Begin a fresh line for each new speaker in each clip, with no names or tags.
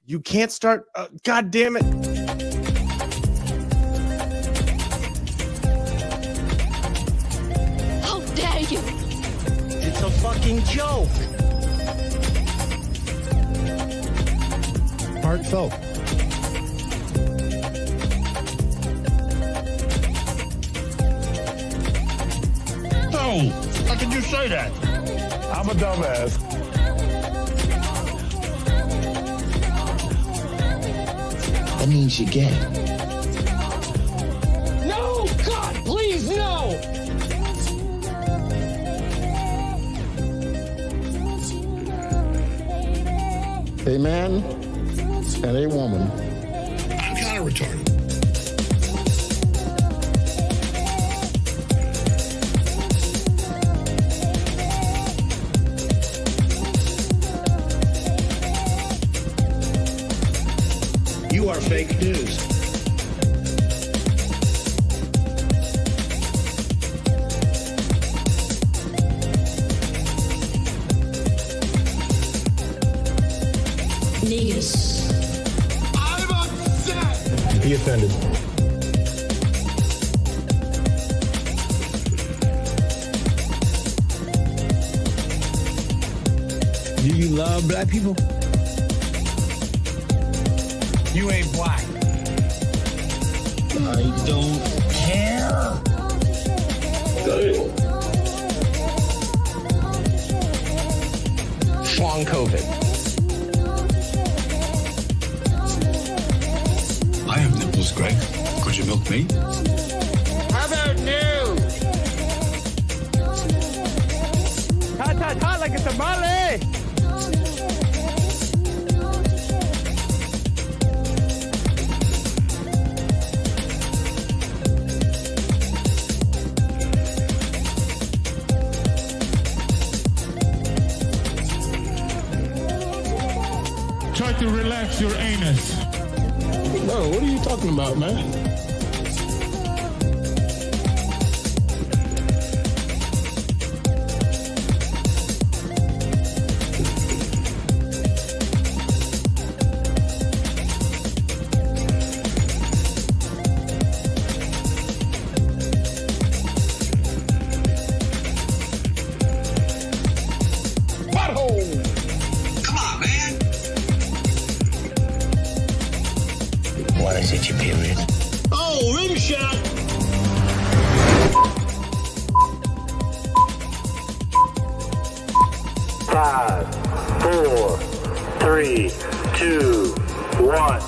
You can't start. God damn it.
How dare you?
It's a fucking joke.
Heartfelt.
No! How could you say that?
I'm a dumbass.
That means you're gay.
No! God, please, no!
A man and a woman.
I'm kind of retarded. You are fake news.
Niggas.
I'm upset!
Be offended.
Do you love black people?
You ain't black. I don't care.
Shawn Cav.
I have nipples, Greg. Could you milk me?
How about new? Hot like a tamale.
Try to relax your anus.
Bro, what are you talking about, man?
What is it, your period? Oh, rim shot!
Five, 4, 3, 2, 1.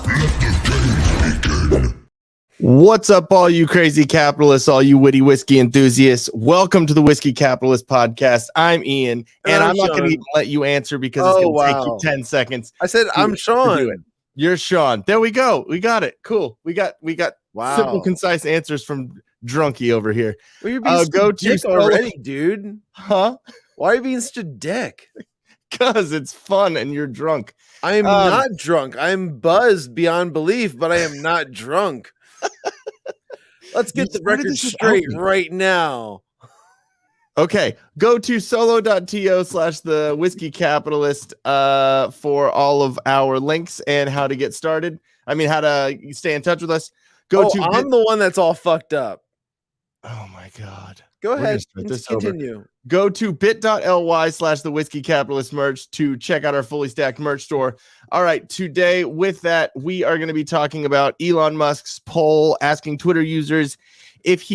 What's up, all you crazy capitalists, all you witty whiskey enthusiasts? Welcome to the Whiskey Capitalist podcast. I'm Ian, and I'm not going to even let you answer because it's going to take you 10 seconds.
I said I'm Shawn.
You're Shawn. There we go. We got it. Cool. We got
Wow.
simple, concise answers from Drunky over here.
Well, you're being
go
such a dick
to
already, dude.
Huh?
Why are you being such a dick?
Because it's fun and you're drunk.
I am not drunk. I'm buzzed beyond belief, but I am not drunk. Let's get the record straight right now.
Okay, go to solo.to / the whiskey capitalist for all of our links and how to get started. I mean, how to stay in touch with us.
I'm the one that's all fucked up.
Oh my God.
Go ahead.
Let's
Continue.
Go to bit.ly / the whiskey capitalist merch to check out our fully stacked merch store. All right, today with that, we are going to be talking about Elon Musk's poll asking Twitter users if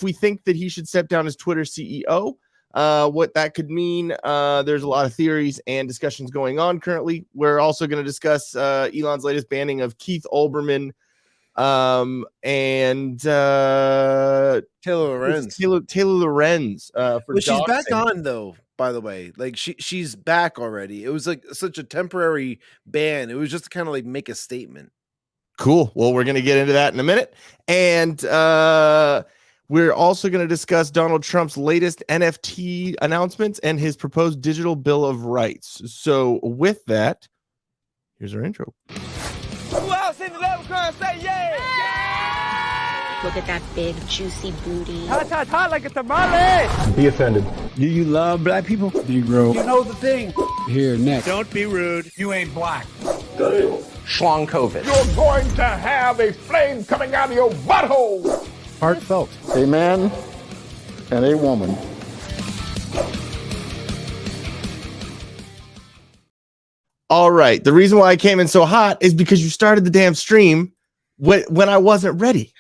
we think that he should step down as Twitter CEO, what that could mean. There's a lot of theories and discussions going on currently. We're also going to discuss Elon's latest banning of Keith Olbermann and
Taylor Lorenz.
Taylor Lorenz.
Well, she's back on though. By the way, like she's back already. It was like such a temporary ban. It was just to kind of like make a statement.
Cool. Well, we're going to get into that in a minute. And we're also going to discuss Donald Trump's latest NFT announcements and his proposed digital bill of rights. So with that, here's our intro.
Who else in the level crowd say yeah?
Look at that big, juicy booty.
Hot like a tamale.
Be offended.
Do you love black people? Do you grow?
You know the thing.
Here, next.
Don't be rude. You ain't black.
Shawn Cav.
You're going to have a flame coming out of your butthole.
Heartfelt. A man and a woman.
All right. The reason why I came in so hot is because you started the damn stream when I wasn't ready.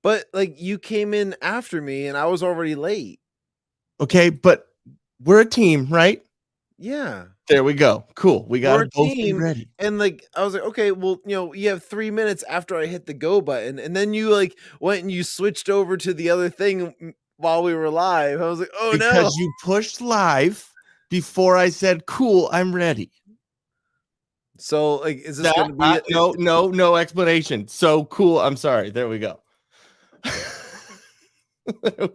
But like you came in after me and I was already late.
Okay, but we're a team, right?
Yeah.
There we go. Cool. We got
We're
to
a
both be
team,
ready.
and like I was like, okay, well, you have 3 minutes after I hit the go button, and then you like went and you switched over to the other thing while we were live. I was like, oh no,
Because you pushed live before I said, cool, I'm ready.
So like, is this going to be
no explanation? So cool. I'm sorry. There we go.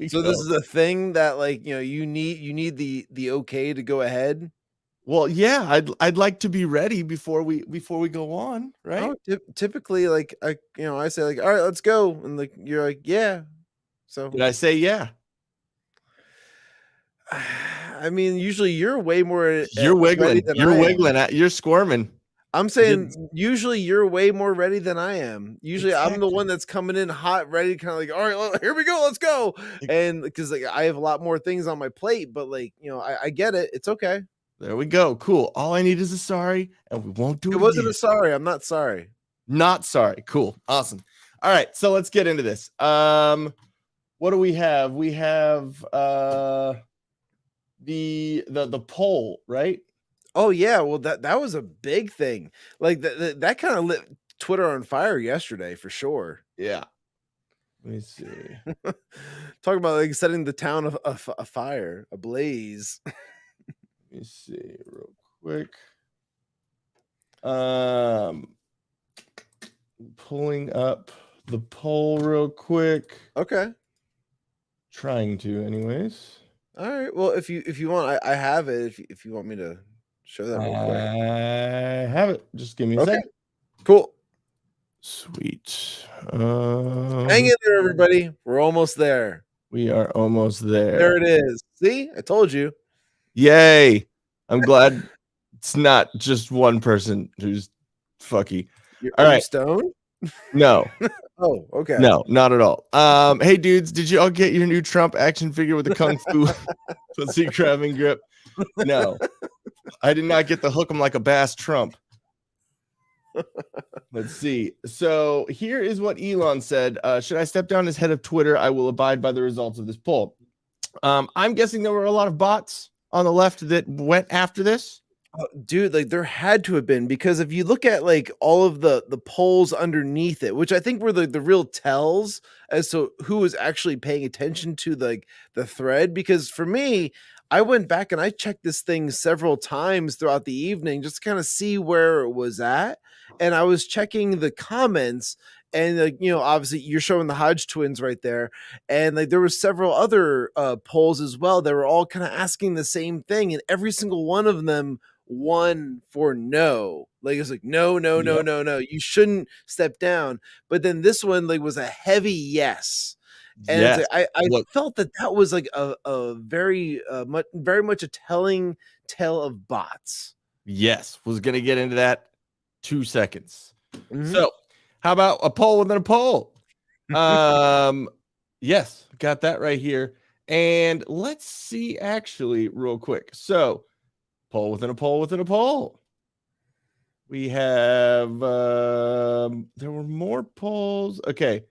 So this is a thing that like you need the okay to go ahead.
Well, yeah, I'd like to be ready before we go on, right?
Oh, typically, like I say like, all right, let's go, and like you're like, yeah. So
did I say yeah?
I mean, usually you're way more.
You're wiggling. You're wiggling. You're squirming.
I'm saying usually you're way more ready than I am. Usually I'm the one that's coming in hot, ready, kind of like, all right, well, here we go, let's go. And because like I have a lot more things on my plate, but like I get it. It's okay.
There we go. Cool. All I need is a sorry, and we won't do it.
It wasn't a sorry. I'm not sorry.
Not sorry. Cool. Awesome. All right. So let's get into this. What do we have? We have the poll, right?
Oh yeah. Well, that was a big thing. Like that kind of lit Twitter on fire yesterday for sure.
Yeah. Let me see.
Talk about like setting the town afire, ablaze.
Let me see real quick. Pulling up the poll real quick.
Okay.
Trying to, anyways.
All right. Well, if you want, I have it. If you want me to show that real quick,
I have it. Just give me a second.
Cool.
Sweet.
Hang in there, everybody. We're almost there.
We are almost there.
There it is. See, I told you.
Yay. I'm glad it's not just one person who's fucky.
All right. Stone?
No.
Oh, okay.
No, not at all. Hey dudes, did you all get your new Trump action figure with the kung fu pussy grabbing grip? No. I did not get the hook 'em like a bass Trump. Let's see. So here is what Elon said. Should I step down as head of Twitter? I will abide by the results of this poll. I'm guessing there were a lot of bots on the left that went after this.
Dude, like there had to have been, because if you look at like all of the polls underneath it, which I think were the real tells as to who was actually paying attention to the thread. Because for me, I went back and I checked this thing several times throughout the evening just to kind of see where it was at. And I was checking the comments, and like, obviously you're showing the Hodge twins right there. And like there were several other polls as well that were all kind of asking the same thing. And every single one of them won for no. Like it's like no, you shouldn't step down. But then this one like was a heavy yes. And
Yes.
it's like, I felt that was like a very much a telling tale of bots.
Yes, was gonna get into that 2 seconds.
Mm-hmm.
So how about a poll within a poll? Yes, got that right here. And let's see actually real quick. So poll within a poll within a poll. We have there were more polls. Okay.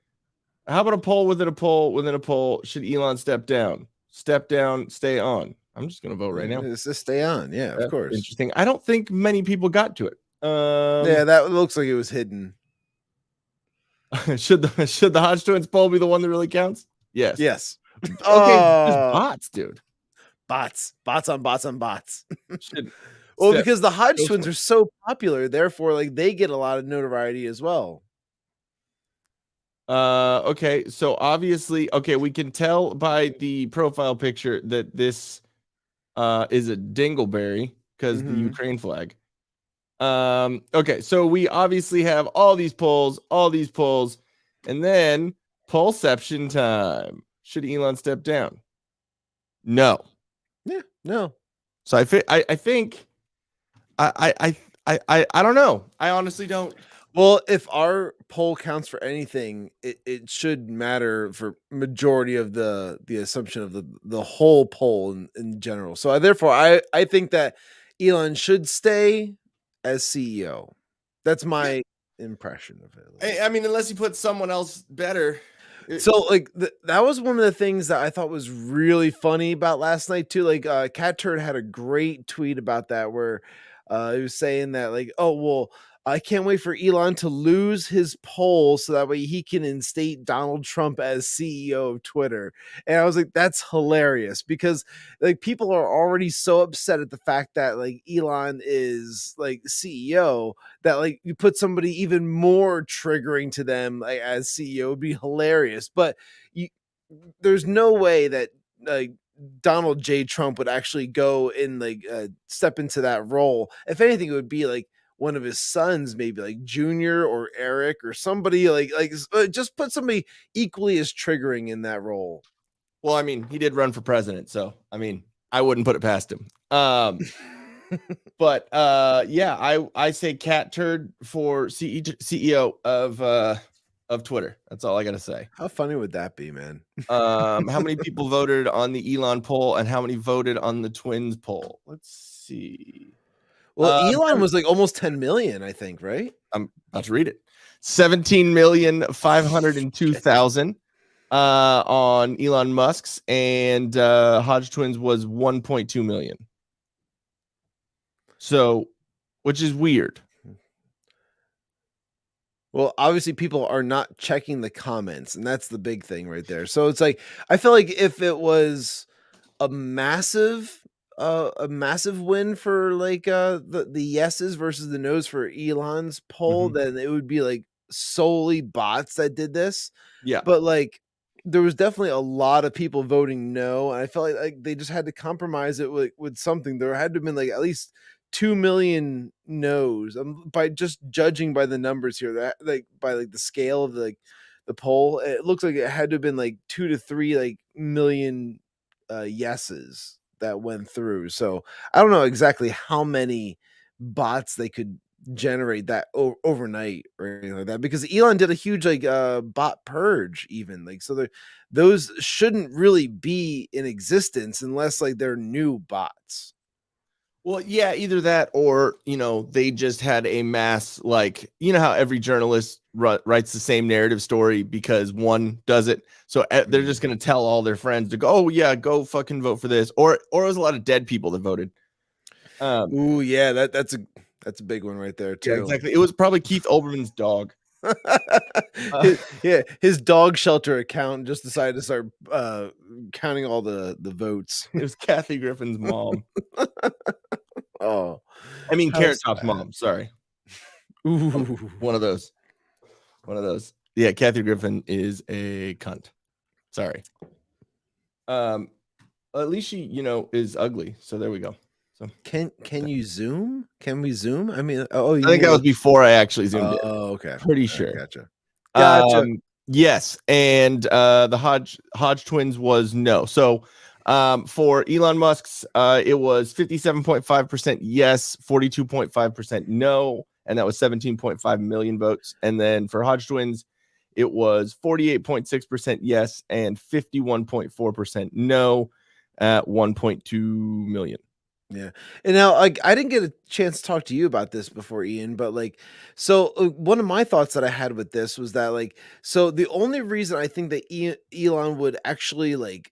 How about a poll within a poll within a poll? Should Elon step down? Step down, stay on. I'm just gonna vote right now.
Just stay on. Yeah, of course.
Interesting. I don't think many people got to it.
Yeah, that looks like it was hidden.
should the Hodge twins poll be the one that really counts? Yes.
Yes.
Okay, just bots, dude.
Bots on bots on bots.
Should
well, because the Hodge twins are so popular, therefore, like they get a lot of notoriety as well.
Okay, so obviously, okay, we can tell by the profile picture that this is a dingleberry because the Ukraine flag. Okay, so we obviously have all these polls, and then pollception time. Should Elon step down? No.
Yeah, no.
So I think I don't know. I honestly don't.
Well, if our poll counts for anything, it should matter for majority of the assumption of the whole poll in general. So therefore, I think that Elon should stay as CEO. That's my impression of it.
I mean, unless you put someone else better.
So like that was one of the things that I thought was really funny about last night too. Like Cat Turd had a great tweet about that where he was saying that like, oh well, I can't wait for Elon to lose his poll so that way he can instate Donald Trump as CEO of Twitter. And I was like, that's hilarious because like people are already so upset at the fact that like Elon is like CEO that like you put somebody even more triggering to them like as CEO would be hilarious. But there's no way that like Donald J. Trump would actually go and like step into that role. If anything, it would be like one of his sons, maybe like Junior or Eric or somebody like just put somebody equally as triggering in that role.
Well, I mean, he did run for president, so I mean, I wouldn't put it past him. But yeah, I say Cat Turd for CEO of Twitter. That's all I gotta say.
How funny would that be, man?
How many people voted on the Elon poll and how many voted on the twins poll? Let's see.
Well, Elon was like almost 10 million, I think, right?
I'm about to read it. 17,502,000 on Elon Musk's, and Hodge Twins was 1.2 million. So, which is weird.
Well, obviously people are not checking the comments, and that's the big thing right there. So it's like I feel like if it was a massive win for like the yeses versus the nos for Elon's poll, then it would be like solely bots that did this.
Yeah.
But like there was definitely a lot of people voting no, and I felt like they just had to compromise it with something. There had to have been like at least 2 million no's by just judging by the numbers here, that like by like the scale of the poll, it looks like it had to have been like 2 to 3 like million yeses that went through. So I don't know exactly how many bots they could generate that overnight or anything like that, because Elon did a huge like bot purge even, like, so those shouldn't really be in existence unless like they're new bots.
Well, yeah, either that or, you know, they just had a mass, like, you know how every journalist writes the same narrative story because one does it. So they're just going to tell all their friends to go, oh, yeah, go fucking vote for this. Or it was a lot of dead people that voted.
Ooh, yeah, that's a big one right there, too.
Yeah, exactly. It was probably Keith Olbermann's dog.
His dog shelter account just decided to start counting all the votes.
It was Kathy Griffin's mom.
Oh,
I mean Carrot Top's mom. Sorry.
Ooh,
one of those. Yeah, Kathy Griffin is a cunt. Sorry. At least she, you know, is ugly. So there we go. So
can you zoom? Can we zoom? I mean,
I think that was before I actually zoomed in.
Oh, okay.
Pretty sure.
Gotcha.
Yes, and the Hodge twins was no. So for Elon Musk's, it was 57.5% yes, 42.5% no, and that was 17.5 million votes. And then for Hodge twins, it was 48.6% yes and 51.4% no at 1.2 million.
Yeah. And now, like, I didn't get a chance to talk to you about this before, Ian, but like, so one of my thoughts that I had with this was that, like, so the only reason I think that Elon would actually, like,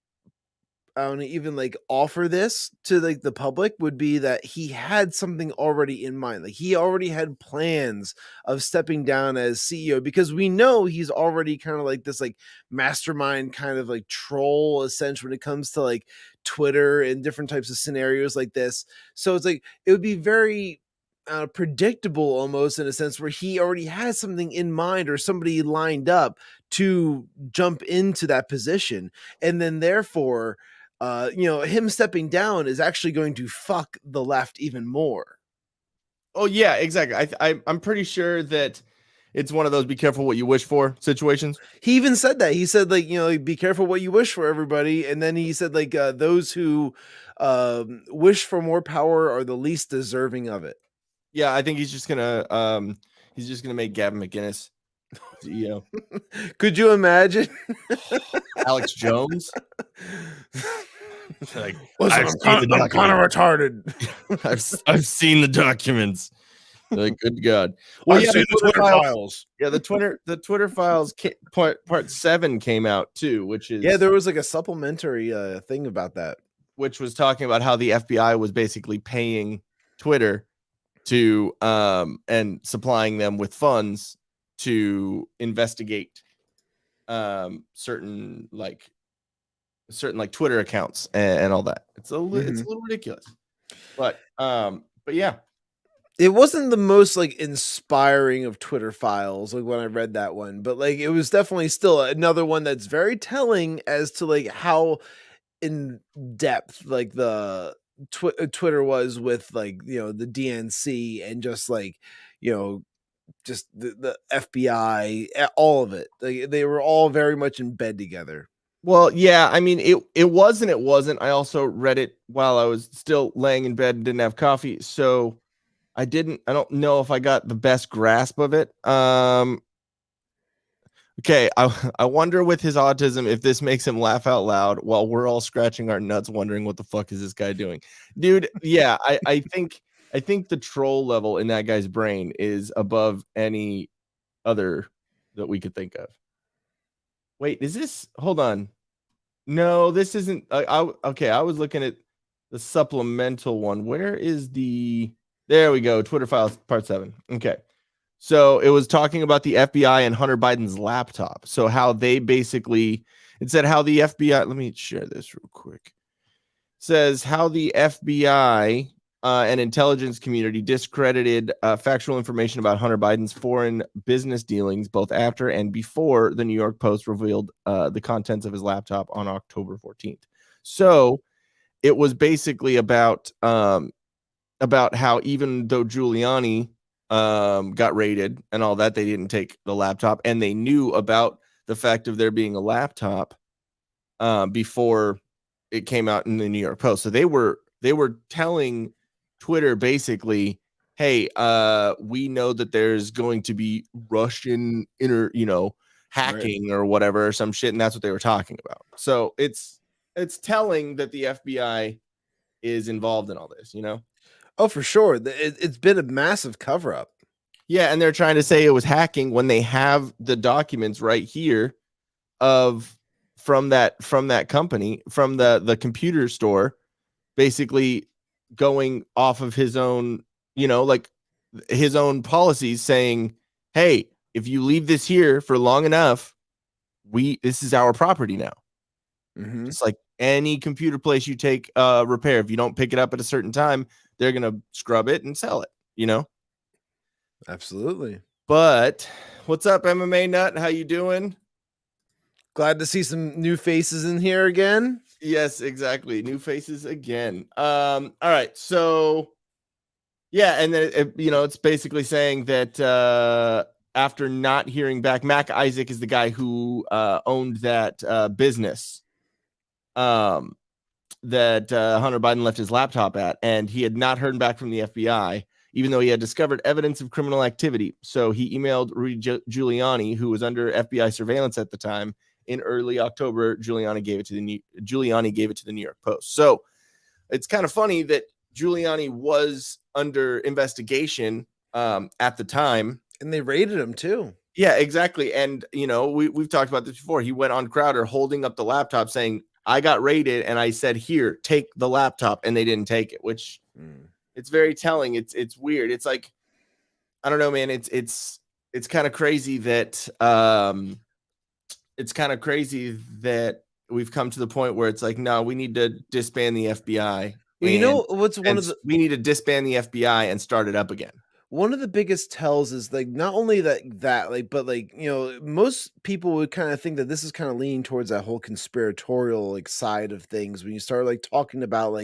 I don't even like offer this to like the public would be that he had something already in mind. Like he already had plans of stepping down as CEO, because we know he's already kind of like this like mastermind kind of like troll essentially when it comes to like Twitter and different types of scenarios like this. So it's like it would be very predictable almost in a sense where he already has something in mind or somebody lined up to jump into that position. And then therefore, you know, him stepping down is actually going to fuck the left even more.
Oh yeah, exactly. I'm pretty sure that it's one of those be careful what you wish for situations.
He even said that. He said, like, you know, be careful what you wish for, everybody. And then he said, like, those who wish for more power are the least deserving of it.
Yeah, I think he's just gonna make Gavin McInnes CEO.
Could you imagine?
Alex Jones. Like,
Listen, I'm kind of retarded.
I've seen the documents. Like, good God. Well,
I've seen the Twitter files.
Yeah, the Twitter files part 7 came out too, which is
there was like a supplementary thing about that,
which was talking about how the FBI was basically paying Twitter to and supplying them with funds to investigate certain Twitter accounts and all that. It's a little ridiculous, but yeah,
it wasn't the most like inspiring of Twitter files like when I read that one, but like it was definitely still another one that's very telling as to like how in depth like the Twitter was with like, you know, the DNC and just like, you know, just the FBI, all of it. They were all very much in bed together.
Well, yeah, I mean, it was and it wasn't. I also read it while I was still laying in bed and didn't have coffee, so I don't know if I got the best grasp of it. Okay, I wonder with his autism if this makes him laugh out loud while we're all scratching our nuts wondering what the fuck is this guy doing. Dude, yeah, I think the troll level in that guy's brain is above any other that we could think of. Wait, is this? Hold on. No, this isn't. Okay, I was looking at the supplemental one. Where is the? There we go. Twitter files part 7. Okay. So it was talking about the FBI and Hunter Biden's laptop. So how they basically, it said how the FBI, let me share this real quick. It says how the FBI and intelligence community discredited factual information about Hunter Biden's foreign business dealings, both after and before the New York Post revealed the contents of his laptop on October 14th. So it was basically about how even though Giuliani got raided and all that, they didn't take the laptop, and they knew about the fact of there being a laptop before it came out in the New York Post. So they were telling Twitter basically, hey, we know that there's going to be Russian hacking or whatever or some shit, and that's what they were talking about. So it's telling that the FBI is involved in all this, you know.
Oh, for sure. It's been a massive cover up.
Yeah, and they're trying to say it was hacking when they have the documents right here from that company, from the computer store, basically going off of his own, his own policies saying, hey, if you leave this here for long enough, this is our property now. Mm-hmm. It's like any computer place you take repair. If you don't pick it up at a certain time, they're going to scrub it and sell it,
Absolutely.
But what's up, MMA Nut? How you doing?
Glad to see some new faces in here again.
Yes, exactly. New faces again. All right. So, yeah. And then, it's basically saying that after not hearing back, Mac Isaac is the guy who owned that business that Hunter Biden left his laptop at, and he had not heard back from the FBI, even though he had discovered evidence of criminal activity. So he emailed Rudy Giuliani, who was under FBI surveillance at the time. In early October, Giuliani gave it to the New York Post. So it's kind of funny that Giuliani was under investigation at the time,
and they raided him too.
Yeah, exactly. And we've talked about this before. He went on Crowder holding up the laptop saying, I got raided and I said, here, take the laptop, and they didn't take it, which it's very telling. It's weird. It's like, I don't know, man. It's kind of crazy that we've come to the point where it's like, no, we need to disband the FBI.
Well,
we need to disband the FBI and start it up again.
One of the biggest tells is like not only that but most people would kind of think that this is kind of leaning towards that whole conspiratorial side of things when you start talking about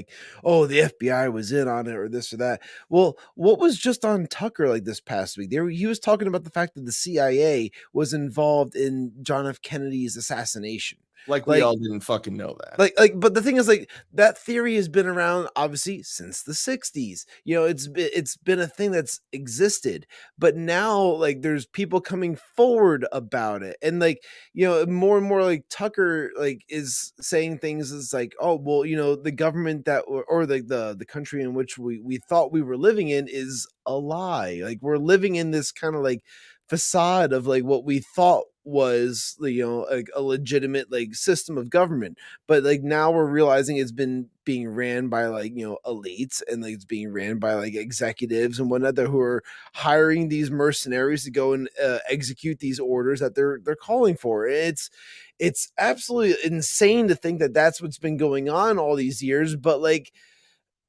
oh, the FBI was in on it or this or that. Well, what was just on Tucker this past week? He was talking about the fact that the CIA was involved in John F. Kennedy's assassination.
Like we all didn't fucking know that.
But the thing is, like, that theory has been around obviously since the 60s. You know, it's been a thing that's existed, but now like there's people coming forward about it, and like, you know, more and more like Tucker like is saying things as like, oh well, you know, the government that or the country in which we thought we were living in is a lie. Like we're living in this kind of like facade of like what we thought was, you know, a legitimate like system of government, but like now we're realizing it's been being ran by like, you know, elites, and like it's being ran by like executives and whatnot who are hiring these mercenaries to go and execute these orders that they're calling for. It's absolutely insane to think that that's what's been going on all these years, but like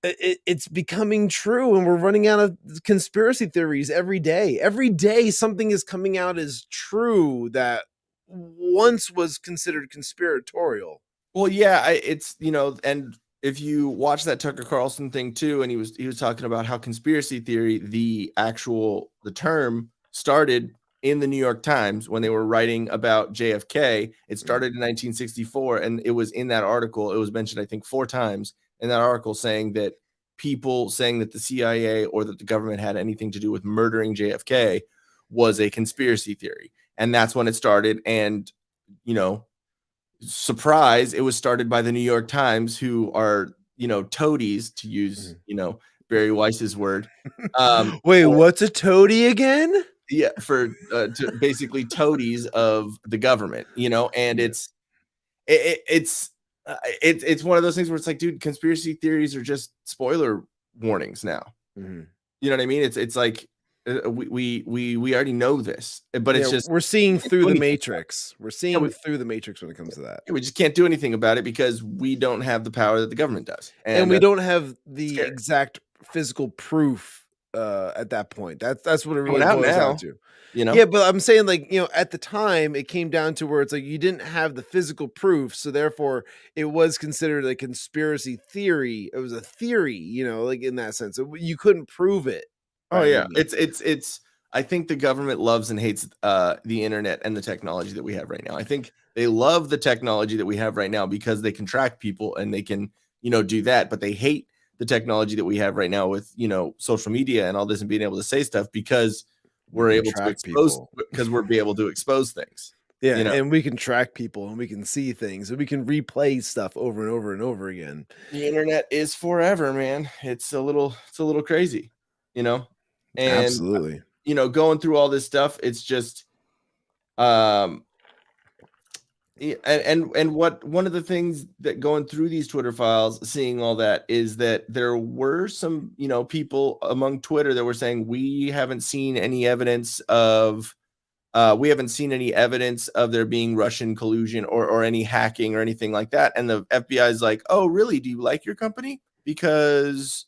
it's becoming true, and we're running out of conspiracy theories every day. Every day something is coming out as true that once was considered conspiratorial.
Well, yeah, it's, you know, and if you watch that Tucker Carlson thing too, and he was talking about how conspiracy theory, the term started in the New York Times when they were writing about JFK. It started in 1964, and it was in that article. It was mentioned, I think, 4 times in that article, saying that people saying that the CIA or that the government had anything to do with murdering JFK was a conspiracy theory. And that's when it started. And, you know, surprise, it was started by the New York Times, who are, you know, toadies, to use, you know, Barry Weiss's word.
Wait, what's a toady again?
Yeah, for to basically toadies of the government, you know, and it's one of those things where it's like, dude, conspiracy theories are just spoiler warnings now.
Mm-hmm.
You know what I mean? It's like we already know this, but it's just
we're seeing through the matrix. We're seeing through the matrix when it comes to that.
We just can't do anything about it because we don't have the power that the government does,
and we don't have the exact physical proof at that point. That's what it really boils down to.
You know?
Yeah, but I'm saying, like, you know, at the time it came down to where it's like you didn't have the physical proof, so therefore it was considered a conspiracy theory. It was a theory, you know, like in that sense. You couldn't prove it.
Oh yeah, it's. I think the government loves and hates the internet and the technology that we have right now. I think they love the technology that we have right now because they can track people and they can, you know, do that. But they hate the technology that we have right now with, you know, social media and all this and being able to say stuff because we're able to expose people. Because we're able to expose things.
Yeah,
you know?
and we can track people and we can see things and we can replay stuff over and over and over again.
The internet is forever, man. It's a little crazy, you know. And,
absolutely.
You know, going through all this stuff, it's just, and what one of the things that going through these Twitter files, seeing all that, is that there were some, you know, people among Twitter that were saying we haven't seen any evidence of there being Russian collusion or any hacking or anything like that. And the FBI is like, oh, really? Do you like your company? Because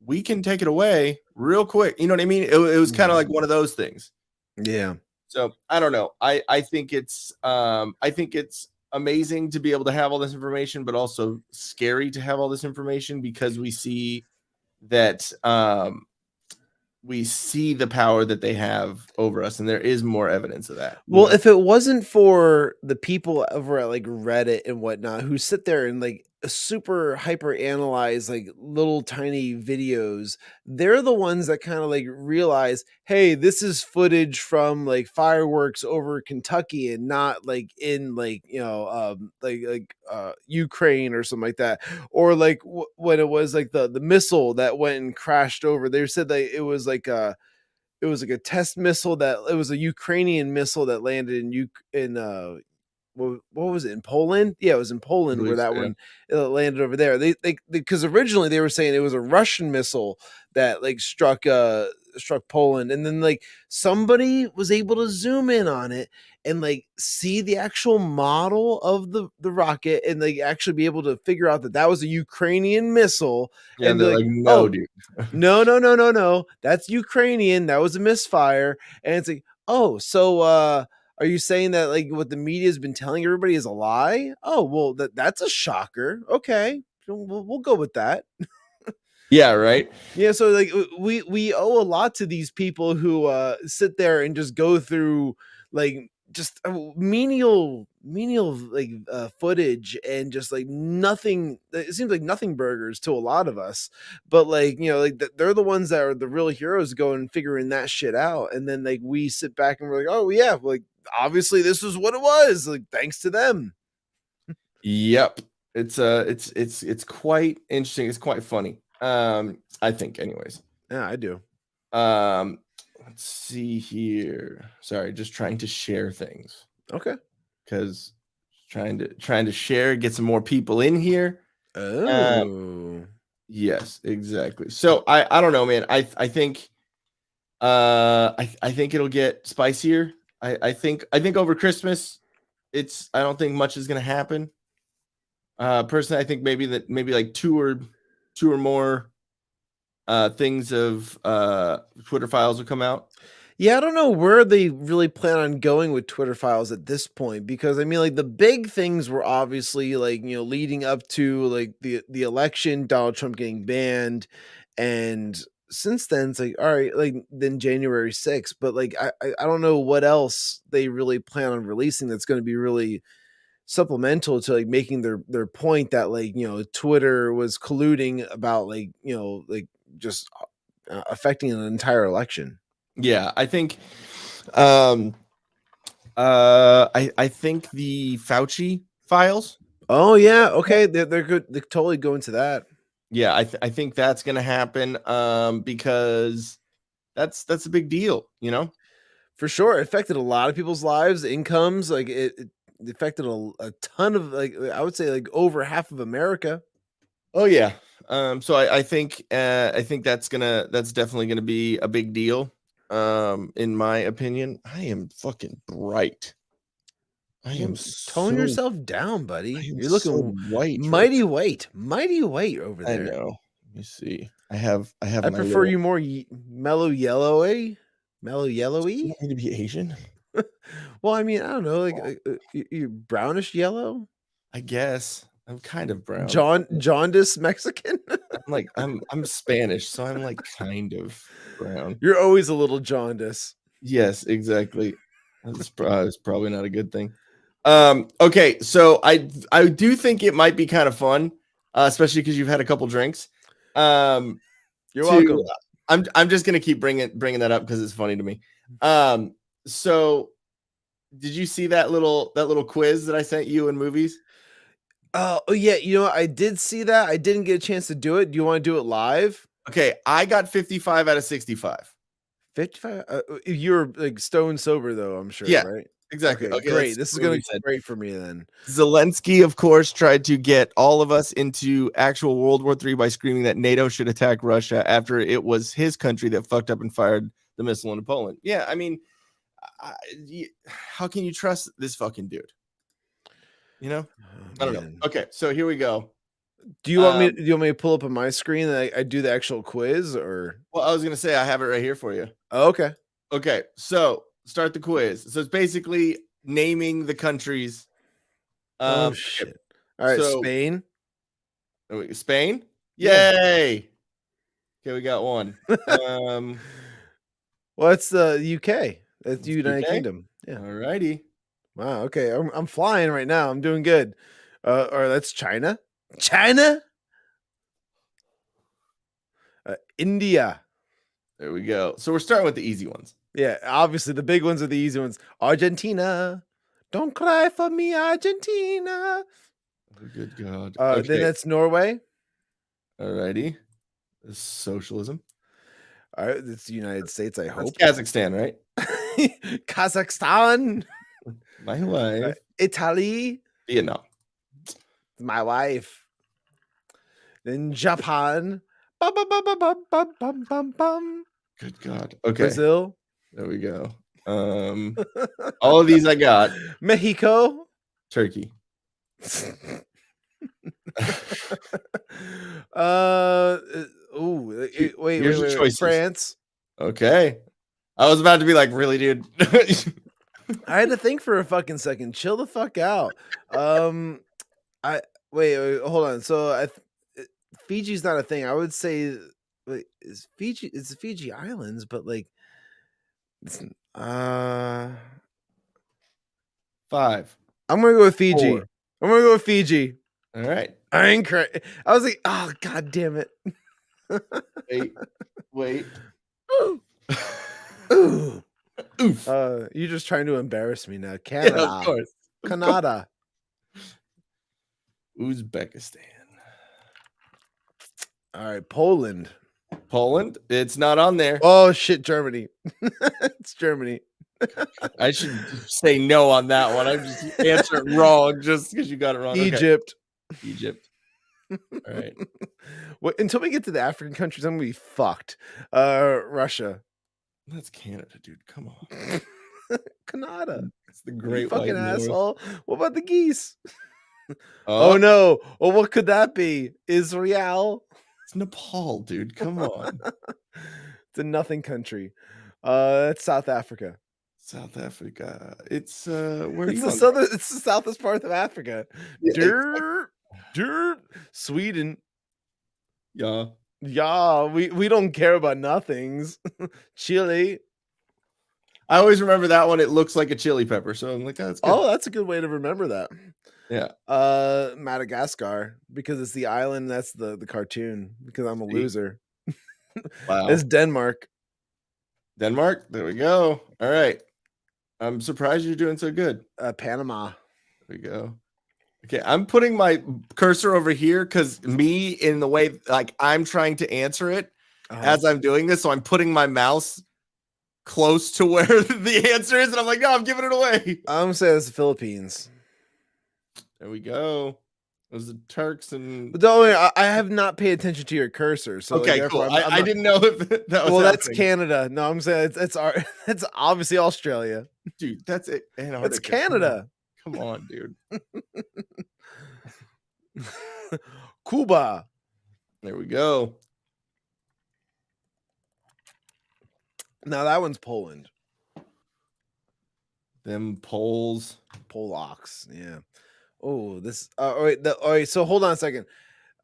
we can take it away real quick. You know what I mean? It was kind of like one of those things.
Yeah.
So I don't know. I think it's amazing to be able to have all this information, but also scary to have all this information because we see that we see the power that they have over us, and there is more evidence of that.
Well, if it wasn't for the people over at like Reddit and whatnot who sit there and like super hyper analyze like little tiny videos, they're the ones that kind of like realize, hey, this is footage from like fireworks over Kentucky and not like in like, you know, Ukraine or something like that, or like when it was like the missile that went and crashed over. They said that it was like a test missile, that it was a Ukrainian missile that landed in what was it, in Poland? Yeah, it was in Poland where that one landed over there. They because originally they were saying it was a Russian missile that like struck Poland, and then like somebody was able to zoom in on it and like see the actual model of the rocket and like actually be able to figure out that was a Ukrainian missile.
Yeah,
and
they're like, no, dude.
no, that's Ukrainian. That was a misfire. And it's like, oh, so are you saying that like what the media has been telling everybody is a lie? Oh, well, that's a shocker. Okay, we'll go with that.
Yeah, right.
Yeah, so like we owe a lot to these people who sit there and just go through like just menial menial like footage and just like nothing. It seems like nothing burgers to a lot of us, but like like they're the ones that are the real heroes going and figuring that shit out, and then like we sit back and we're like, oh yeah, like obviously this is what it was, like thanks to them.
Yep. It's quite interesting. It's quite funny. I think, anyways.
Yeah, I do.
Let's see here. Sorry, just trying to share things.
Okay.
Because trying to share, get some more people in here.
Oh.
Yes, exactly. So I don't know, man. I think I think it'll get spicier. I think over Christmas, I don't think much is gonna happen. Personally, I think maybe like two or more things of Twitter files will come out.
Yeah, I don't know where they really plan on going with Twitter files at this point, because I mean, like the big things were obviously like leading up to like the election, Donald Trump getting banned, and since then it's like all right, like then January 6th, but like I don't know what else they really plan on releasing that's going to be really supplemental to like making their point that like Twitter was colluding about like like just affecting an entire election.
Yeah, I think I think the Fauci files.
Oh yeah, okay, they're good. They totally go into that.
Yeah, I think that's gonna happen because that's a big deal,
For sure. It affected a lot of people's lives, incomes, like it affected a ton of, like I would say like over half of America.
Oh yeah. So I think that's definitely gonna be a big deal. In my opinion. I am fucking bright. I am
tone yourself down, buddy. You're looking
so white,
mighty white over there.
I know. Let me see. I
prefer you more mellow yellowy.
You want me to be Asian?
Well, I mean, I don't know, like you're brownish yellow.
I guess I'm kind of brown.
Jaundice Mexican.
I'm Spanish, so I'm like kind of brown.
You're always a little jaundice.
Yes, exactly. That's probably not a good thing. Okay, so I do think it might be kind of fun, especially because you've had a couple drinks. You're
welcome.
I'm just gonna keep bringing that up because it's funny to me. So did you see that little quiz that I sent you in movies?
Oh yeah, I did see that. I didn't get a chance to do it. Do you want to do it live?
Okay, I got 55 out of 65.
55? You're like stone sober though, I'm sure,
yeah,
right?
Exactly.
Okay, great. This is going to be great for me then.
Zelensky, of course, tried to get all of us into actual World War III by screaming that NATO should attack Russia after it was his country that fucked up and fired the missile into Poland. Yeah, I mean, how can you trust this fucking dude? I don't know. Okay, so here we go.
Do you want me? Do you want me to pull up on my screen that I do the actual quiz, or?
Well, I was gonna say I have it right here for you.
Oh, okay.
Okay, so start the quiz. So it's basically naming the countries.
Oh shit! All right, so, Spain.
Spain. Yay! Okay, we got one.
Well, that's the UK. That's the United Kingdom. Yeah.
Alrighty.
Wow. Okay, I'm flying right now. I'm doing good. Or that's China. China. India.
There we go. So we're starting with the easy ones.
Yeah, obviously the big ones are the easy ones. Argentina. Don't cry for me, Argentina.
Oh, good God.
Okay. Then that's Norway.
Alrighty. Socialism.
All right, it's the United States, I hope.
That's Kazakhstan, right?
Kazakhstan.
My wife.
Italy.
Vietnam.
My wife. Then Japan. Bum, bum, bum, bum, bum, bum, bum, bum.
Good God. Okay.
Brazil.
There we go. All of these I got.
Mexico.
Turkey.
Wait. France.
Okay. I was about to be like, really, dude?
I had to think for a fucking second. Chill the fuck out. Wait, hold on. So Fiji's not a thing. I would say it's Fiji. It's the Fiji Islands, but like, it's,
5.
I'm gonna go with Fiji.
4.
I'm gonna go with Fiji.
All right.
I ain't crazy. I was like, oh god damn it.
Wait.
Ooh.
Oof.
You're just trying to embarrass me now. Canada.
Yeah, of course.
Canada.
Uzbekistan.
All right, Poland.
Poland. It's not on there.
Oh shit, Germany. It's Germany.
I should say no on that one. I just answer it wrong just because you got it wrong.
Egypt.
Okay. Egypt. All right.
Well, until we get to the African countries, I'm gonna be fucked. Russia.
That's Canada, dude. Come on.
Canada.
It's the
You
great
fucking
white north.
asshole. What about the geese? Oh no. Well, what could that be? Israel?
It's Nepal, dude. Come on.
It's a nothing country. It's South Africa.
South Africa. It's where
It's
you
the
on?
southern. It's the southest part of Africa.
Yeah,
Dirt. Sweden.
Yeah.
Yeah, we don't care about nothings. Chile.
I always remember that one. It looks like a chili pepper, so I'm like, oh, that's good.
Oh, that's a good way to remember that.
Yeah.
Madagascar, because it's the island. That's the cartoon. Because I'm a loser.
Wow.
It's Denmark.
Denmark. There we go. All right. I'm surprised you're doing so good.
Panama.
There we go. Okay, I'm putting my cursor over here because me in the way like I'm trying to answer it as I'm doing this, so I'm putting my mouse close to where the answer is, and I'm like, no, I'm giving it away.
I'm gonna say it's the Philippines.
There we go. Those are Turks and.
But don't worry, I have not paid attention to your cursor. So
Okay,
like,
cool.
I'm
I
not-
didn't know if that was.
Well, that's
happening.
Canada. No, I'm saying it's it's obviously Australia.
Dude. That's it. Antarctica.
It's Canada.
Come on, dude.
Cuba.
There we go.
Now that one's Poland.
Them Poles.
Polacks. Yeah. Oh, this. All right. All right. So hold on a second.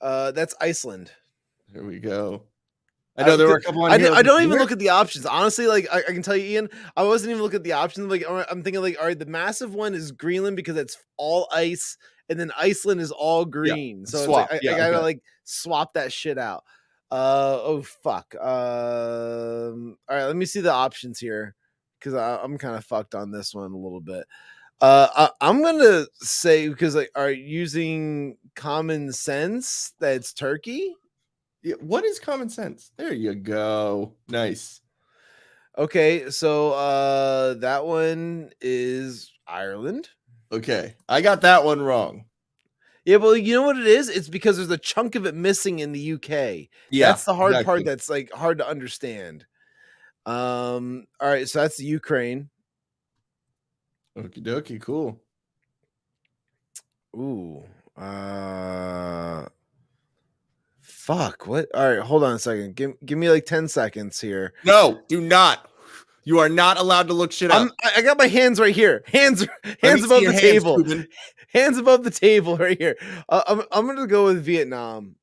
That's Iceland.
There we go. I know there were a couple on here.
I don't even look at the options. Honestly, like I can tell you, Ian, I wasn't even looking at the options. Like I'm thinking, like, all right, the massive one is Greenland because it's all ice, and then Iceland is all green. So
Swap.
it's like, I gotta like swap that shit out. Oh fuck. All right, let me see the options here because I'm kind of fucked on this one a little bit. I'm gonna say because like are using common sense that it's Turkey.
Yeah, what is common sense? There you go. Nice.
Okay, so that one is Ireland.
Okay, I got that one wrong.
Yeah, well, you know what it is? It's because there's a chunk of it missing in the UK.
Yeah,
That's the hard part
exactly.
that's like hard to understand. All right, so that's the Ukraine.
Okie dokie, cool.
Ooh. Fuck, what? All right, hold on a second. Give me like 10 seconds here.
No, do not. You are not allowed to look shit up.
I got my hands right here. Hands
Let me
above
see your
the
hands,
table.
Ruben.
Hands above the table right here. I'm gonna go with Vietnam.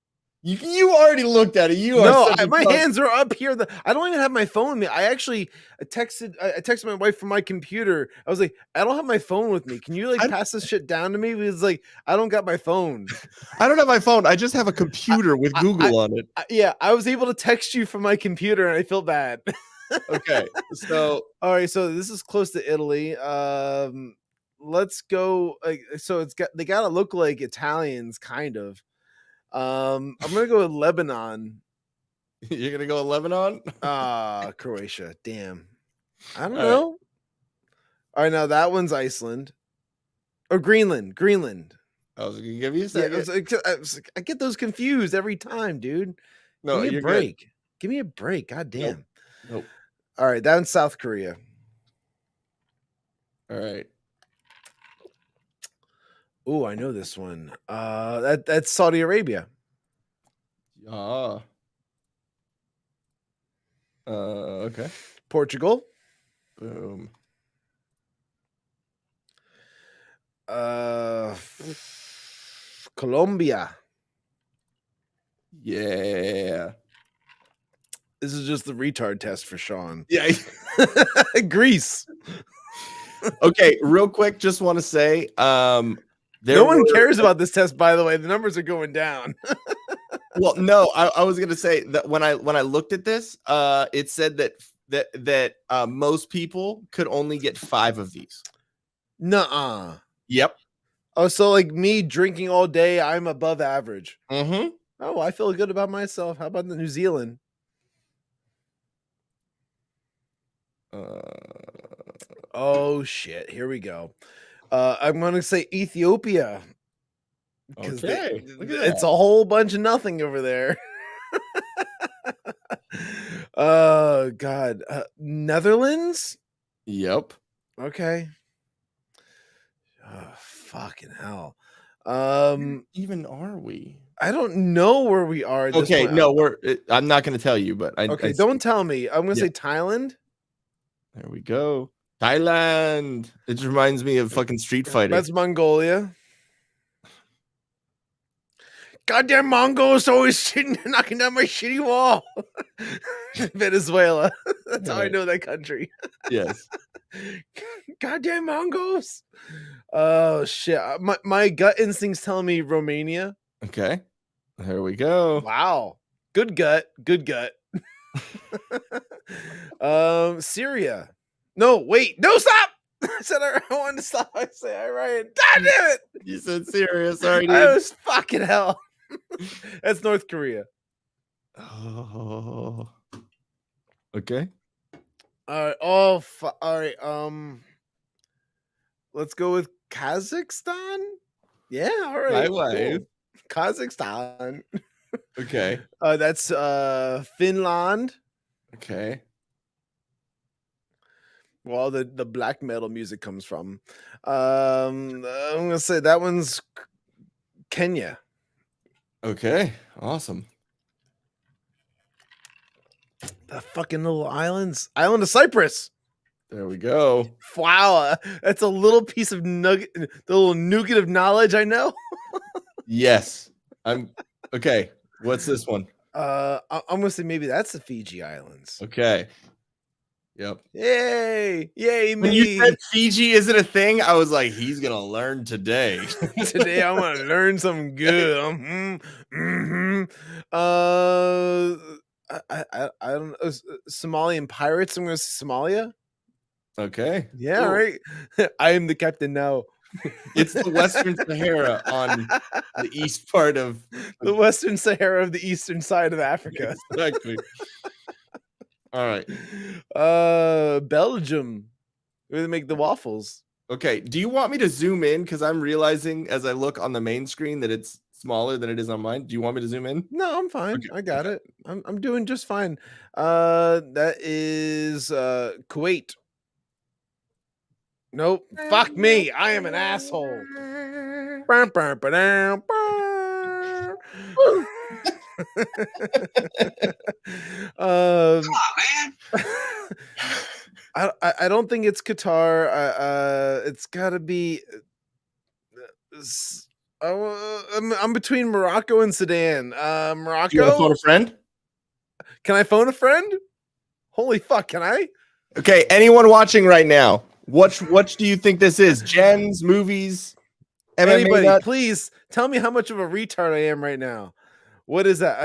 You already looked at it. You are
No,
such a
my
cunt.
hands are up here. I don't even have my phone with me. I actually texted my wife from my computer. I was like, I don't have my phone with me. Can you like pass this shit down to me? Because like I don't got my phone.
I don't have my phone. I just have a computer with Google on it.
Yeah, I was able to text you from my computer, and I feel bad.
Okay, so
all right, so this is close to Italy. Let's go. So they gotta look like Italians, kind of. I'm gonna go with Lebanon.
you're gonna go with Lebanon?
Croatia. Damn. I don't know. All right, now that one's Iceland. Or Greenland.
I was gonna give you a
Yeah,
second.
I get those confused every time, dude.
No,
Give me a
you're
break.
good.
Give me a break. God damn.
Nope.
All right, that one's South Korea.
All right.
Oh, I know this one. That's Saudi Arabia.
Okay.
Portugal.
Boom.
Colombia.
Yeah.
This is just the retard test for Shawn.
Yeah.
Greece.
Okay, real quick, just want to say,
No one cares about this test, by the way. The numbers are going down.
Well, no, I was gonna say that when I looked at this, it said that most people could only get 5 of these.
Nuh-uh.
Yep.
Oh, so like me drinking all day, I'm above average.
Mm-hmm.
Oh, I feel good about myself. How about the New Zealand? Oh shit! Here we go. I'm gonna say Ethiopia.
Okay,
It's a whole bunch of nothing over there. Oh God, Netherlands.
Yep.
Okay. Oh, fucking hell.
Even are we?
I don't know where we are. At this
Okay,
point.
no, I'm not going to tell you, but
Okay, don't tell me. I'm gonna say Thailand.
There we go. Thailand. It just reminds me of fucking Street Fighter.
That's Mongolia. Goddamn Mongols always sitting knocking down my shitty wall. Venezuela. That's how I know that country.
Yes.
Goddamn Mongols. Oh shit. My gut instinct's telling me Romania.
Okay. There we go.
Wow. Good gut. Good gut. Syria. No, wait. No, stop. I said I wanted to stop. I said I right. God damn it.
You said serious. Sorry, dude.
I was fucking hell. That's North Korea.
Oh. Okay.
All right. Oh, all right. Let's go with Kazakhstan. Yeah. All right.
Cool.
Kazakhstan.
Okay.
That's Finland.
Okay.
Well, the black metal music comes from. I'm gonna say that one's Kenya.
Okay. Awesome.
The fucking little island of Cyprus.
There we go.
Wow, that's a little piece of the little nugget of knowledge I know.
Yes. I'm okay. What's this one?
I'm gonna say maybe that's the Fiji Islands.
Okay. Yep.
Yay! Yay, me!
When you said Fiji isn't a thing, I was like, he's gonna learn today.
Today I'm gonna learn something good. I don't know. Somalian pirates. I'm gonna say Somalia.
Okay.
Yeah,
Cool.
right. I am the captain now.
It's the Western Sahara on the east part of
the Western Sahara of the eastern side of Africa.
Exactly. All right.
Belgium. Where they make the waffles.
Okay. Do you want me to zoom in? Because I'm realizing as I look on the main screen that it's smaller than it is on mine. Do you want me to zoom in?
No, I'm fine.
Okay.
I got it. I'm doing just fine. That is Kuwait. Nope. Fuck me. I am an asshole.
Come on, man.
I don't think it's Qatar. It's got to be. I'm between Morocco and Sudan. Morocco.
Do you want to phone a friend?
Can I phone a friend? Holy fuck! Can I?
Okay. Anyone watching right now? What do you think this is? Gens, movies, MMA
Anybody,
nut?
please tell me how much of a retard I am right now. What is that?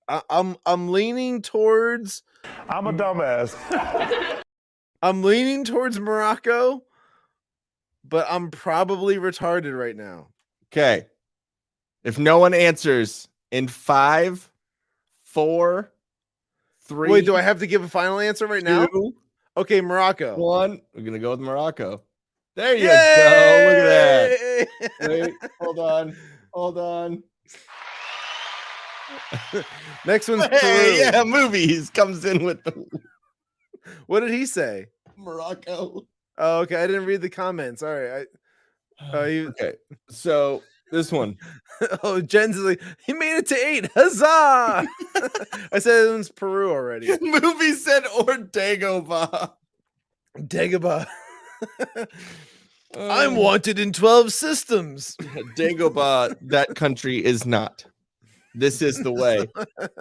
I'm leaning towards.
I'm a dumbass.
I'm leaning towards Morocco, but I'm probably retarded right now.
Okay. If no one answers in 5, 4, 3.
Wait, do I have to give a final answer right now?
2,
Okay, Morocco.
1. We're gonna go with Morocco. There you go. Look at that. Wait, hold on.
Next one's
Hey,
Peru.
yeah, movies comes in with the
What did he say?
Morocco.
Oh, okay. I didn't read the comments. All right.
Okay, so this one.
Oh, Jen's is like, he made it to 8. Huzzah! I said it was Peru already.
Movie said Dagobah.
Dagobah. I'm wanted in 12 systems.
Dagobah, that country is not. This is the way.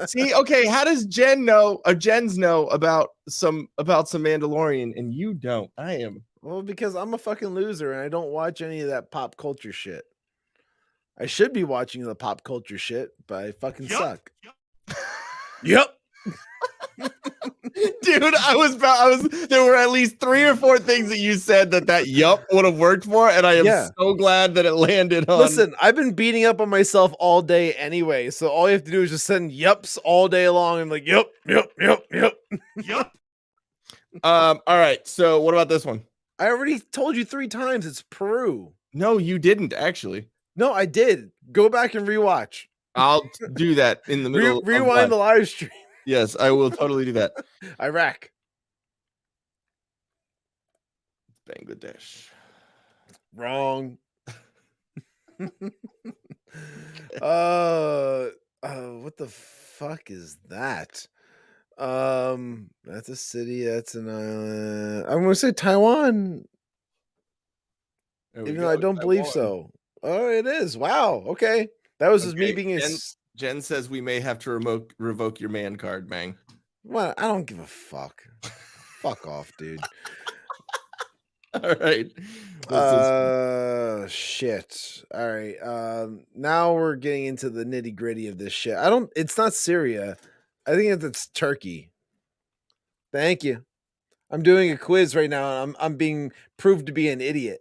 See, okay, how does Jens know about some Mandalorian and you don't? I am.
Well, because I'm a fucking loser and I don't watch any of that pop culture shit. I should be watching the pop culture shit, but I fucking suck. Yep.
Dude, there were at least 3 or 4 things that you said that yup would have worked for, and I am so glad that it landed on.
Listen, I've been beating up on myself all day anyway, so all you have to do is just send yups all day long and like yup.
All right, so what about this one?
I already told you 3 times it's Peru.
No, you didn't actually.
No, I did. Go back and rewatch.
I'll do that in the middle.
Rewind the live stream.
Yes, I will totally do that.
Iraq.
Bangladesh.
Wrong. What the fuck is that? That's a city, that's an island. I'm gonna say Taiwan. Even though I don't believe so. Oh, it is. Wow. Okay. That was just me being
Jen says we may have to revoke your man card, Bang.
Well, I don't give a fuck. Fuck off, dude.
All right.
Shit. All right. Now we're getting into the nitty gritty of this shit. It's not Syria. I think it's Turkey. Thank you. I'm doing a quiz right now and I'm being proved to be an idiot.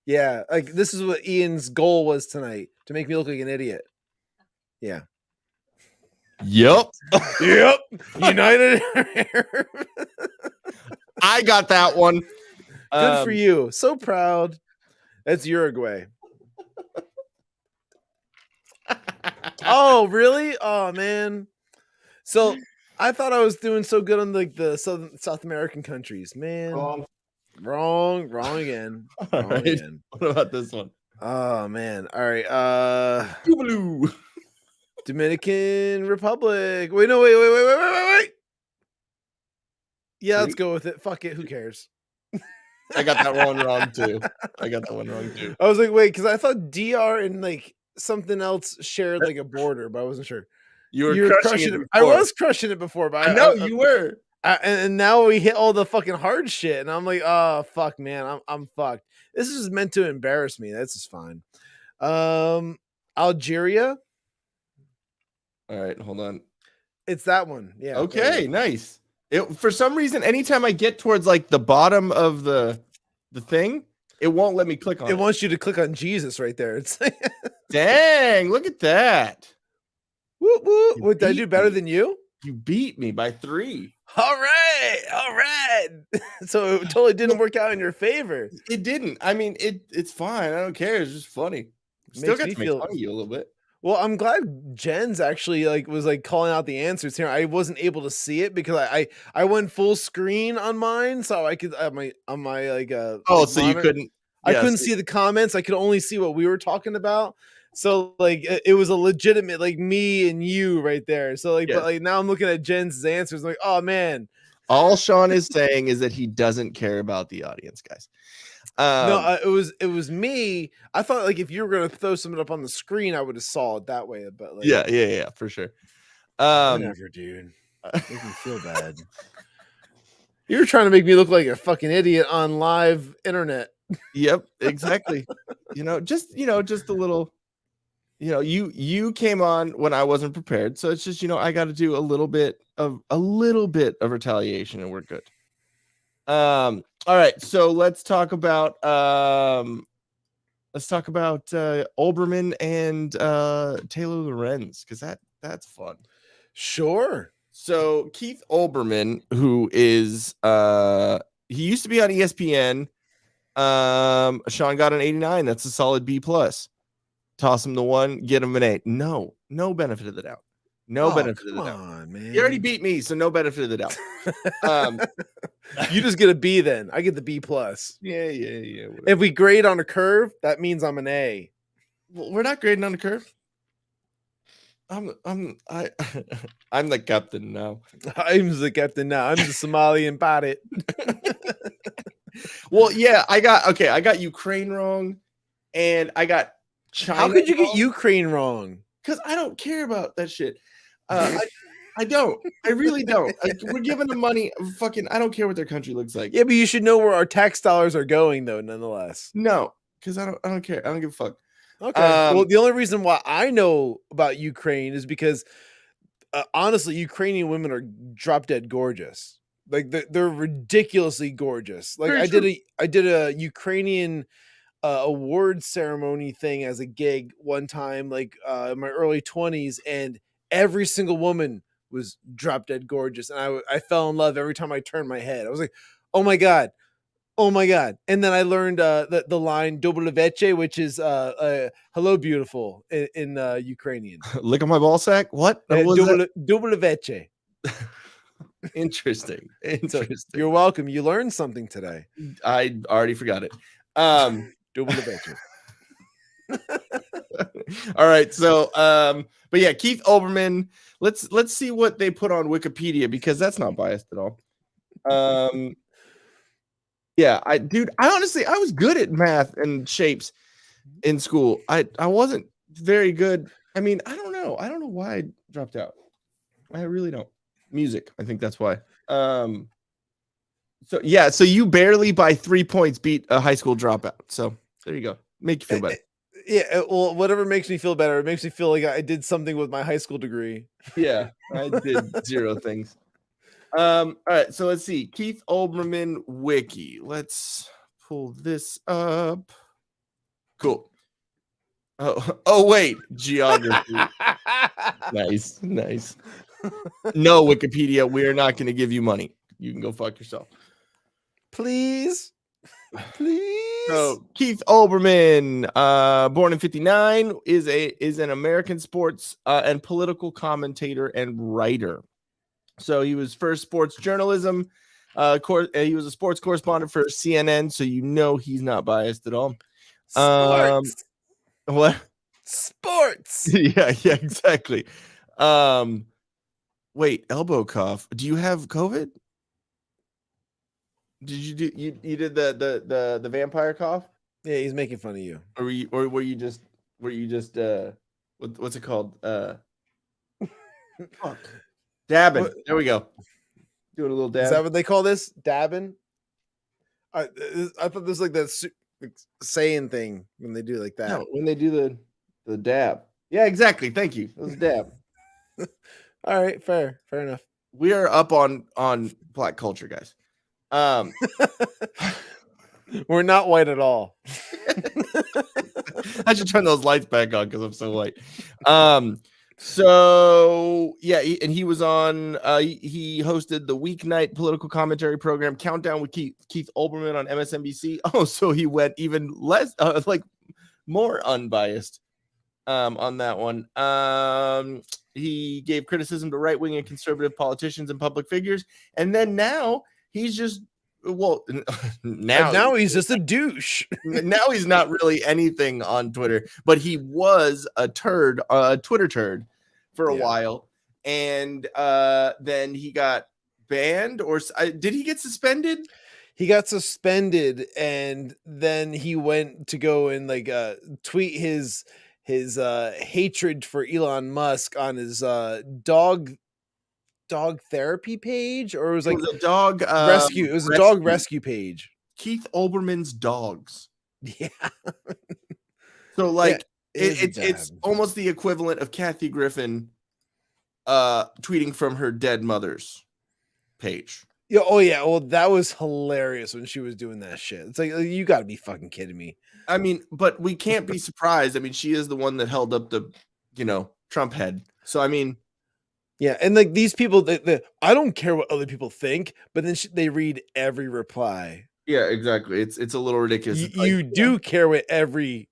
Yeah. Like this is what Ian's goal was tonight, to make me look like an idiot. Yeah.
Yep.
Yep. United Arab.
I got that one.
Good for you. So proud. That's Uruguay. Oh, really? Oh, man. So I thought I was doing so good on like the South American countries. Man. Wrong again. Wrong again.
What about this one?
Oh, man. All right.
Blue.
Dominican Republic. Wait. Yeah, let's go with it. Fuck it. Who cares?
I got that one wrong too.
I was like, wait, because I thought DR and like something else shared like a border, but I wasn't sure.
You were crushing it.
I was crushing it before, but
I know you were.
And now we hit all the fucking hard shit, and I'm like, oh fuck, man, I'm fucked. This is meant to embarrass me. That's just fine. Algeria.
All right, hold on.
It's that one. Yeah.
Okay, nice. For some reason, anytime I get towards like the bottom of the thing, it won't let me click on it.
It wants you to click on Jesus right there. It's
dang, look at that.
Whoop, whoop. What, did I do better than you?
You beat me by 3.
All right. So it totally didn't work out in your favor.
It didn't. I mean, it's fine. I don't care. It's just funny. Still got to make fun of you a little bit.
Well, I'm glad Jen's actually was calling out the answers here. I wasn't able to see it because I went full screen on mine, so I could on my so
monitor. You couldn't.
I couldn't see the comments. I could only see what we were talking about. So it was a legitimate me and you right there. So but now I'm looking at Jen's answers. I'm like, oh man.
All Shawn is saying is that he doesn't care about the audience, guys.
No, it was me. I thought if you were gonna throw something up on the screen, I would have saw it that way. But
yeah, for sure.
Whatever, dude. Make me feel bad. You're trying to make me look like a fucking idiot on live internet.
Yep, exactly. Just a little. You came on when I wasn't prepared, so it's just I got to do a little bit of retaliation, and we're good. All right, so let's talk about Olbermann and Taylor Lorenz, because that's fun.
Sure.
So Keith Olbermann, who is he used to be on ESPN. Shawn got an 89. That's a solid B+. Toss him the 1, get him an 8. No benefit of the doubt. Benefit of the doubt.
On, man.
You already beat me, so no benefit of the doubt.
You just get a B then. I get the B+.
Yeah.
Whatever. If we grade on a curve, that means I'm an A.
Well, we're not grading on a curve. I'm the captain now.
I'm the captain now. I'm the Somalian pirate.
Well, yeah, I got Ukraine wrong, and I got China.
How could you get Ukraine wrong?
because I don't care about that shit. I don't. I really don't. We're giving them money. Fucking, I don't care what their country looks like.
Yeah, but you should know where our tax dollars are going, though. Nonetheless,
No, because I don't care. I don't give a fuck.
okay. Well, the only reason why I know about Ukraine is because honestly, Ukrainian women are drop dead gorgeous. Like they're ridiculously gorgeous. Like I did a Ukrainian award ceremony thing as a gig one time, like in my early 20s, and every single woman was drop dead gorgeous, and I fell in love every time I turned my head. I was like, oh my god. And then I learned the line "Double veche," which is "Hello, beautiful" in Ukrainian.
Lick on my ball sack. What?
Double veche.
Interesting.
So you're welcome. You learned something today.
I already forgot it.
Double veche.
All right. So, but yeah, Keith Olbermann. Let's see what they put on Wikipedia, because that's not biased at all. Yeah, I honestly, I was good at math and shapes in school. I wasn't very good. I mean, I don't know why I dropped out. I really don't. Music, I think that's why. So yeah, so you barely by 3 points beat a high school dropout. So there you go. Make you feel better.
Yeah, well, whatever makes me feel better. It makes me feel like I did something with my high school degree.
Yeah, I did 0 things. All right, so let's see. Keith Olbermann wiki. Let's pull this up. Cool. Oh wait, geography. Nice. No, Wikipedia, we are not going to give you money. You can go fuck yourself.
Please.
So Keith Olbermann, born in 1959, is an American sports and political commentator and writer. So he was first sports journalism. He was a sports correspondent for CNN, so you know he's not biased at all.
Sports.
What?
Sports.
Yeah, exactly. Wait, elbow cough. Do you have COVID? Did you do you did the vampire cough?
Yeah, he's making fun of you.
Or were you just what's it called? Fuck. Dabbing. There we go. Doing a little dab.
Is that what they call this? Dabbing? I thought this was like that saying thing when they do like that.
No, when they do the dab. Yeah, exactly. Thank you. It was a dab.
All right, fair enough.
We are up on black culture, guys.
We're not white at all.
I should turn those lights back on because I'm so white. So yeah, he was on. He hosted the weeknight political commentary program Countdown with Keith Olbermann on MSNBC. Oh, so he went even less, like more unbiased, on that one. He gave criticism to right-wing and conservative politicians and public figures, and then now he's just now
he's just a douche.
Now he's not really anything on Twitter, but he was a Twitter turd for a while, and then he got banned, or did he get suspended?
He got suspended, and then he went to go and like tweet his hatred for Elon Musk on his dog therapy page, or it was like
a dog
rescue. It was a dog rescue page.
Keith Olbermann's dogs.
Yeah.
So like it's almost the equivalent of Kathy Griffin tweeting from her dead mother's page.
Yeah. Oh yeah. Well, that was hilarious when she was doing that shit. It's like, you got to be fucking kidding me.
I mean, but we can't be surprised. I mean, she is the one that held up the, Trump head. So I mean.
Yeah, and like these people, I don't care what other people think, but then they read every reply.
Yeah, exactly. It's a little ridiculous.
You do care what everybody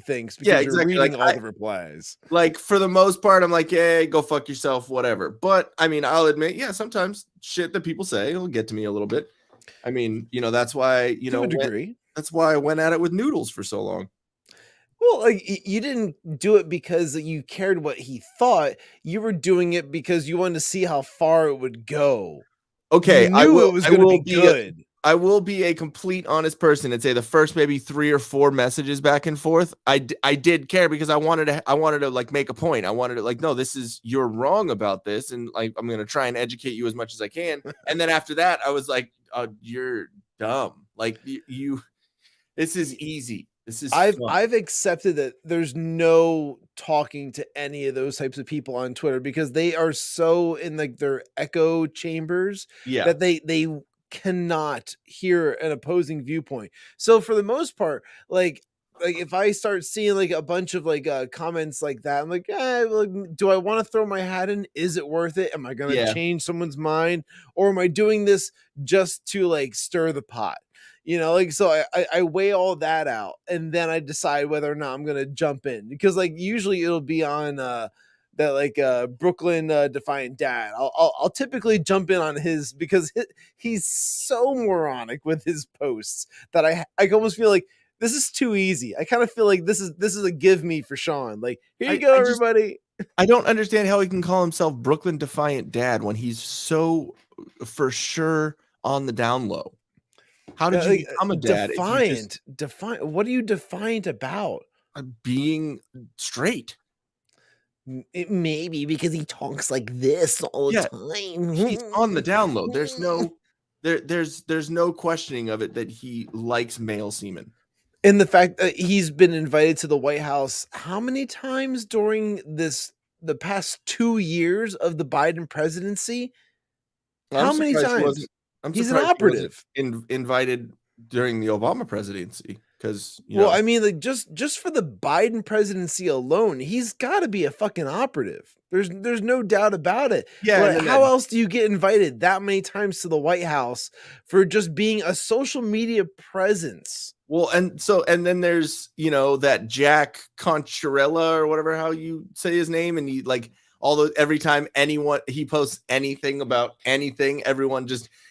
thinks because you're reading all the replies.
Like for the most part, I'm like, hey, go fuck yourself, whatever. But I mean, I'll admit, yeah, sometimes shit that people say will get to me a little bit. I mean, that's why
to a degree.
That's why I went at it with Noodles for so long.
Well, like you didn't do it because you cared what he thought. You were doing it because you wanted to see how far it would go.
Okay,
it was going to be good.
I will be a complete honest person and say the first maybe 3 or 4 messages back and forth, I did care because I wanted to like make a point. I wanted to like, no, you're wrong about this, and like I'm gonna try and educate you as much as I can. And then after that, I was like, you're dumb. Like you this is easy.
I've accepted that there's no talking to any of those types of people on Twitter because they are so in like their echo chambers that they cannot hear an opposing viewpoint. So for the most part, like if I start seeing like a bunch of like comments like that, I'm like, do I want to throw my hat in? Is it worth it? Am I going to change someone's mind, or am I doing this just to like stir the pot? You know, like, so I weigh all that out, and then I decide whether or not I'm going to jump in, because like usually it'll be on that like Brooklyn Defiant Dad. I'll typically jump in on his because he's so moronic with his posts that I almost feel like this is too easy. I kind of feel like this is a give me for Shawn. Like, here you go, everybody.
I don't understand how he can call himself Brooklyn Defiant Dad when he's so for sure on the down low. How did you become a dad?
Defiant. What are you defiant about?
Being straight.
Maybe because he talks like this all the time.
He's on the down low. There's no questioning of it that he likes male semen.
And the fact that he's been invited to the White House how many times during the past 2 years of the Biden presidency? How many times? He's an operative.
Invited during the Obama presidency, because
I mean, like just for the Biden presidency alone, he's got to be a fucking operative. There's no doubt about it.
Yeah.
How else do you get invited that many times to the White House for just being a social media presence?
Well, and then there's that Jack Concherella or whatever how you say his name, and he like. Although every time he posts anything about anything, everyone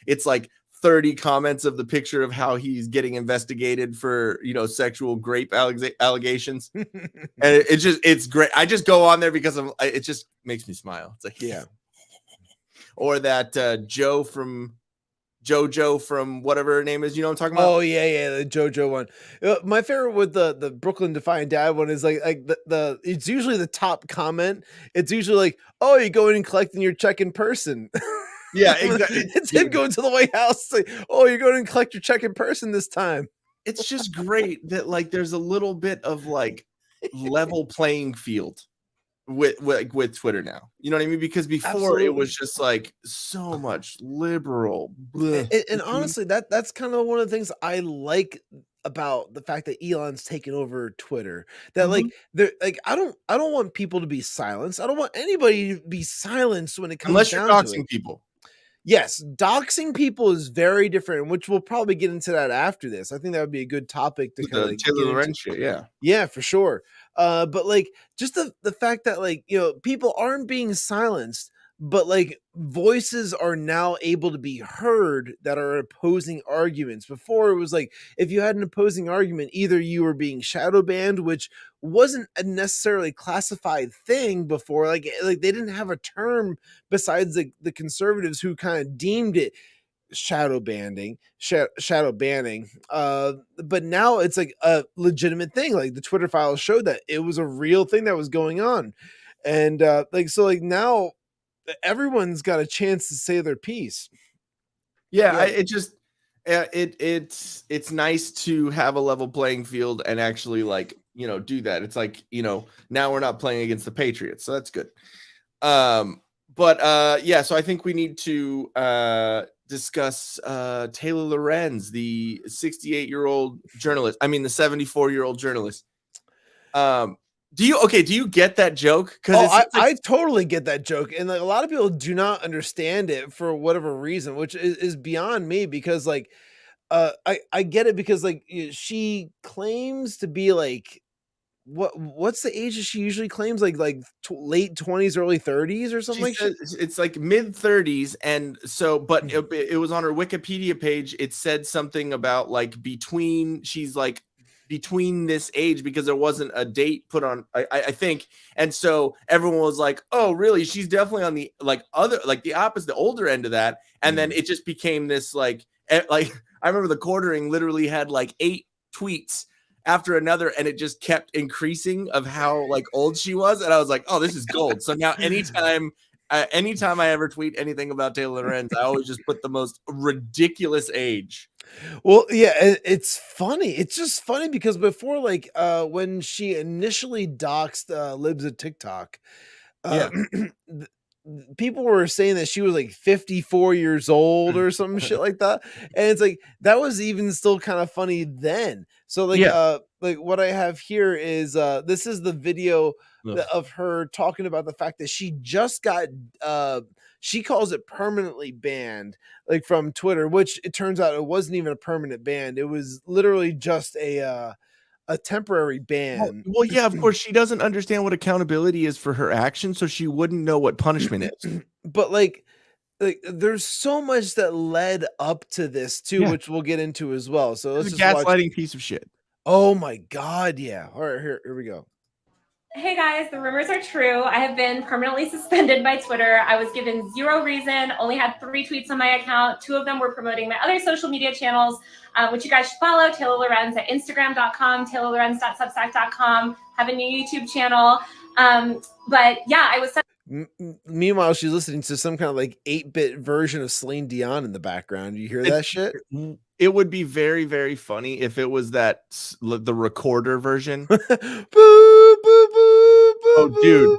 it's like 30 comments of the picture of how he's getting investigated for, sexual grape allegations. And it's great. I just go on there because it just makes me smile. It's like, yeah. Or that JoJo from whatever her name is, you know what I'm talking about?
Oh yeah, the JoJo one. My favorite with the Brooklyn Defiant Dad one is like the it's usually the top comment. It's usually like, oh, you're going and collecting your check in person.
Yeah, exactly.
It's him going to the White House. Like, oh, you're going to collect your check in person this time.
It's just great that like there's a little bit of like level playing field with Twitter now. You know what I mean? Because before
Absolutely.
It was just like so much liberal.
And honestly, that's kind of one of the things I like about the fact that Elon's taken over Twitter. That I don't want people to be silenced. I don't want anybody to be silenced when it comes
unless you're
down
doxing
to it.
people.
Yes, doxing people is very different, which we'll probably get into that after this. I think that would be a good topic to kind of
Taylor Lorenz shit,
yeah, for sure. But like just the fact that like people aren't being silenced, but like voices are now able to be heard that are opposing arguments. Before it was like if you had an opposing argument, either you were being shadow banned, which wasn't a necessarily classified thing before. Like they didn't have a term besides the conservatives who kind of deemed it shadow banning. But now it's like a legitimate thing. Like the Twitter files showed that it was a real thing that was going on. And now everyone's got a chance to say their piece.
It's nice to have a level playing field and actually like do that. It's like now we're not playing against the Patriots, so that's good. So I think we need to discuss Taylor Lorenz, the 68-year-old journalist. I mean the 74-year-old journalist. Do you get that joke?
Because I totally get that joke, and like a lot of people do not understand it for whatever reason, which is beyond me. Because like, I get it because like she claims to be like, what's the age that she usually claims? Like late 20s, early 30s or something.
It's like mid 30s, and so but it was on her Wikipedia page. It said something about like she's like between this age because there wasn't a date put on, I think. And so everyone was like, oh, really? She's definitely on the like other, like the opposite, the older end of that. And then it just became this like like I remember the quartering literally had like 8 tweets after another, and it just kept increasing of how like old she was, and I was like, oh, this is gold. So now anytime I ever tweet anything about Taylor Lorenz, I always just put the most ridiculous age.
Well, yeah, it's funny. It's just funny because before, like, when she initially doxed Libs at TikTok, people were saying that she was like 54 years old or some shit like that, and it's like that was even still kind of funny then. So like what I have here is this is the video of her talking about the fact that she just got she calls it permanently banned, like from Twitter, which it turns out it wasn't even a permanent ban. It was literally just a temporary ban.
Well, yeah, of course, she doesn't understand what accountability is for her actions, so she wouldn't know what punishment is.
But like there's so much that led up to this too, which we'll get into as well. So let's
It's a
just
gaslighting
watch.
piece of shit.
Oh my god, yeah. All right, here we go.
Hey guys, the rumors are true. I have been permanently suspended by Twitter. I was given 0 reason, only had 3 tweets on my account. 2 of them were promoting my other social media channels, which you guys should follow. Taylor Lorenz at Instagram.com, taylorlorenz.substack.com, have a new YouTube channel. But yeah, I was
Meanwhile, she's listening to some kind of like 8-bit version of Celine Dion in the background. You hear that shit?
It would be very, very funny if it was the recorder version. Oh, dude,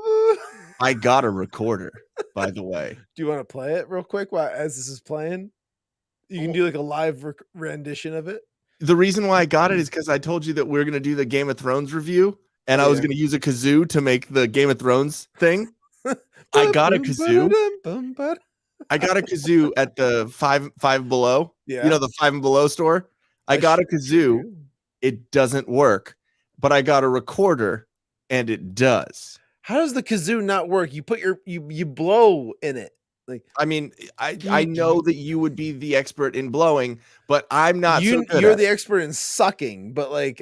I got a recorder, by the way.
Do you want to play it real quick as this is playing? You can do like a live rendition of it.
The reason why I got it is because I told you that we're going to do the Game of Thrones review, and I was going to use a kazoo to make the Game of Thrones thing. I got a kazoo. I got a kazoo at the Five Below.
Yeah.
You know, the Five and Below store. I got a kazoo. It doesn't work, but I got a recorder and it does.
How does the kazoo not work? You put you blow in it. Like,
I mean, I know that you would be the expert in blowing, but I'm not.
You're the expert in sucking, but like,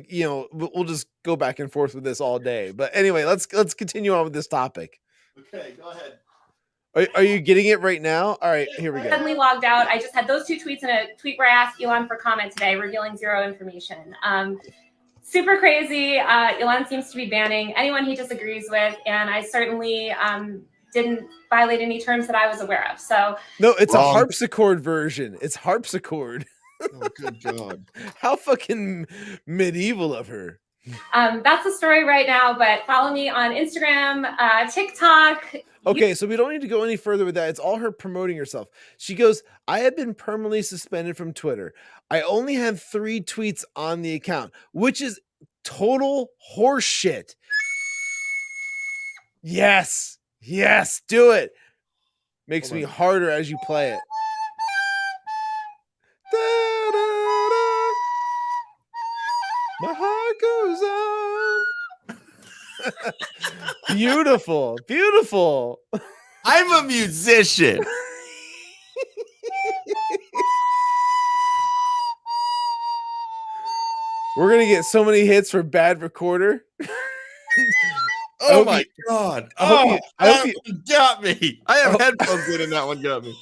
you know, we'll just go back and forth with this all day. But anyway, let's continue on with this topic.
Okay, go ahead.
Are you getting it right now? All right, here we go.
suddenly logged out. I just had those 2 tweets and a tweet where I asked Elon for comment today, revealing 0 information. Super crazy. Elon seems to be banning anyone he disagrees with, and I certainly didn't violate any terms that I was aware of. So
no, it's a harpsichord version. It's harpsichord.
Oh, good God.
How fucking medieval of her.
That's the story right now, but follow me on Instagram, TikTok.
Okay, so we don't need to go any further with that. It's all her promoting herself. She goes, I have been permanently suspended from Twitter. I only had 3 tweets on the account, which is total horseshit. Yes, do it. Makes me harder as you play it. My heart goes on. Beautiful.
I'm a musician.
We're gonna get so many hits for bad recorder.
Oh my God. I hope you got me. I have headphones in and that one got me.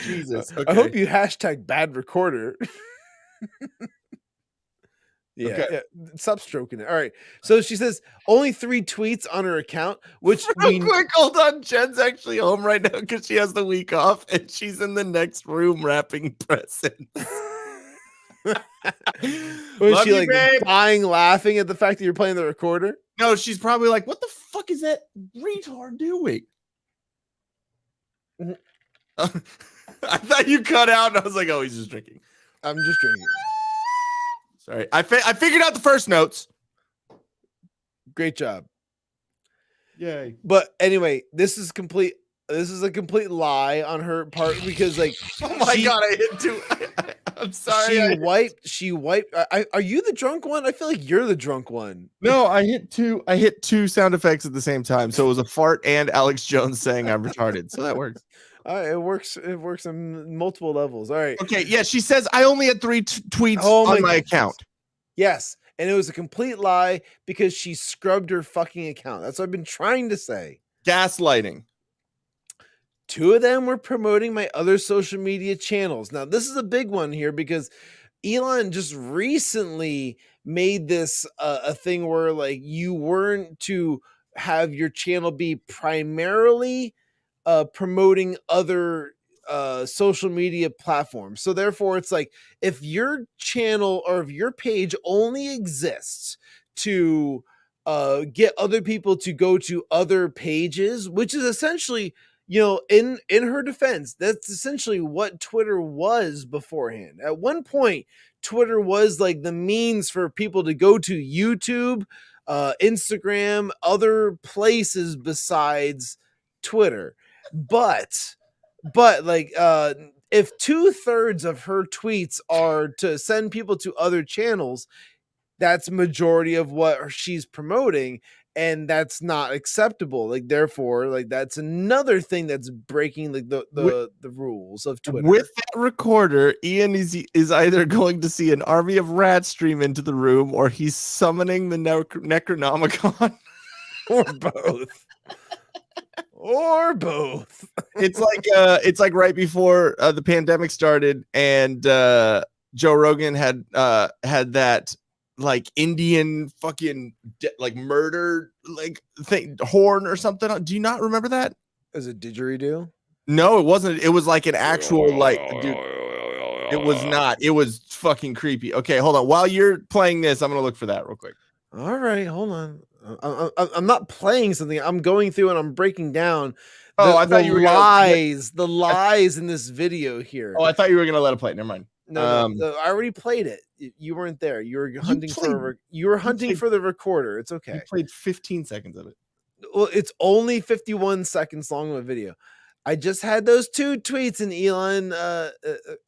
Jesus. Okay.
I hope you hashtag bad recorder. Yeah. Stop stroking it. All right. So she says only 3 tweets on her account, which
real quick, hold on. Jen's actually home right now because she has the week off and she's in the next room wrapping presents.
Was she like dying laughing at the fact that you're playing the recorder?
No, she's probably like, what the fuck is that retard doing? I thought you cut out and I was like, oh, he's just drinking.
I'm just drinking.
Sorry. I figured out the first notes.
Great job.
Yay.
But anyway, this is a complete lie on her part because like,
oh my God, I hit 2. I'm sorry.
She wiped. Are you the drunk one? I feel like you're the drunk one.
No, I hit 2 sound effects at the same time. So it was a fart and Alex Jones saying I'm retarded. So that works.
It works. It works on multiple levels. All right.
Okay. Yeah. She says I only had 3 tweets on my account.
Yes. And it was a complete lie because she scrubbed her fucking account. That's what I've been trying to say.
Gaslighting.
2 of them were promoting my other social media channels. Now, this is a big one here because Elon just recently made this a thing where like you weren't to have your channel be primarily promoting other social media platforms. So therefore it's like if your channel or if your page only exists to get other people to go to other pages, which is essentially, you know, in her defense, that's essentially what Twitter was beforehand. At one point, Twitter was like the means for people to go to YouTube, Instagram, other places besides Twitter. But like if 2/3 of her tweets are to send people to other channels, that's majority of what she's promoting, and that's not acceptable. Like therefore, like that's another thing that's breaking like the rules of Twitter.
With that recorder, Ian is either going to see an army of rats stream into the room, or he's summoning the Necronomicon,
or both. Or both.
It's like right before the pandemic started, and Joe Rogan had that like Indian fucking like murder like thing horn or something. Do you not remember that?
As a didgeridoo?
No, it wasn't. It was like an actual like dude. It was not. It was fucking creepy. Okay, hold on. While you're playing this, I'm gonna look for that real quick.
All right, hold on. I'm not playing something. I'm going through and I'm breaking down.
I thought you were
the lies in this video here.
Oh, I thought you were gonna let it play. Never mind.
No, I already played it. You weren't there. You were hunting for the recorder. It's okay.
You played 15 seconds of it.
Well, it's only 51 seconds long of a video. I just had those 2 tweets, and Elon,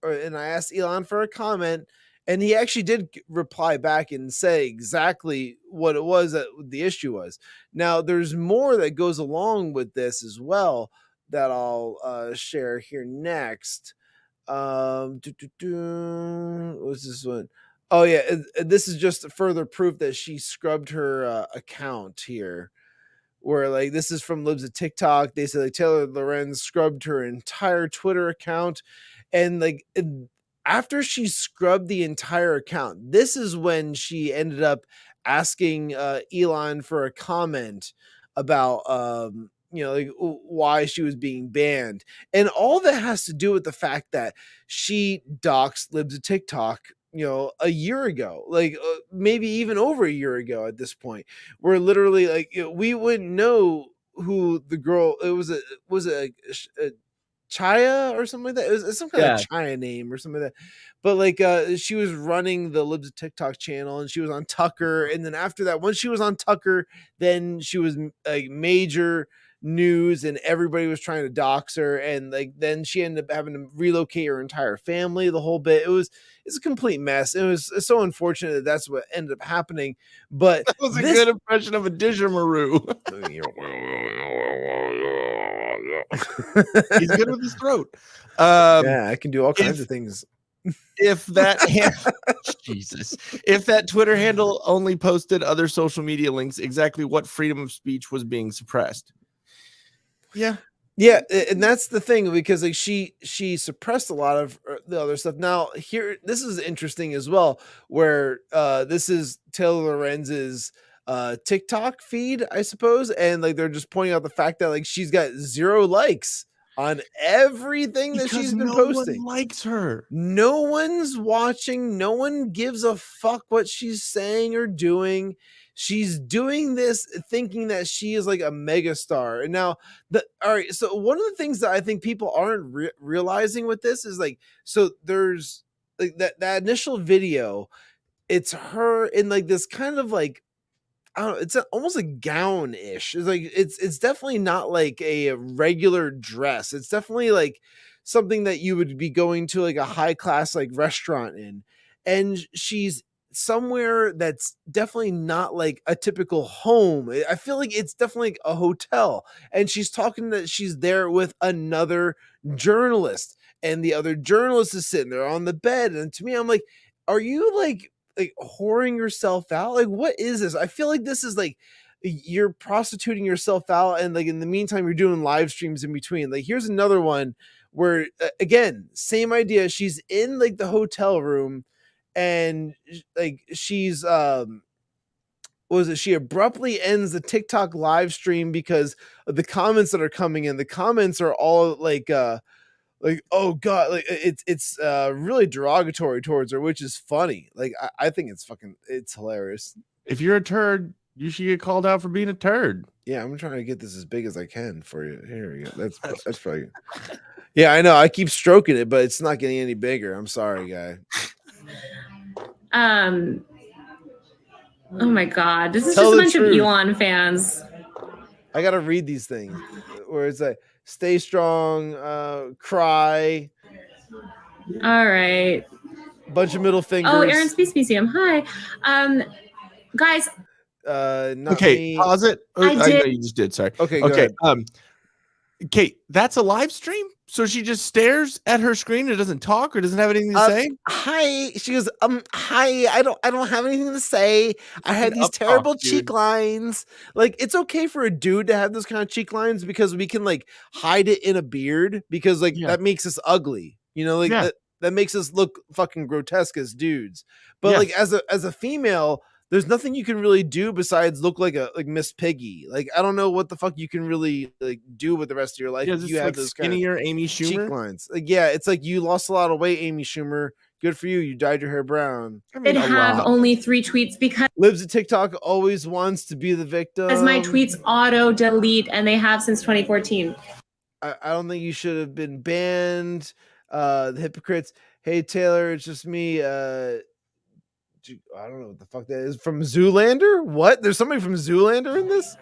and I asked Elon for a comment, and he actually did reply back and say exactly what it was that the issue was. Now, there's more that goes along with this as well that I'll share here next. What's this one? Oh yeah, this is just further proof that she scrubbed her account here. Where like this is from Libs of TikTok. They said like Taylor Lorenz scrubbed her entire Twitter account, and like after she scrubbed the entire account, this is when she ended up asking Elon for a comment about you know, like why she was being banned, and all that has to do with the fact that she doxed Libs of TikTok, you know, a year ago, like maybe even over a year ago at this point, where literally like you know, we wouldn't know who the girl it was a Chaya or something like that. It was some kind of Chaya name or something like that. But like she was running the Libs of TikTok channel, and she was on Tucker, and then after that, once she was on Tucker, then she was like major news, and everybody was trying to dox her, and like then she ended up having to relocate her entire family, the whole bit. It's a complete mess. It's so unfortunate that that's what ended up happening. But
that was a good impression of a didgeridoo. He's good with his throat.
Yeah, I can do all kinds of things.
If that Jesus, if that Twitter handle only posted other social media links, exactly what freedom of speech was being suppressed?
Yeah, and that's the thing, because like she suppressed a lot of the other stuff. Now here, this is interesting as well, where this is Taylor Lorenz's TikTok feed, I suppose, and like they're just pointing out the fact that like she's got 0 likes on everything that she's been posting.
No one likes her.
No one's watching. No one gives a fuck what she's saying or doing. She's doing this thinking that she is like a megastar. And now, all right. So one of the things that I think people aren't realizing with this is like, so there's like that initial video. It's her in like this kind of like, I don't know, it's almost a gown-ish. It's like it's definitely not like a regular dress. It's definitely like something that you would be going to like a high class like restaurant in, and she's somewhere that's definitely not like a typical home. I feel like it's definitely like a hotel, and she's talking that she's there with another journalist, and the other journalist is sitting there on the bed, and to me, I'm like, are you like whoring yourself out? Like, what is this? I feel like this is like you're prostituting yourself out, and like in the meantime you're doing live streams in between. Like here's another one where again, same idea. She's in like the hotel room, and like she's she abruptly ends the TikTok live stream because of the comments that are coming in. The comments are all like oh god, like it's really derogatory towards her, which is funny. Like I think it's hilarious.
If you're a turd, you should get called out for being a turd.
Yeah, I'm trying to get this as big as I can for you. Here we go. That's probably. Yeah, I know. I keep stroking it, but it's not getting any bigger. I'm sorry, guy.
Oh my god, this is
Tell
just a
the
bunch
truth.
of Elon fans.
I gotta read these things where it's like stay strong, cry.
All right.
Bunch of middle fingers.
Oh, Aaron Space Museum. Hi. Guys.
Not
okay,
me.
pause it.
I
know
did.
you just did. Sorry.
Okay, go
okay.
ahead.
Kate, that's a live stream. So she just stares at her screen and doesn't talk or doesn't have anything to say.
Hi. She goes, hi. I don't have anything to say. I had these terrible cheek lines. Like, it's okay for a dude to have those kind of cheek lines because we can like hide it in a beard because like that makes us ugly. You know, like that makes us look fucking grotesque as dudes. But like as a female, there's nothing you can really do besides look like Miss Piggy. Like I don't know what the fuck you can really like do with the rest of your life.
Yeah,
if you have
like
those
skinnier
kind of
Amy
cheek
Schumer
lines. Like yeah, it's like you lost a lot of weight, Amy Schumer. Good for you. You dyed your hair brown.
I did have only 3 tweets because
Libs at TikTok always wants to be the victim.
as my tweets auto delete, and they have since 2014.
I don't think you should have been banned. The hypocrites. Hey Taylor, it's just me. I don't know what the fuck that is. From Zoolander? What? There's somebody from Zoolander in this?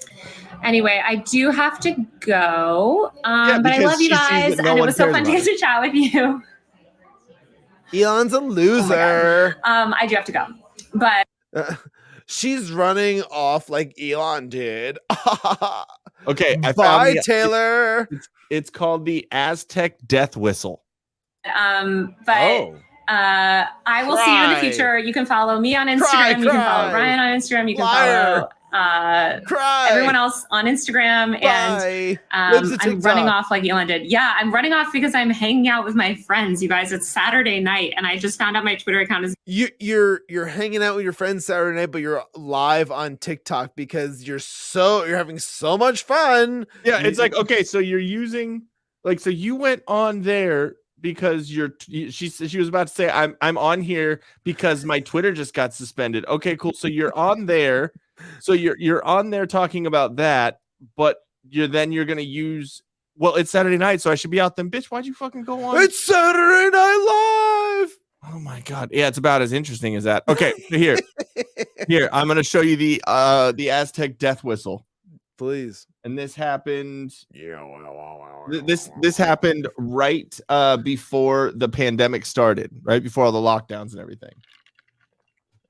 Anyway, I do have to go. But I love you guys, and it was so fun to get to chat with you.
Elon's a loser.
I do have to go. But
she's running off like Elon did.
Okay, I
Bye,
found
Taylor.
It's called the Aztec death whistle.
I will see you in the future. You can follow me on Instagram. You can follow Ryan on Instagram. You can follow everyone else on Instagram. And I'm running off like Elon did. Yeah, I'm running off because I'm hanging out with my friends. You guys, it's Saturday night, and I just found out my Twitter account is.
You're hanging out with your friends Saturday night, but you're live on TikTok because you're having so much fun.
Yeah, it's like okay, so you're using so you went on there. Because she was about to say I'm on here because my Twitter just got suspended. Okay, cool. So you're on there. So you're on there talking about that, but you're gonna use it's Saturday night, so I should be out then. Bitch, why'd you fucking go on?
It's Saturday Night Live.
Oh my god. Yeah, it's about as interesting as that. Okay, here. I'm gonna show you the Aztec death whistle.
Please.
And this happened. This happened right before the pandemic started, right before all the lockdowns and everything.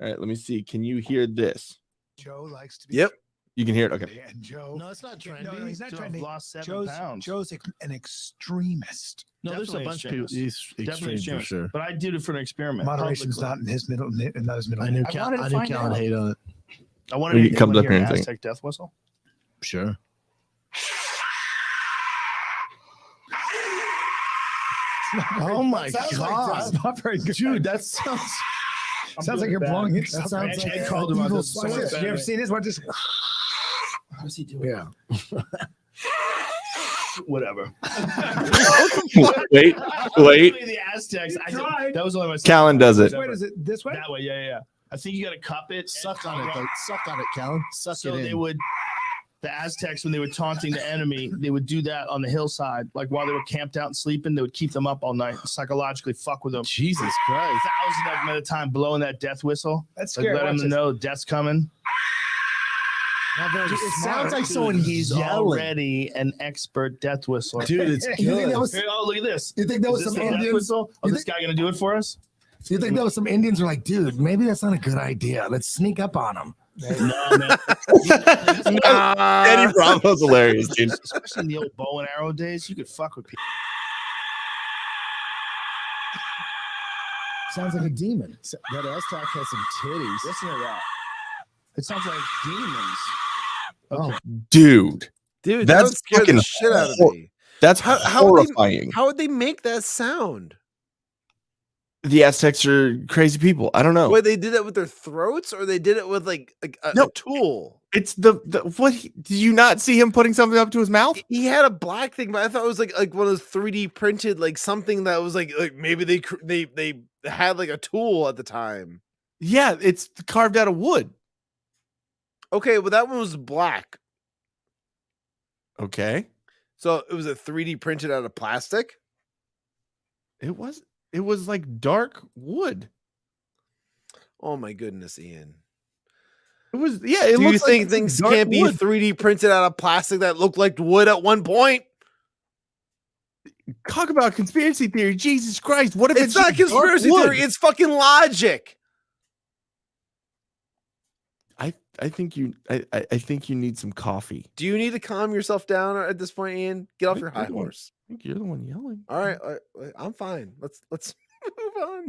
All right, let me see. Can you hear this?
Joe likes to be.
Yep,
you can hear it. Okay.
Yeah, Joe.
No, it's not trendy.
No, he's not trendy.
Lost 7 pounds.
Joe's an extremist.
No,
Definitely
there's a bunch of people.
Definitely
Extreme for sure. But I did it for an experiment.
Moderation's not his middle. Not his middle.
I knew Cal would hate on it. I wanted to
come up here and
Aztec death whistle.
Sure.
Oh my god!
That's not very good,
dude. That sounds.
Sounds like you're blowing it.
That sounds like Ed called him out.
You ever seen this? What just?
How's he doing?
Yeah.
Whatever.
Wait.
The Aztecs. That was only my.
Callan does it.
Wait, is it this way?
That way, yeah. I think you got to cup it.
Suck on it, Callan. Suck it in.
So they would. The Aztecs, when they were taunting the enemy, they would do that on the hillside. Like while they were camped out and sleeping, they would keep them up all night, psychologically fuck with them.
Jesus Christ.
1,000 of them at a time blowing that death whistle.
That's scary.
Let them know death's coming.
It sounds like someone
He's
yelling.
Already an expert death whistler.
Dude, it's good. You think that was,
look at this.
You think that was some Indians?
Whistle? Oh, this guy going to do it for us?
So you think that was some Indians were like, dude, maybe that's not a good idea. Let's sneak up on them.
No, man.
Eddie Bravo's hilarious, dude.
Especially in the old bow and arrow days, you could fuck with people.
Sounds like a demon. That Aztec has some titties.
Listen to that. It sounds like demons.
Oh,
Dude,
Dude,
that's
that would scare the
fucking
shit out of me.
That's horrifying.
How would they make that sound?
The Aztecs are crazy people. I don't know.
Wait, they did it with their throats, or they did it with like a tool?
It's the what? Did you not see him putting something up to his mouth?
He had a black thing, but I thought it was like one of those 3D printed, like something that was like maybe they had like a tool at the time.
Yeah, it's carved out of wood.
Okay, well that one was black.
Okay,
so it was a 3D printed out of plastic.
It was like dark wood.
Oh my goodness, Ian.
It was, yeah.
Do you think things can't be 3D printed out of plastic that looked like wood at one point?
Talk about conspiracy theory. Jesus Christ. What if
it's not conspiracy theory? It's fucking logic.
I think you need some coffee.
Do you need to calm yourself down at this point, Ian? Get off your high horse.
I think you're the one yelling.
All right, I'm fine. Let's move on.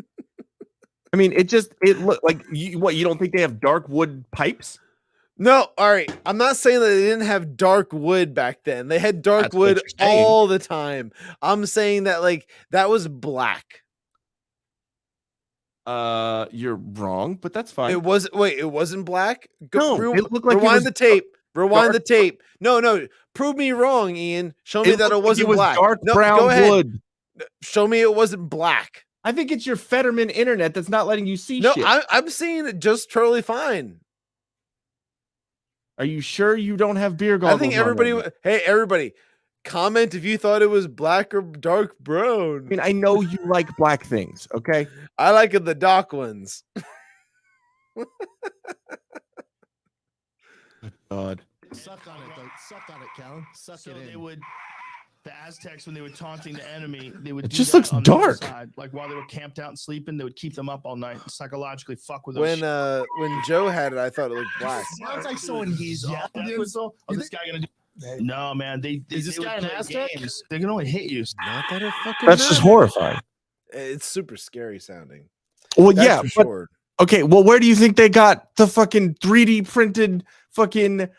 I mean, it looked like you don't think they have dark wood pipes?
No, all right. I'm not saying that they didn't have dark wood back then. They had dark wood all the time. I'm saying that like that was black.
You're wrong, but that's fine.
It wasn't black?
No, it looked like
rewind the tape. Rewind the tape. No. Prove me wrong, Ian. Show me that it wasn't black.
Dark brown wood.
Show me it wasn't black.
I think it's your Fetterman internet that's not letting you see shit.
No, I'm seeing it just totally fine.
Are you sure you don't have beer goggles?
I think everybody, comment if you thought it was black or dark brown.
I mean, I know you like black things, okay?
I like the dark ones.
God.
Suck on it, though. Suck on it, Callan. Suck it in.
They would, the Aztecs, when they were taunting the enemy, they would.
It
do
just
that
looks
on the
dark.
hillside. Like while they were camped out and sleeping, they would keep them up all night and psychologically fuck with
When
those.
when Joe had it, I thought it looked black.
Sounds like someone he's
Death whistle. Oh, this guy gonna do? No, man. Is
this guy an Aztec?
They can only hit you.
Not that it fucking.
That's just horrifying.
It's super scary sounding.
Well,
That's
yeah,
for
but
sure.
okay. Well, where do you think they got the fucking 3D printed fucking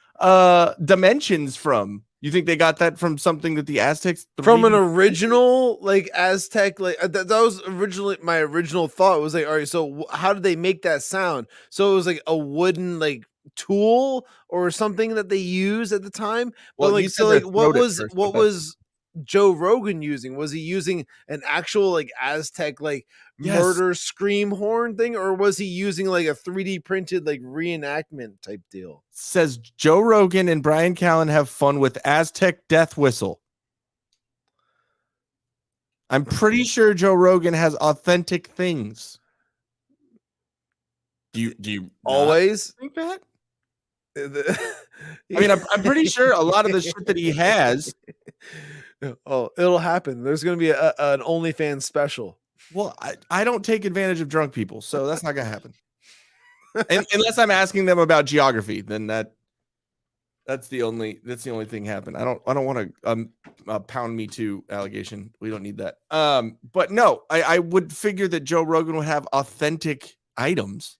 dimensions from? You think they got that from something that the Aztecs
from an original like Aztec like that was originally my original thought was like, all right, so how did they make that sound? So it was like a wooden like tool or something that they used at the time. Well, like so like what was Joe Rogan using? Was he using an actual like Aztec like murder scream horn thing, or was he using like a 3D printed like reenactment type deal?
Says Joe Rogan and Brian Callen have fun with Aztec death whistle. I'm pretty sure Joe Rogan has authentic things. Do you
always
think that? I mean, I'm pretty sure a lot of the shit that he has.
Oh, it'll happen. There's going to be an OnlyFans special.
Well, I don't take advantage of drunk people, so that's not going to happen. Unless I'm asking them about geography, then that's the only thing happen. I don't want to pound me too allegation. We don't need that. But no, I would figure that Joe Rogan would have authentic items.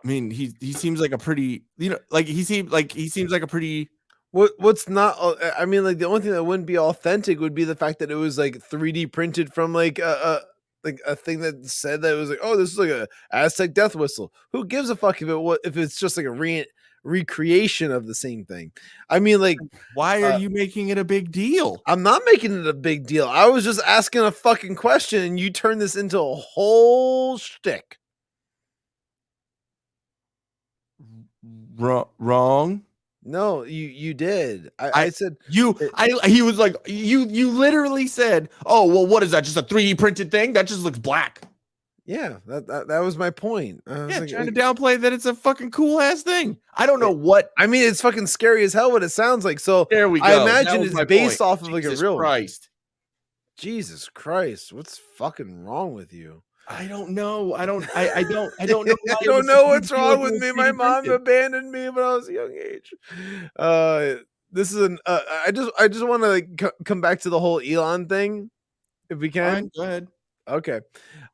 I mean, he seems like a pretty, he seems like a pretty.
What's not? I mean, like the only thing that wouldn't be authentic would be the fact that it was like 3D printed from like a thing that said that it was like, oh, this is like a Aztec death whistle. Who gives a fuck if it's just like a recreation of the same thing? I mean, like,
why are you making it a big deal?
I'm not making it a big deal. I was just asking a fucking question, and you turned this into a whole shtick.
Wrong.
No, you did. I said
he was like, you literally said, oh, well, what is that? Just a 3D printed thing? That just looks black.
Yeah, that was my point.
Trying to downplay that it's a fucking cool ass thing. I don't know what.
I mean, it's fucking scary as hell what it sounds like. So
there we go.
I imagine it's based off of like a real.
Jesus
Christ, what's fucking wrong with you?
I don't know. I don't know.
I don't know what's wrong with me. My mom abandoned me when I was a young age. This is I just want to like come back to the whole Elon thing, if we can.
Go ahead.
Okay.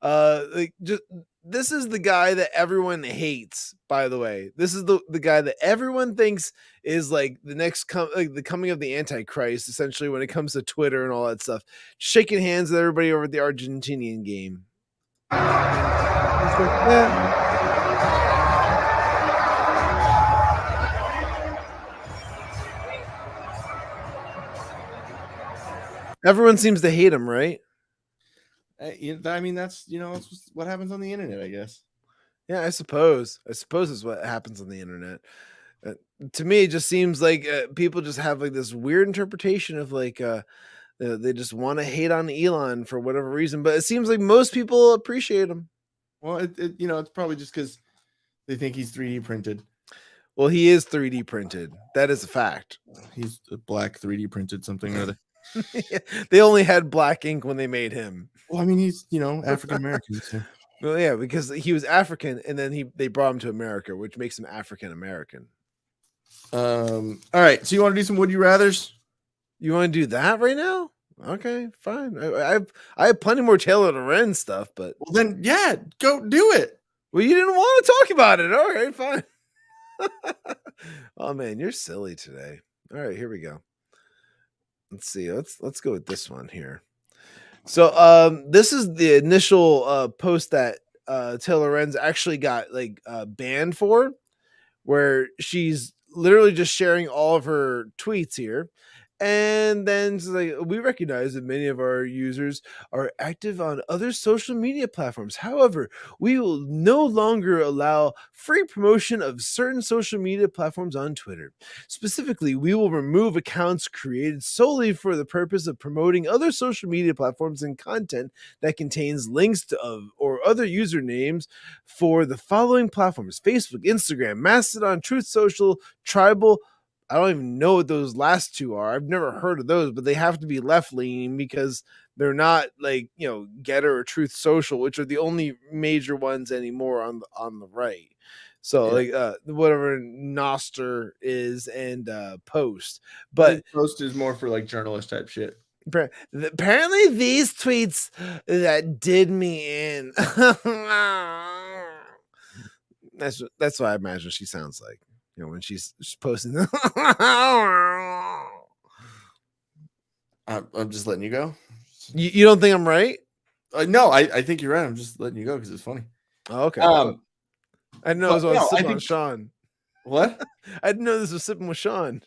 Like just this is the guy that everyone hates, by the way. This is the guy that everyone thinks is like the next like the coming of the Antichrist, essentially, when it comes to Twitter and all that stuff. Shaking hands with everybody over at the Argentinian game. It's like, yeah. Everyone seems to hate him, right?
I mean, that's that's what happens on the internet, I guess.
Yeah, I suppose is what happens on the internet. To me, it just seems like people just have like this weird interpretation of like they just want to hate on Elon for whatever reason, but it seems like most people appreciate him.
Well, it's probably just because they think he's 3D printed.
Well, he is 3D printed. That is a fact.
He's a black 3D printed something or other.
They only had black ink when they made him.
Well, I mean, he's African American. So.
Well, yeah, because he was African, and then they brought him to America, which makes him African American.
All right. So you want to do some would you rather's?
You want to do that right now? Okay, fine. I have plenty more Taylor Lorenz stuff, but
well, then yeah, go do it.
Well, you didn't want to talk about it. All right, fine. Oh man, you're silly today. All right, here we go. Let's see. Let's go with this one here. So this is the initial post that Taylor Lorenz actually got like banned for, where she's literally just sharing all of her tweets here. And then it's like, we recognize that many of our users are active on other social media platforms. However, we will no longer allow free promotion of certain social media platforms on Twitter. Specifically, we will remove accounts created solely for the purpose of promoting other social media platforms and content that contains links to or other usernames for the following platforms: Facebook, Instagram, Mastodon, Truth Social, Tribal. I don't even know what those last two are. I've never heard of those, but they have to be left leaning because they're not like, Getter or Truth Social, which are the only major ones anymore on the right. So yeah. Whatever Noster is and Post, but
Post is more for like journalist type shit.
Apparently these tweets that did me in. That's what I imagine she sounds like. When she's posting.
I'm just letting you go.
You don't think I'm right?
No, I think you're right. I'm just letting you go because it's funny.
Oh, okay. I didn't know this was Sippin with Shawn.
What?
I didn't know this was Sippin with Shawn.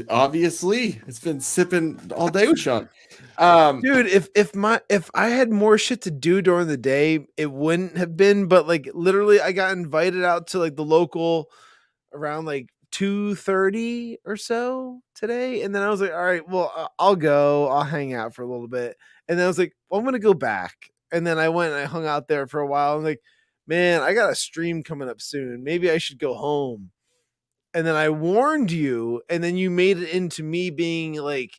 Obviously, it's been sipping all day with Shawn.
Dude, if I had more shit to do during the day, it wouldn't have been. But like literally, I got invited out to like the local around like 2:30 or so today, and then I was like, all right, well, I'll go. I'll hang out for a little bit, and then I was like, well, I'm gonna go back, and then I went and I hung out there for a while. I'm like, man, I got a stream coming up soon. Maybe I should go home. And then I warned you, and then you made it into me being like,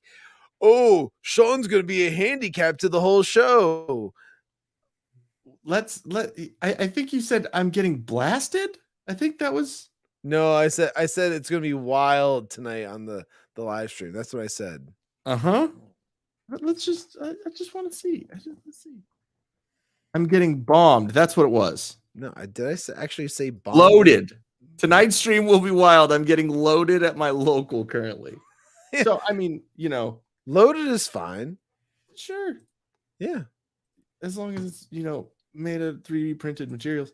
oh, Shawn's going to be a handicap to the whole show.
I think you said I'm getting blasted. I think that was.
No, I said it's going to be wild tonight on the live stream. That's what I said.
Uh-huh. Let's just, I just want to see. Let's see. I'm getting bombed. That's what it was.
No, did I actually say bombed?
Loaded. Tonight's stream will be wild. I'm getting loaded at my local currently. So, I mean,
loaded is fine.
Sure.
Yeah.
As long as it's, made of 3D printed materials.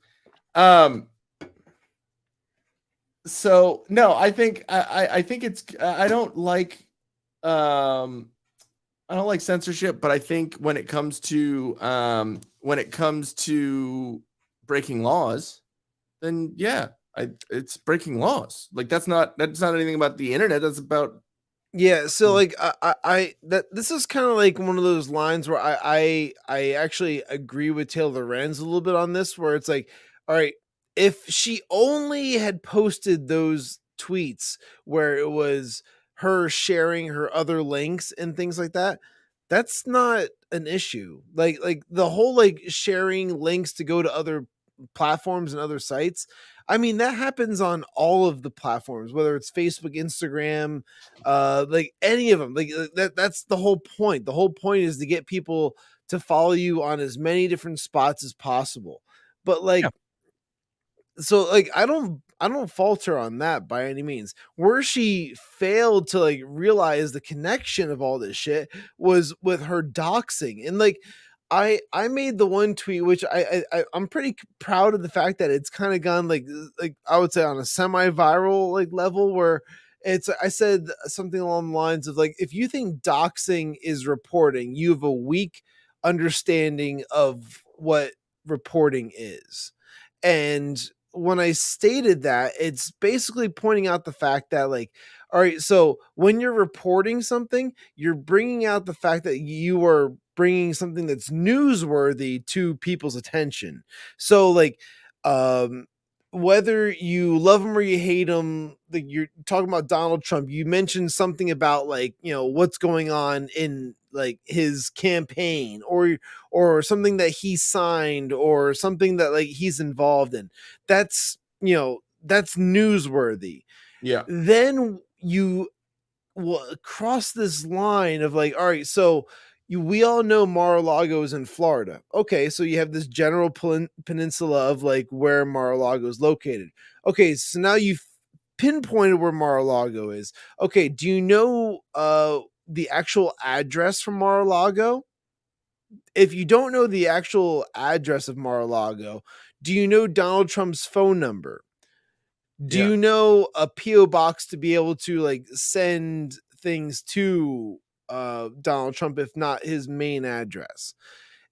So no, I think I think it's I don't like censorship, but I think when it comes to breaking laws, then yeah. It's breaking laws. Like that's not anything about the internet. That's about
so like this is kind of like one of those lines where I actually agree with Taylor Lorenz a little bit on this, where it's like, all right, if she only had posted those tweets where it was her sharing her other links and things like that, that's not an issue. Like the whole like sharing links to go to other platforms and other sites. I mean, that happens on all of the platforms, whether it's Facebook, Instagram, like any of them. Like that's the whole point. The whole point is to get people to follow you on as many different spots as possible. But like, so like I don't falter on that by any means. Where she failed to like realize the connection of all this shit was with her doxing. And like I made the one tweet which I'm pretty proud of the fact that it's kind of gone like I would say on a semi-viral like level, where I said something along the lines of like, if you think doxing is reporting, you have a weak understanding of what reporting is. And when I stated that, it's basically pointing out the fact that like, all right, so when you're reporting something, you're bringing out the fact that you are bringing something that's newsworthy to people's attention. So like, whether you love him or you hate him, like you're talking about Donald Trump, you mentioned something about like, you know, what's going on in like his campaign or something that he signed or something that like he's involved in. That's, you know, that's newsworthy.
Yeah.
Then you will cross this line of like, all right, so we all know Mar-a-Lago is in Florida. Okay, so you have this general peninsula of like where Mar-a-Lago is located. Okay, so now you've pinpointed where Mar-a-Lago is. Okay, do you know the actual address from Mar-a-Lago? If you don't know the actual address of Mar-a-Lago, do you know Donald Trump's phone number? Do you know a PO box to be able to like send things to Donald Trump, if not his main address?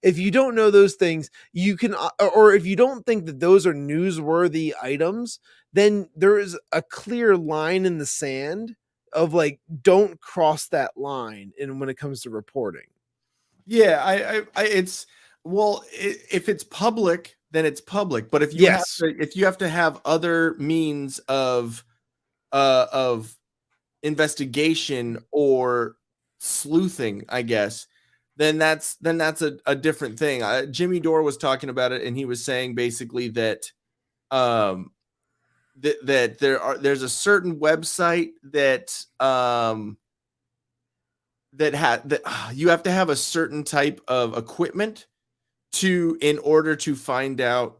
If you don't know those things, you can, or if you don't think that those are newsworthy items, then there is a clear line in the sand of like, don't cross that line. And when it comes to reporting,
yeah, if it's public, then it's public. But if you have to have other means of investigation or sleuthing, I guess, then that's a different thing. Jimmy Dore was talking about it, and he was saying basically that that there's a certain website that you have to have a certain type of equipment in order to find out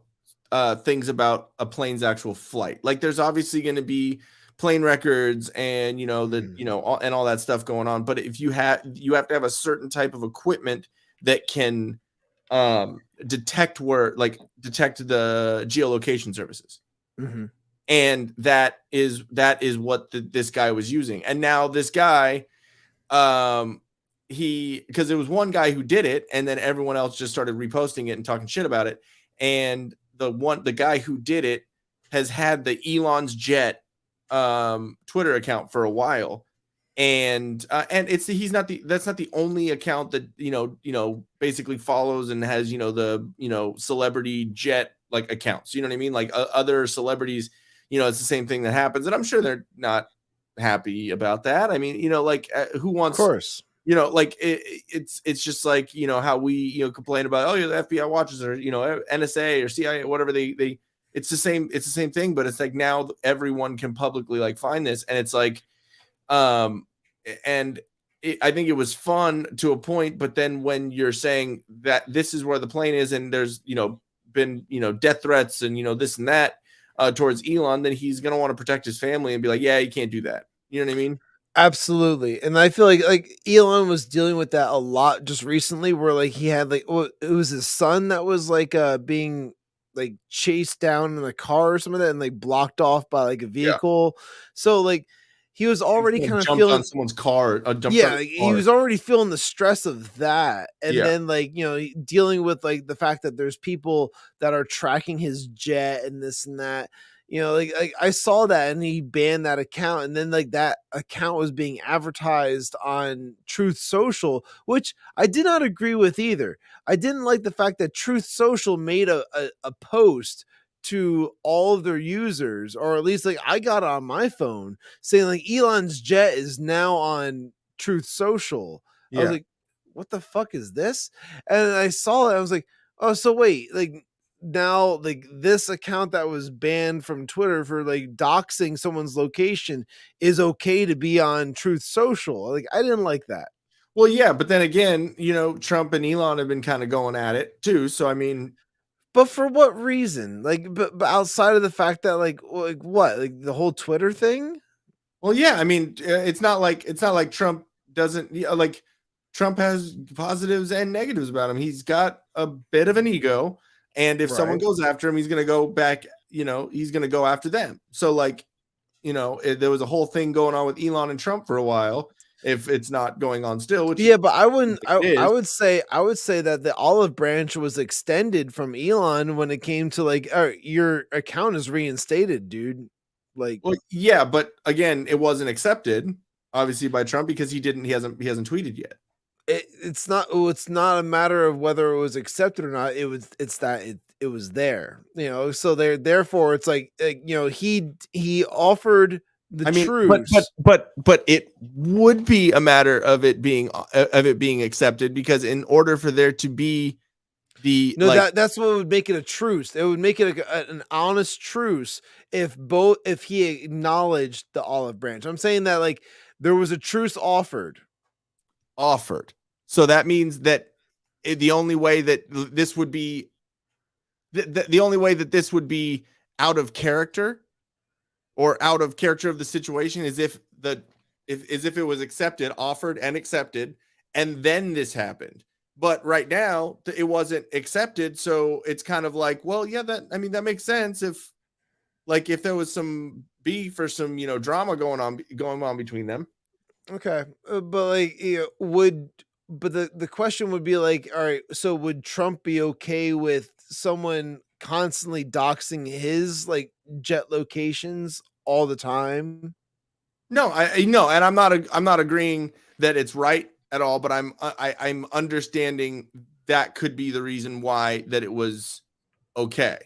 things about a plane's actual flight. Like there's obviously going to be plane records and and all that stuff going on, but if you have to have a certain type of equipment that can detect the geolocation services.
Mm-hmm.
And that is what this guy was using. And now this guy, because there was one guy who did it, and then everyone else just started reposting it and talking shit about it. And the guy who did it has had the Elon's Jet Twitter account for a while, and that's not the only account that basically follows and has the celebrity jet like accounts. You know what I mean? Like other celebrities, it's the same thing that happens, and I'm sure they're not happy about that. I mean, who wants?
Of course.
It's just like how we complain about the FBI watches or NSA or CIA, whatever they it's the same thing, but it's like now everyone can publicly like find this, and it's like I think it was fun to a point, but then when you're saying that this is where the plane is and there's been death threats and this and that towards Elon, then he's gonna want to protect his family and be like, yeah, you can't do that. You know what I mean?
Absolutely. And I feel like Elon was dealing with that a lot just recently, where like he had like it was his son that was like being like chased down in a car or something, and like blocked off by like a vehicle. Yeah. So like he was already kind of feeling
on someone's car.
He was already feeling the stress of that. And then like, dealing with like the fact that there's people that are tracking his jet and this and that. Like I saw that, and he banned that account, and then like that account was being advertised on Truth Social, which I did not agree with either. I didn't like the fact that Truth Social made a post to all of their users, or at least like I got it on my phone saying like Elon's jet is now on Truth Social. I was like, what the fuck is this? And I saw it. I was like, oh, so wait, like now like this account that was banned from Twitter for like doxing someone's location is okay to be on Truth Social. Like I didn't like that.
Well, yeah, but then again, Trump and Elon have been kind of going at it too. So I mean,
but for what reason? Like, but outside of the fact that like what, like the whole Twitter thing?
Well, yeah, I mean, it's not like Trump doesn't like. Trump has positives and negatives about him. He's got a bit of an ego, and if someone goes after him, he's going to go back. He's going to go after them. So like, there was a whole thing going on with Elon and Trump for a while. If it's not going on still, which
but I wouldn't. I would say that the olive branch was extended from Elon when it came to like, your account is reinstated, dude. Like,
well, yeah, but again, it wasn't accepted, obviously, by Trump because he hasn't tweeted yet.
It's not a matter of whether it was accepted or not. It's that it was there, so therefore it's like, he offered the truth.
But it would be a matter of it being accepted, because in order for there to be
that's what would make it a truce. It would make it an honest truce if he acknowledged the olive branch. I'm saying that like there was a truce offered.
So that means that the only way that this would be the only way that this would be out of character or out of character of the situation is if it was offered and accepted, and then this happened. But right now it wasn't accepted, so it's kind of like, well, yeah, that makes sense if there was some beef or some drama going on between them.
Okay, but like the question would be like, all right, so would Trump be okay with someone constantly doxing his like jet locations all the time?
No, and I'm not agreeing that it's right at all, but I'm understanding that could be the reason why that it was okay.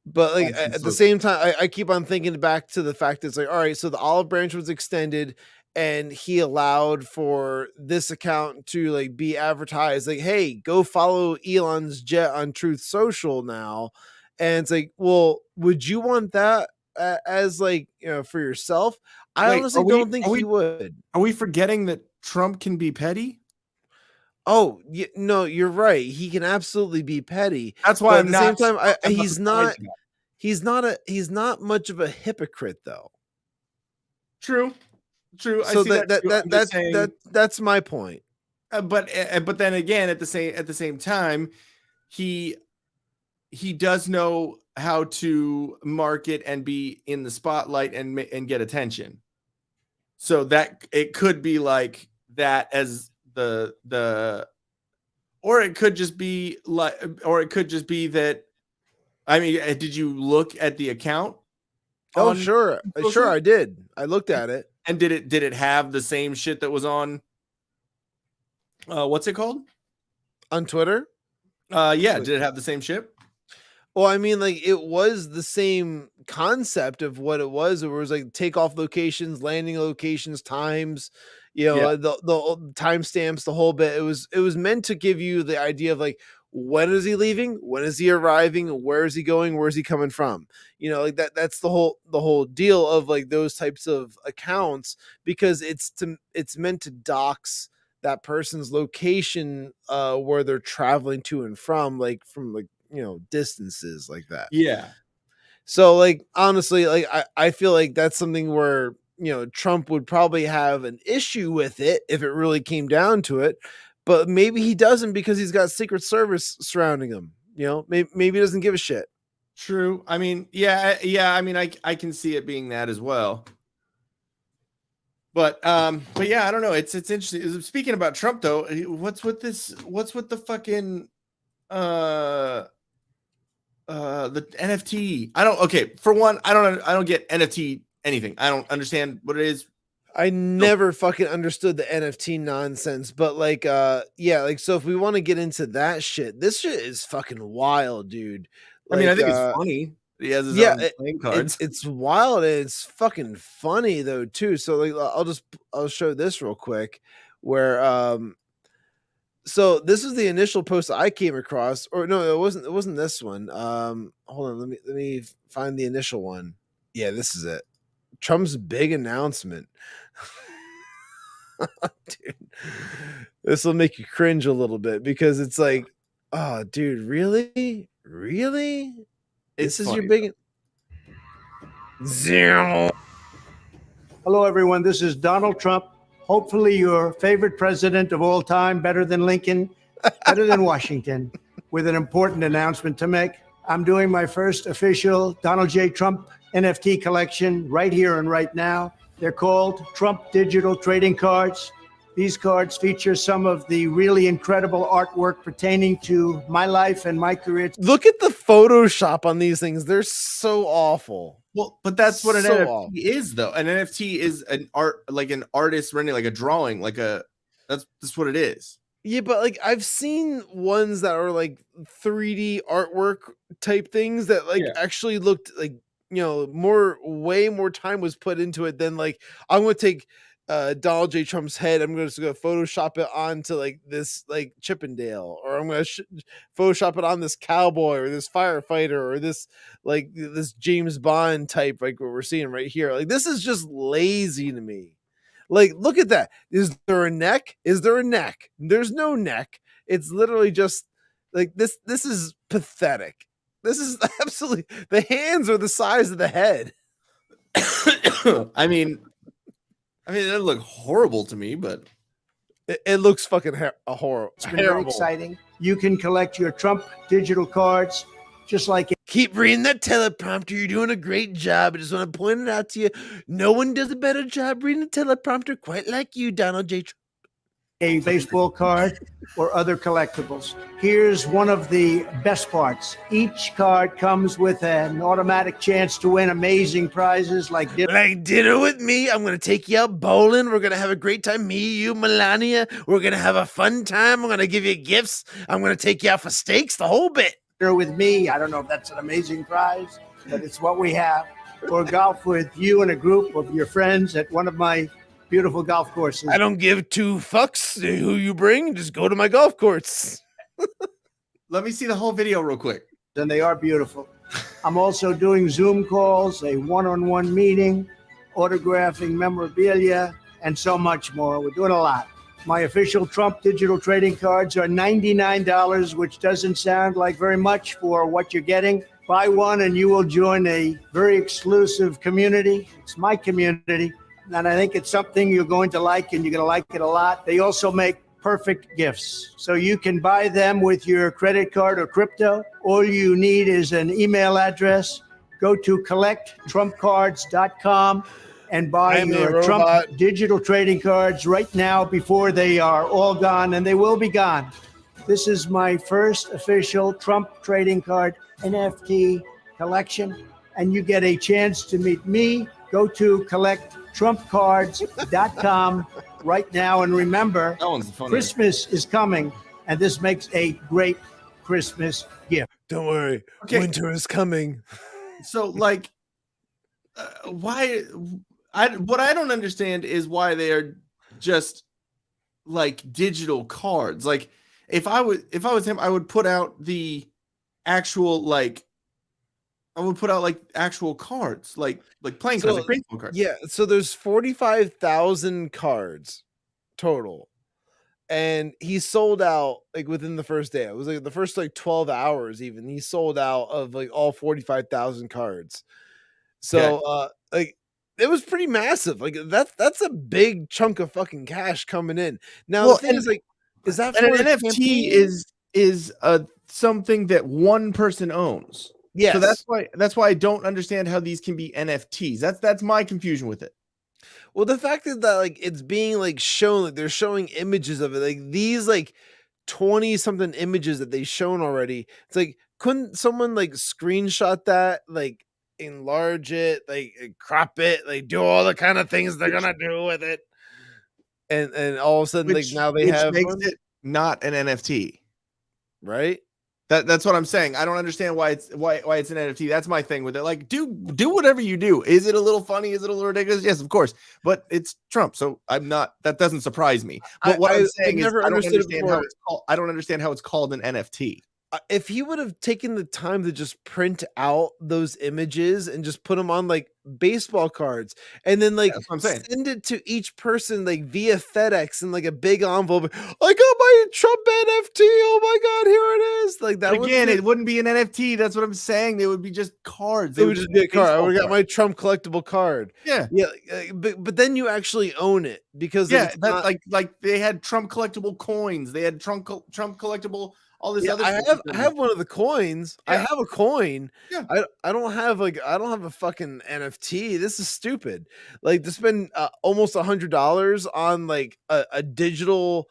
But like at the same time, I keep on thinking back to the fact that it's like, all right, so the olive branch was extended and he allowed for this account to like be advertised like, hey, go follow Elon's jet on Truth Social now. And it's like, well, would you want that as like, for yourself? I honestly don't think he would.
Are we forgetting that Trump can be petty?
Oh, no, you're right. He can absolutely be petty.
That's why
at the same time, he's not much of a hypocrite though.
True.
So I see that's my point.
But then again, at the same time, he does know how to market and be in the spotlight and get attention. So that it could be like that as or it could just be that. I mean, did you look at the account?
Oh, sure, I did. I looked at it.
And did it have the same shit that was on what's it called?
On Twitter?
Yeah, did it have the same shit?
Well, I mean, like it was the same concept of what it was. It was like takeoff locations, landing locations, times, the timestamps, the whole bit. It was meant to give you the idea of like, when is he leaving? When is he arriving? Where is he going? Where is he coming from? Like that's the whole deal of like those types of accounts, because it's meant to dox that person's location where they're traveling to and from distances like that.
Yeah.
So like honestly, like I feel like that's something where Trump would probably have an issue with it if it really came down to it. But maybe he doesn't, because he's got Secret Service surrounding him. Maybe he doesn't give a shit.
True. I mean, yeah. I mean, I can see it being that as well. But yeah, I don't know. It's interesting. Speaking about Trump though, what's with the fucking the NFT? For one, I don't get NFT anything. I don't understand what it is.
I never fucking understood the NFT nonsense, but like, so if we want to get into that shit, this shit is fucking wild, dude.
I mean, I think it's funny. He has his own playing cards.
It's wild. And it's fucking funny though too. So like, I'll show this real quick, where So this is the initial post I came across, or no, it wasn't this one. Hold on, let me find the initial one. Yeah, this is it. Trump's big announcement. Dude, this will make you cringe a little bit because it's like, oh, dude, really? This is your big zero.
Hello, everyone. This is Donald Trump. Hopefully your favorite president of all time, better than Lincoln, better than Washington, with an important announcement to make. I'm doing my first official Donald J. Trump NFT collection right here and right now. They're called Trump Digital Trading Cards. These cards feature some of the really incredible artwork pertaining to my life and my career.
Look at the Photoshop on these things. They're so awful.
Well, but that's what an
So
NFT
awful.
is, though. An NFT is an art, like an artist rendering, like a drawing, that's what it is.
Yeah, but like I've seen ones that are like 3D artwork type things that like actually looked like, way more time was put into it than like I'm going to take Donald J. Trump's head. I'm just going to Photoshop it onto like this like Chippendale, or I'm going to Photoshop it on this cowboy or this firefighter or this like this James Bond type, like what we're seeing right here. Like this is just lazy to me. Like, look at that. Is there a neck? Is there a neck? There's no neck. It's literally just like this. This is pathetic. This is absolutely, the hands are the size of the head.
I mean, it doesn't look horrible to me, but
it looks fucking horrible.
It's been very exciting. You can collect your Trump digital cards just like
keep reading that teleprompter. You're doing a great job. I just want to point it out to you. No one does a better job reading the teleprompter quite like you, Donald J. Trump.
A baseball card or other collectibles. Here's one of the best parts. Each card comes with an automatic chance to win amazing prizes like
dinner with me. I'm going to take you out bowling. We're going to have a great time. Me, you, Melania. We're going to have a fun time. I'm going to give you gifts. I'm going to take you out for steaks, the whole bit.
With me. I don't know if that's an amazing prize, but it's what we have. Or golf with you and a group of your friends at one of my beautiful golf courses.
I don't give two fucks who you bring. Just go to my golf course.
Let me see the whole video real quick.
And they are beautiful. I'm also doing Zoom calls, a one-on-one meeting, autographing memorabilia, and so much more. We're doing a lot. My official Trump digital trading cards are $99, which doesn't sound like very much for what you're getting. Buy one and you will join a very exclusive community. It's my community. And I think it's something you're going to like, and you're going to like it a lot. They also make perfect gifts. So you can buy them with your credit card or crypto. All you need is an email address. Go to collecttrumpcards.com and buy your Trump digital trading cards right now before they are all gone, and they will be gone. This is my first official Trump trading card NFT collection, and you get a chance to meet me. Go to collecttrumpcards.com right now, and remember, Christmas is coming, and this makes a great Christmas gift.
Don't worry, winter is coming.
So, like, why? What I don't understand is why they are just like digital cards. Like, if I was him, I would put out the actual actual cards, like playing cards, like baseball cards.
Yeah, so there's 45,000 cards total, and he sold out like within the first day. It was like the first like 12 hours. Even he sold out of like all 45,000 cards. So like it was pretty massive. Like that's a big chunk of fucking cash coming in. Now the thing is, like, is that for
an NFT is something that one person owns?
Yeah.
So that's why I don't understand how these can be NFTs. That's my confusion with it.
Well, the fact is that like it's being like shown, like they're showing images of it, like these like 20 something images that they've shown already. It's like, couldn't someone like screenshot that, like enlarge it, like crop it, like do all the kind of things they're gonna do with it, and all of a sudden like now they have
makes it not an NFT,
right?
That's what I'm saying. I don't understand why it's an NFT. That's my thing with it. Like, do whatever you do. Is it a little funny? Is it a little ridiculous? Yes, of course. But it's Trump, so that doesn't surprise me. But what I'm saying is, I don't understand how it's called an NFT.
If he would have taken the time to just print out those images and just put them on like baseball cards and then like send it to each person like via FedEx in like a big envelope. I got my Trump NFT. Oh my God, here it is. Like that
again, it wouldn't be an NFT. That's what I'm saying. They would be just cards.
It would just be a card. I got my Trump collectible card.
Yeah.
But then you actually own it because
like they had Trump collectible coins. They had Trump collectible. All this other
I have one of the coins. Yeah. I have a coin. Yeah. I don't have a fucking NFT. This is stupid. Like to spend almost $100 on like a digital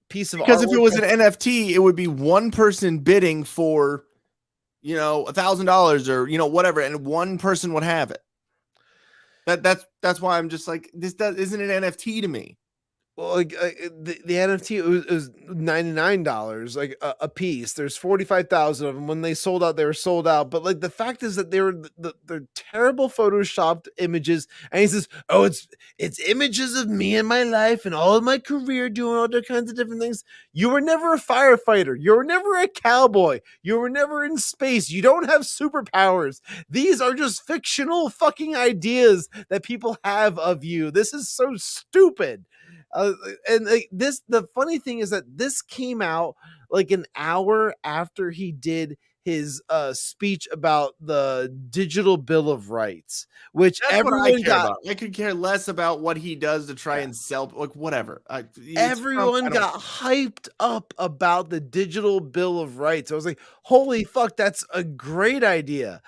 piece of
because if it was an NFT, it would be one person bidding for $1,000 or whatever, and one person would have it. That's why I'm just like, isn't an NFT to me.
Well, like the NFT, it was $99 like a piece. There's 45,000 of them. When they sold out, they were sold out. But like the fact is that they're terrible photoshopped images. And he says, "Oh, it's images of me and my life and all of my career doing all the kinds of different things." You were never a firefighter. You were never a cowboy. You were never in space. You don't have superpowers. These are just fictional fucking ideas that people have of you. This is so stupid. And like the funny thing is that this came out like an hour after he did his speech about the digital bill of rights, which
that's everyone got. I could care less about what he does to try and sell, like whatever.
Everyone got hyped up about the digital bill of rights. I was like, holy fuck, that's a great idea.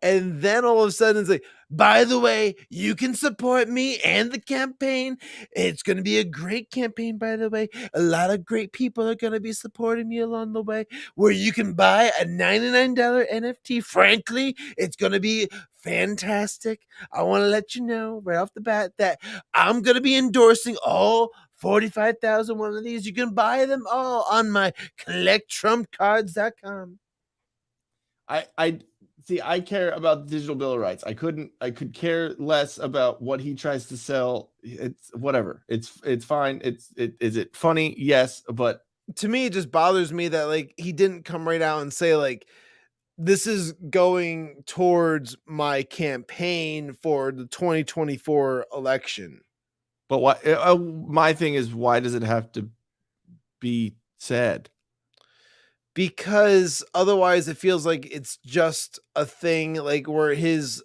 And then all of a sudden it's like, by the way, you can support me and the campaign. It's going to be a great campaign, by the way. A lot of great people are going to be supporting me along the way, where you can buy a $99 NFT. Frankly, it's going to be fantastic. I want to let you know right off the bat that I'm going to be endorsing all 45,000 one of these. You can buy them all on my collecttrumpcards.com.
I care about the digital bill of rights. I could care less about what he tries to sell. It's whatever. It's fine. Is it funny? Yes, but
to me, it just bothers me that like he didn't come right out and say like, this is going towards my campaign for the 2024 election.
But what my thing is, why does it have to be said?
Because otherwise it feels like it's just a thing like where his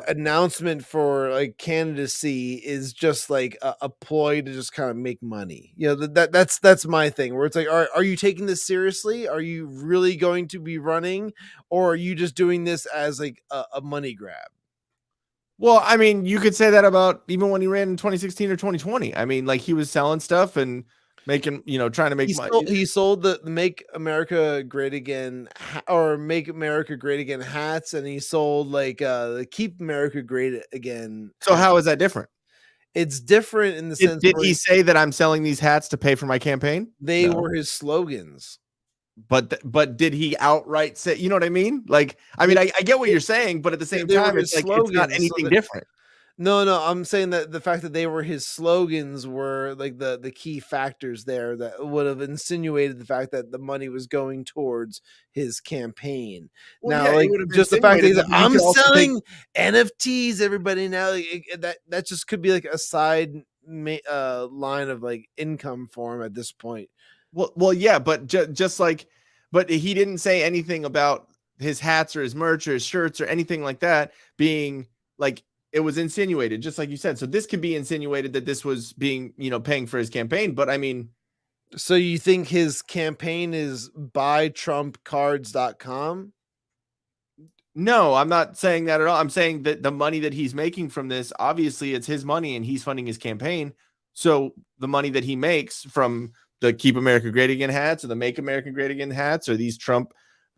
announcement for like candidacy is just like a ploy to just kind of make money. That's my thing, where it's like, are you taking this seriously? Are you really going to be running, or are you just doing this as like a money grab?
Well, I mean, you could say that about even when he ran in 2016 or 2020. I mean, like he was selling stuff and making, trying to make money.
He sold the Make America Great Again or Make America Great Again hats, and he sold like the Keep America Great Again.
So how is that different?
It's different in the sense.
Did he say that I'm selling these hats to pay for my campaign?
They were his slogans.
But did he outright say, you know what I mean? Like, I mean, I get what you're saying, but at the same time, it's like it's not anything different.
No, I'm saying that the fact that they were his slogans were like the key factors there that would have insinuated the fact that the money was going towards his campaign. Well, now, like just the fact that I'm selling NFTs, everybody now that just could be like a side line of like income for him at this point.
Well, yeah, but but he didn't say anything about his hats or his merch or his shirts or anything like that being like. It was insinuated, just like you said. So this could be insinuated that this was being, paying for his campaign. But I mean,
so you think his campaign is buytrumpcards.com?
No, I'm not saying that at all. I'm saying that the money that he's making from this, obviously it's his money and he's funding his campaign. So the money that he makes from the Keep America Great Again hats or the Make America Great Again hats or these Trump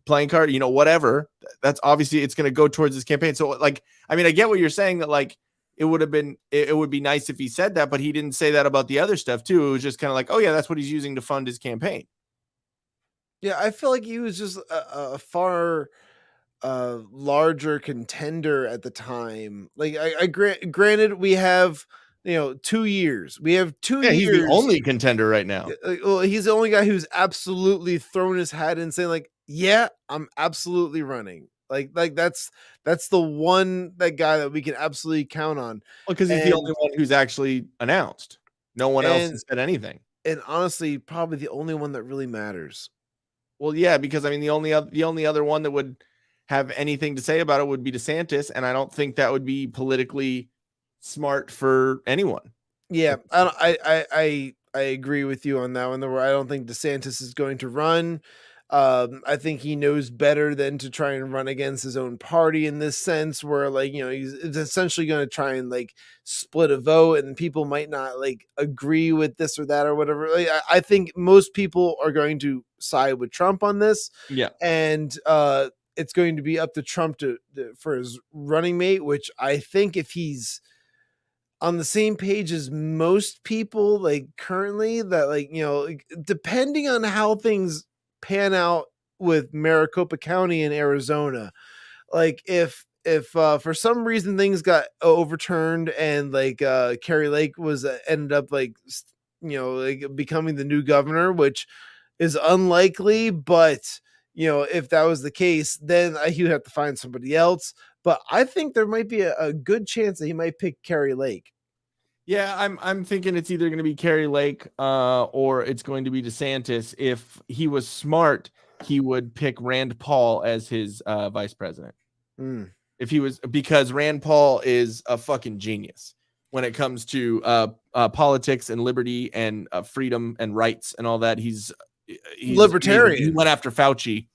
playing card, whatever, that's obviously it's going to go towards his campaign. So like, I mean, I get what you're saying that like it would be nice if he said that, but he didn't say that about the other stuff too. It was just kind of like, oh yeah, that's what he's using to fund his campaign.
Yeah, I feel like he was just a far larger contender at the time. Like granted, we have 2 years. We have 2 years.
He's the only contender right now.
Well, he's the only guy who's absolutely thrown his hat in and saying like, yeah, I'm absolutely running. Like that's the one guy that we can absolutely count on.
Well, because he's the only one who's actually announced. No one else has said anything.
And honestly, probably the only one that really matters.
Well, yeah, because I mean, the only other one that would have anything to say about it would be DeSantis, and I don't think that would be politically smart for anyone.
Yeah, I agree with you on that one. I don't think DeSantis is going to run. I think he knows better than to try and run against his own party in this sense, where he's essentially going to try and split a vote, and people might not agree with this or that or whatever. I think most people are going to side with Trump on this.
Yeah,
and it's going to be up to Trump for his running mate, which I think if he's on the same page as most people currently, that depending on how things pan out with Maricopa County in Arizona, if for some reason things got overturned and Kari Lake was ended up becoming the new governor, which is unlikely, but if that was the case, then you have to find somebody else. But I think there might be a good chance that he might pick Kari Lake.
Yeah, I'm thinking it's either going to be Kari Lake or it's going to be DeSantis. If he was smart, he would pick Rand Paul as his vice president. If he was, because Rand Paul is a fucking genius when it comes to politics and liberty and freedom and rights and all that. He's libertarian. He went after Fauci.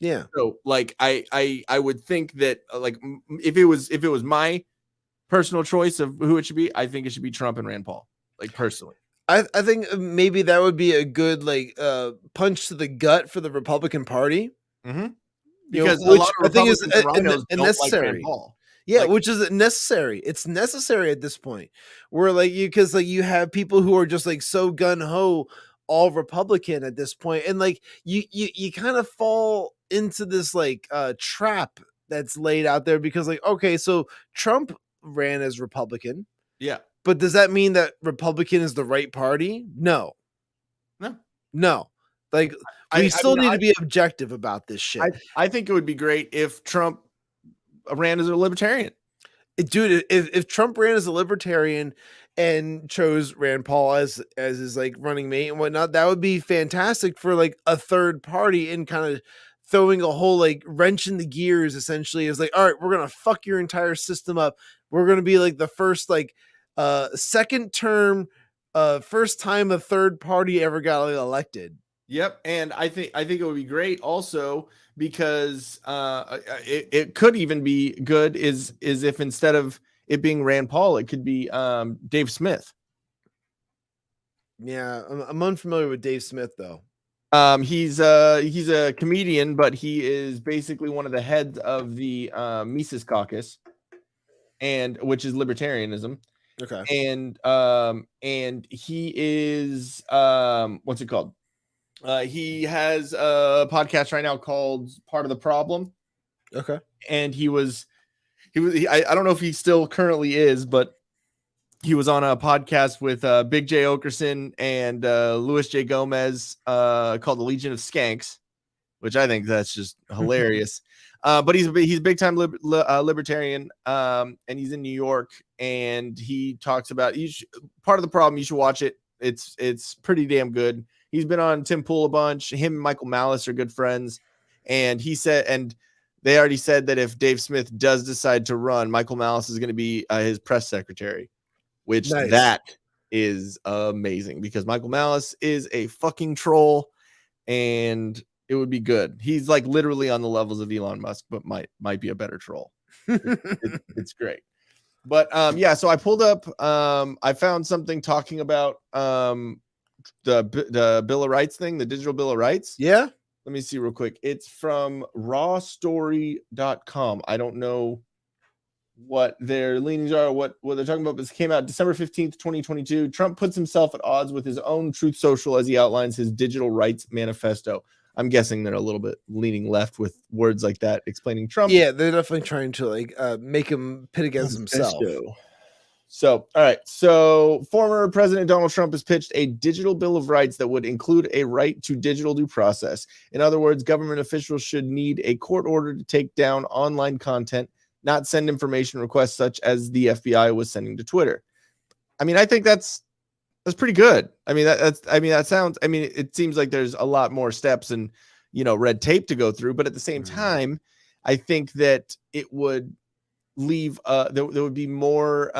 Yeah.
So I would think that if it was my personal choice of who it should be, I think it should be Trump and Rand Paul. Personally,
I think maybe that would be a good punch to the gut for the Republican Party.
Mm-hmm. Because
which
a lot of
I think is
necessary.
Yeah, which is necessary. It's necessary at this point. Where because you have people who are just so gun ho all Republican at this point, and you kind of fall into this trap that's laid out there because okay, so Trump ran as Republican.
Yeah.
But does that mean that Republican is the right party? No. We still need to be objective about this shit.
I think it would be great if Trump ran as a libertarian.
Dude, if Trump ran as a libertarian and chose Rand Paul as his running mate and whatnot, that would be fantastic for a third party and kind of throwing a whole wrench in the gears. Essentially is all right, we're gonna fuck your entire system up. We're gonna be the first second term first time a third party ever got elected.
Yep, and I think it would be great also because it could even be good is if instead of it being Rand Paul, it could be Dave Smith.
Yeah, I'm unfamiliar with Dave Smith though.
He's a comedian, but he is basically one of the heads of the Mises Caucus, which is libertarianism.
Okay.
And he is what's it called? He has a podcast right now called Part of the Problem.
Okay.
And he I don't know if he still currently is, but he was on a podcast with Big J Okerson and Louis J Gomez called The Legion of Skanks, which I think that's just hilarious. But he's a big time libertarian, and he's in New York, and he talks about Part of the Problem. You should watch it. It's pretty damn good. He's been on Tim Pool a bunch. Him and Michael Malice are good friends, and he said, and they already said that if Dave Smith does decide to run, Michael Malice is going to be his press secretary, which that is amazing because Michael Malice is a fucking troll, and it would be good. He's literally on the levels of Elon Musk, but might be a better troll. It's great. But yeah, so I pulled up, I found something talking about the Bill of Rights thing, the digital Bill of Rights.
Yeah.
Let me see real quick. It's from rawstory.com. I don't know what their leanings are, what they're talking about. This came out December 15th, 2022. Trump puts himself at odds with his own Truth Social as he outlines his digital rights manifesto. I'm guessing they're a little bit leaning left with words like that, explaining Trump.
Yeah, they're definitely trying to like make him pit against himself.
So, all right. So, former President Donald Trump has pitched a digital bill of rights that would include a right to digital due process. In other words, government officials should need a court order to take down online content, not send information requests such as the FBI was sending to Twitter. I mean, I think that's pretty good. I mean, it seems like there's a lot more steps and, red tape to go through, but at the same time, I think that it would leave there would be more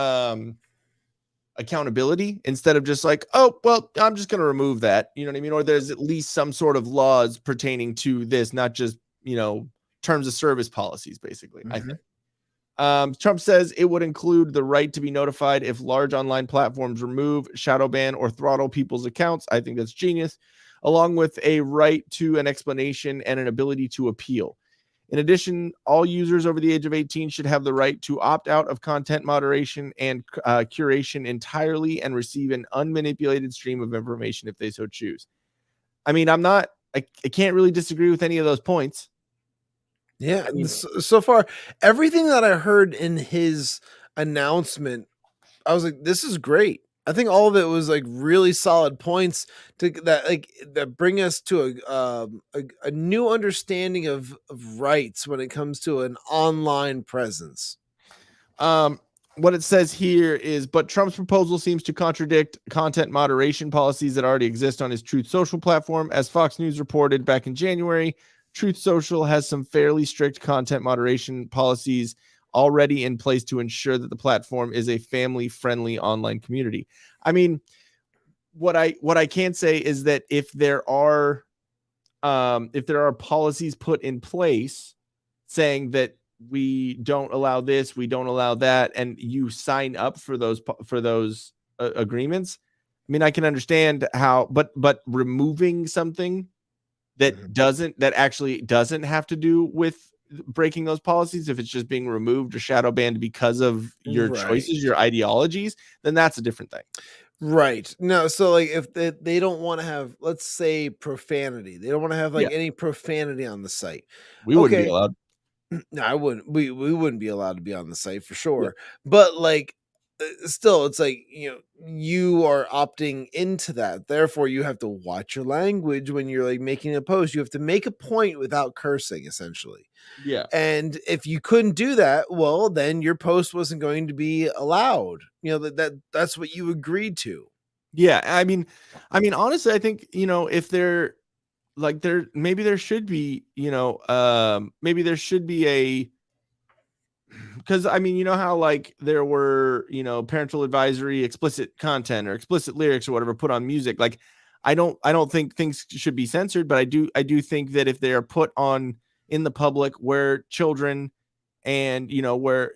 accountability instead of just like, oh, well, I'm just going to remove that. You know what I mean? Or there's at least some sort of laws pertaining to this, not just, terms of service policies, basically. I think. Trump says it would include the right to be notified if large online platforms remove, shadow ban, or throttle people's accounts. I think that's genius, along with a right to an explanation and an ability to appeal. In addition, all users over the age of 18 should have the right to opt out of content moderation and curation entirely and receive an unmanipulated stream of information if they so choose. I mean, I can't really disagree with any of those points.
Yeah, I mean, so far, everything that I heard in his announcement, I was like, this is great. I think all of it was like really solid points that bring us to a new understanding of rights when it comes to an online presence.
What it says here is, but Trump's proposal seems to contradict content moderation policies that already exist on his Truth Social platform. As Fox News reported back in January, Truth Social has some fairly strict content moderation policies already in place to ensure that the platform is a family-friendly online community. I mean, what I can say is that if there are policies put in place saying that we don't allow this, we don't allow that, and you sign up for those agreements, I mean, I can understand how, but removing something that actually doesn't have to do with breaking those policies, if it's just being removed or shadow banned because of your choices, your ideologies, then that's a different thing.
Right. No, so like if they don't want to have, let's say, profanity, they don't want to have any profanity on the site.
We wouldn't be allowed.
No, I wouldn't. We wouldn't be allowed to be on the site for sure. Yeah. But like, still, it's like, you are opting into that. Therefore, you have to watch your language when you're like making a post. You have to make a point without cursing, essentially.
Yeah.
And if you couldn't do that, well, then your post wasn't going to be allowed. That's what you agreed to.
Yeah. I mean, honestly, I think, if they're like maybe there should be, maybe there should be a, because I mean, how like there were, parental advisory, explicit content or explicit lyrics or whatever put on music. Like, I don't think things should be censored, but I do think that if they are put on in the public where children and, where,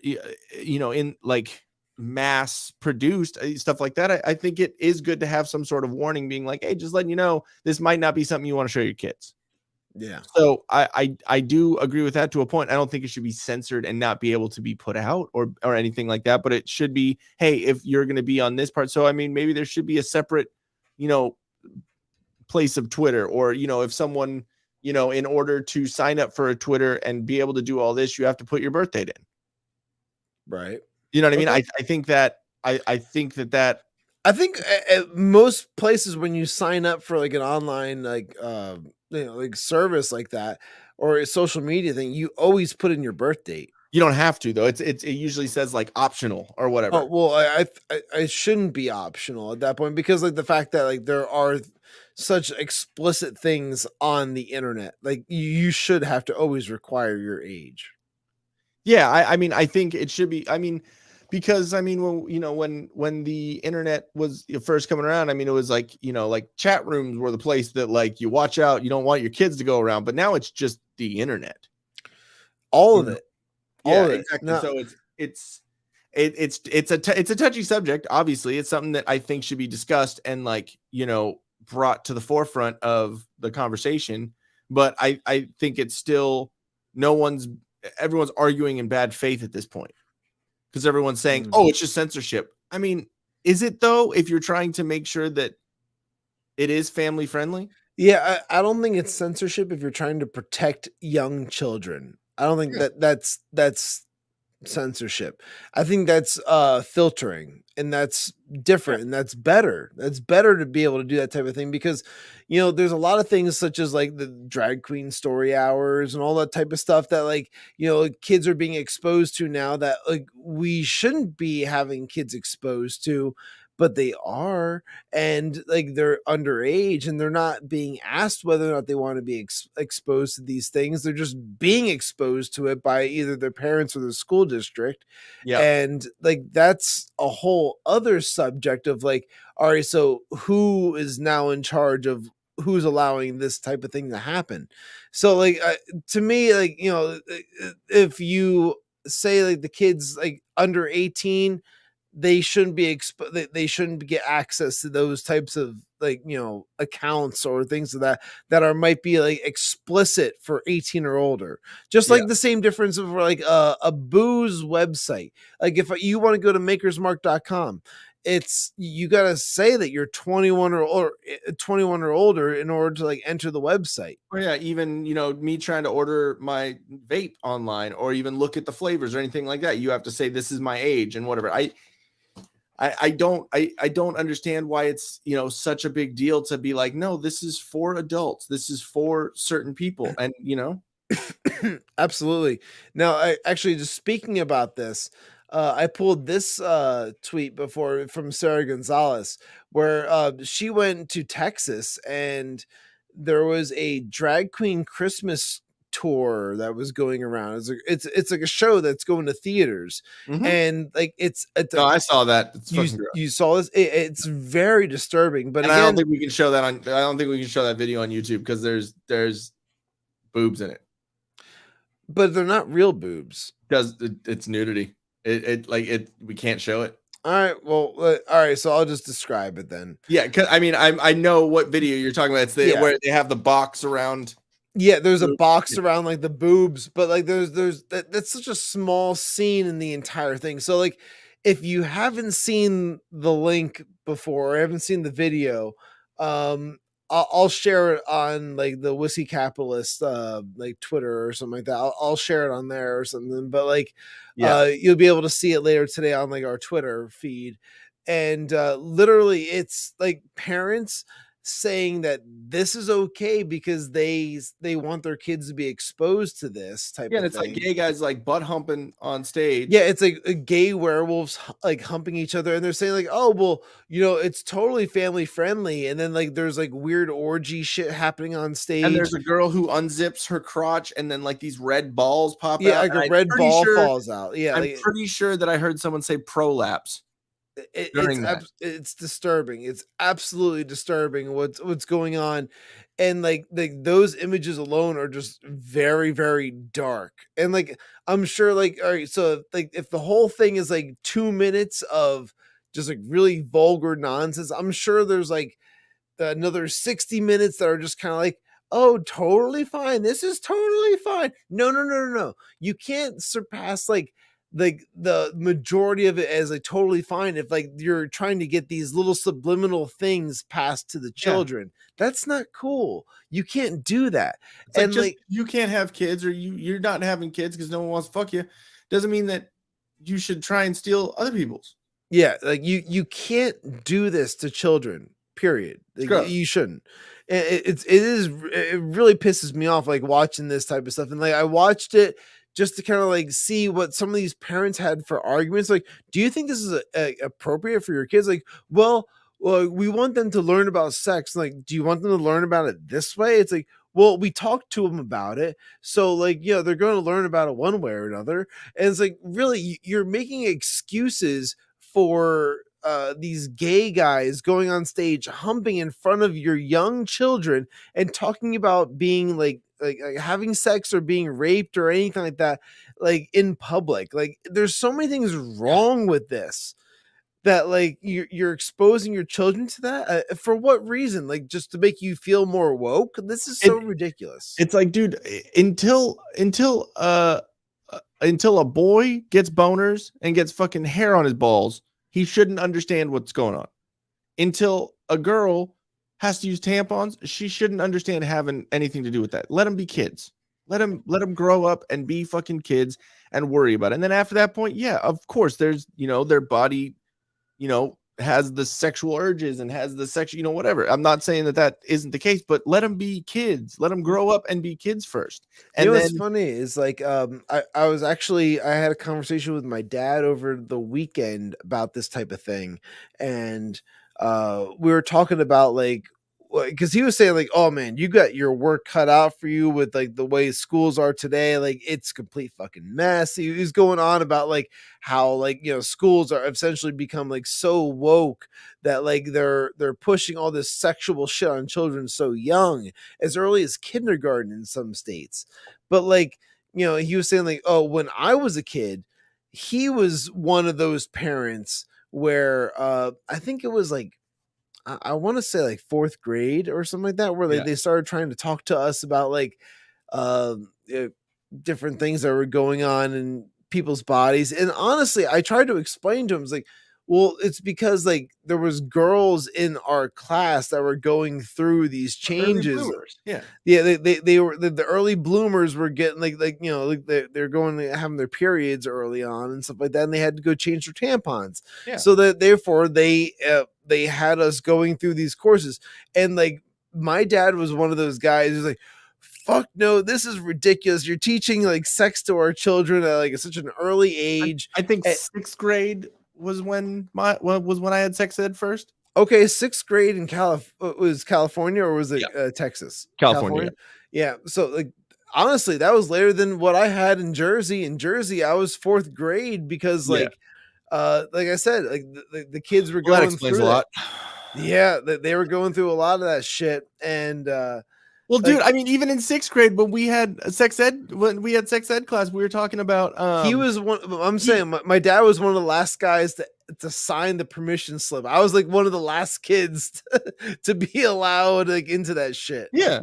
in like mass produced stuff like that, I think it is good to have some sort of warning being like, hey, just letting you know, this might not be something you want to show your kids.
Yeah.
So I do agree with that to a point. I don't think it should be censored and not be able to be put out or anything like that, but it should be, hey, if you're going to be on this part. So, I mean, maybe there should be a separate, place of Twitter, or, if someone, in order to sign up for a Twitter and be able to do all this, you have to put your birth date in.
Right.
You know what I mean? I think that
I think at most places when you sign up for like an online, like, like service like that or a social media thing, you always put in your birth date.
You don't have to though. It usually says like optional or whatever.
Oh, well, I shouldn't be optional at that point, because like the fact that like there are such explicit things on the internet, like you should have to always require your age.
Yeah, I mean, I think it should be. I mean, because I mean, when the internet was first coming around, I mean, it was like, like chat rooms were the place that like you watch out, you don't want your kids to go around, but now it's just the internet,
all of it.
Yeah, exactly. No. So it's a touchy subject. Obviously, it's something that I think should be discussed and like, brought to the forefront of the conversation. But I think it's still everyone's arguing in bad faith at this point. because everyone's saying, oh, it's just censorship. I mean, is it though, if you're trying to make sure that it is family friendly?
Yeah, I don't think it's censorship if you're trying to protect young children. I don't think that's censorship. I think that's filtering, and that's different, and that's better. That's better to be able to do that type of thing, because there's a lot of things such as like the drag queen story hours and all that type of stuff that like kids are being exposed to now that like we shouldn't be having kids exposed to, but they are, and like they're underage and they're not being asked whether or not they want to be exposed to these things. They're just being exposed to it by either their parents or the school district.
Yeah.
And like that's a whole other subject of like, all right, so who is now in charge of who's allowing this type of thing to happen? So like to me, like if you say like the kids like under 18, they shouldn't be they shouldn't get access to those types of like accounts or things of that might be like explicit for 18 or older. Just like the same difference of like a booze website. Like if you want to go to makersmark.com, it's you got to say that you're 21 or 21 or older in order to like enter the website.
Or yeah, even me trying to order my vape online or even look at the flavors or anything like that, you have to say this is my age and whatever. I don't understand why it's such a big deal to be like, no, this is for adults, this is for certain people, and
Absolutely. Now, I actually just speaking about this, I pulled this tweet before from Sarah Gonzalez, where she went to Texas and there was a drag queen Christmas tour that was going around. It's like a show that's going to theaters, and like it's
no, I saw that.
You saw this. It's very disturbing, but
again, I don't think we can show that on. I don't think we can show that video on YouTube because there's boobs in it, but
they're not real boobs.
It's nudity. We can't show it.
All right. Well, all right. So I'll just describe it then.
Yeah, because I mean, I know what video you're talking about. It's where they have the box around.
Yeah, there's a box around like the boobs, but like that's such a small scene in the entire thing. So like if you haven't seen the link before or haven't seen the video, I'll share it on like the Whiskey Capitalist like Twitter or something like that. I'll share it on there or something, but like you'll be able to see it later today on like our Twitter feed. And literally it's like parents saying that this is okay because they want their kids to be exposed to this type of thing.
It's like gay guys like butt humping on stage.
Yeah, it's like a gay werewolves like humping each other, and they're saying like, oh well, it's totally family friendly, and then like there's like weird orgy shit happening on stage,
and there's a girl who unzips her crotch and then like these red balls pop out.
Yeah, like a red ball falls out. Yeah,
I'm pretty sure that I heard someone say prolapse.
It's disturbing. It's absolutely disturbing what's going on, and like those images alone are just very, very dark. And like I'm sure like all right, so like if the whole thing is like 2 minutes of just like really vulgar nonsense, I'm sure there's like another 60 minutes that are just kind of like, oh, totally fine, this is totally fine. No, you can't surpass like the majority of it as like totally fine if like you're trying to get these little subliminal things passed to the children. That's not cool. You can't do that.
It's and like you can't have kids, or you're not having kids because no one wants to fuck you, doesn't mean that you should try and steal other people's.
Yeah, like you can't do this to children, period. Like, you shouldn't. It really pisses me off like watching this type of stuff. And like I watched it just to kind of like see what some of these parents had for arguments. Like, do you think this is appropriate for your kids? Like, well, we want them to learn about sex. Like, do you want them to learn about it this way? It's like, well, we talked to them about it. So like, they're going to learn about it one way or another. And it's like, really, you're making excuses for these gay guys going on stage, humping in front of your young children and talking about being like having sex or being raped or anything like that, like in public. Like there's so many things wrong with this that like you're exposing your children to that for what reason? Like just to make you feel more woke? This is so ridiculous.
It's like, dude, until a boy gets boners and gets fucking hair on his balls, he shouldn't understand what's going on. Until a girl has to use tampons, she shouldn't understand having anything to do with that. Let them be kids. Let them grow up and be fucking kids and worry about it. And then after that point, yeah, of course, there's, their body, has the sexual urges and has the sexual, whatever. I'm not saying that isn't the case, but let them be kids. Let them grow up and be kids first. And
what's funny is like, I had a conversation with my dad over the weekend about this type of thing. And we were talking about like, because he was saying like, oh man, you got your work cut out for you with like the way schools are today. Like it's complete fucking mess. He's going on about like how like, schools are essentially become like so woke that like they're pushing all this sexual shit on children so young, as early as kindergarten in some states. But like, he was saying like, oh, when I was a kid, he was one of those parents where I think it was like, I want to say like 4th grade or something like that, where they started trying to talk to us about like different things that were going on in people's bodies. And honestly, I tried to explain to him, it's like, well, it's because like there was girls in our class that were going through these changes. They were the early bloomers were getting like they're going having their periods early on and stuff like that, and they had to go change their tampons. So that therefore they had us going through these courses. And like my dad was one of those guys who's like, fuck no, this is ridiculous. You're teaching like sex to our children at like such an early age.
I think 6th grade was when I had sex ed first.
Okay, 6th grade in was California, or was it Texas?
California.
Yeah. So like honestly, that was later than what I had in Jersey. In Jersey, I was 4th grade because like I said, like the kids were going through a lot. Yeah, they were going through a lot of that shit. And
well, dude, I mean, even in 6th grade, when we had sex ed class, we were talking about.
He was one. I'm saying my dad was one of the last guys to sign the permission slip. I was like one of the last kids to be allowed like into that shit.
Yeah,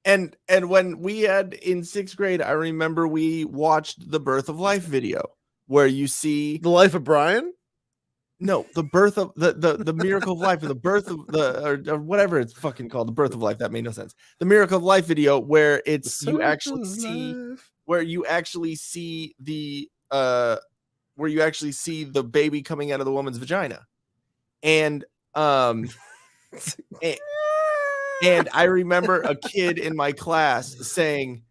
and when we had in 6th grade, I remember we watched the Birth of Life video where you see
the life of Brian.
No, the birth of the miracle of life, or the birth of or whatever it's fucking called, the birth of life. That made no sense. The miracle of life video where you actually see the baby coming out of the woman's vagina, and and I remember a kid in my class saying,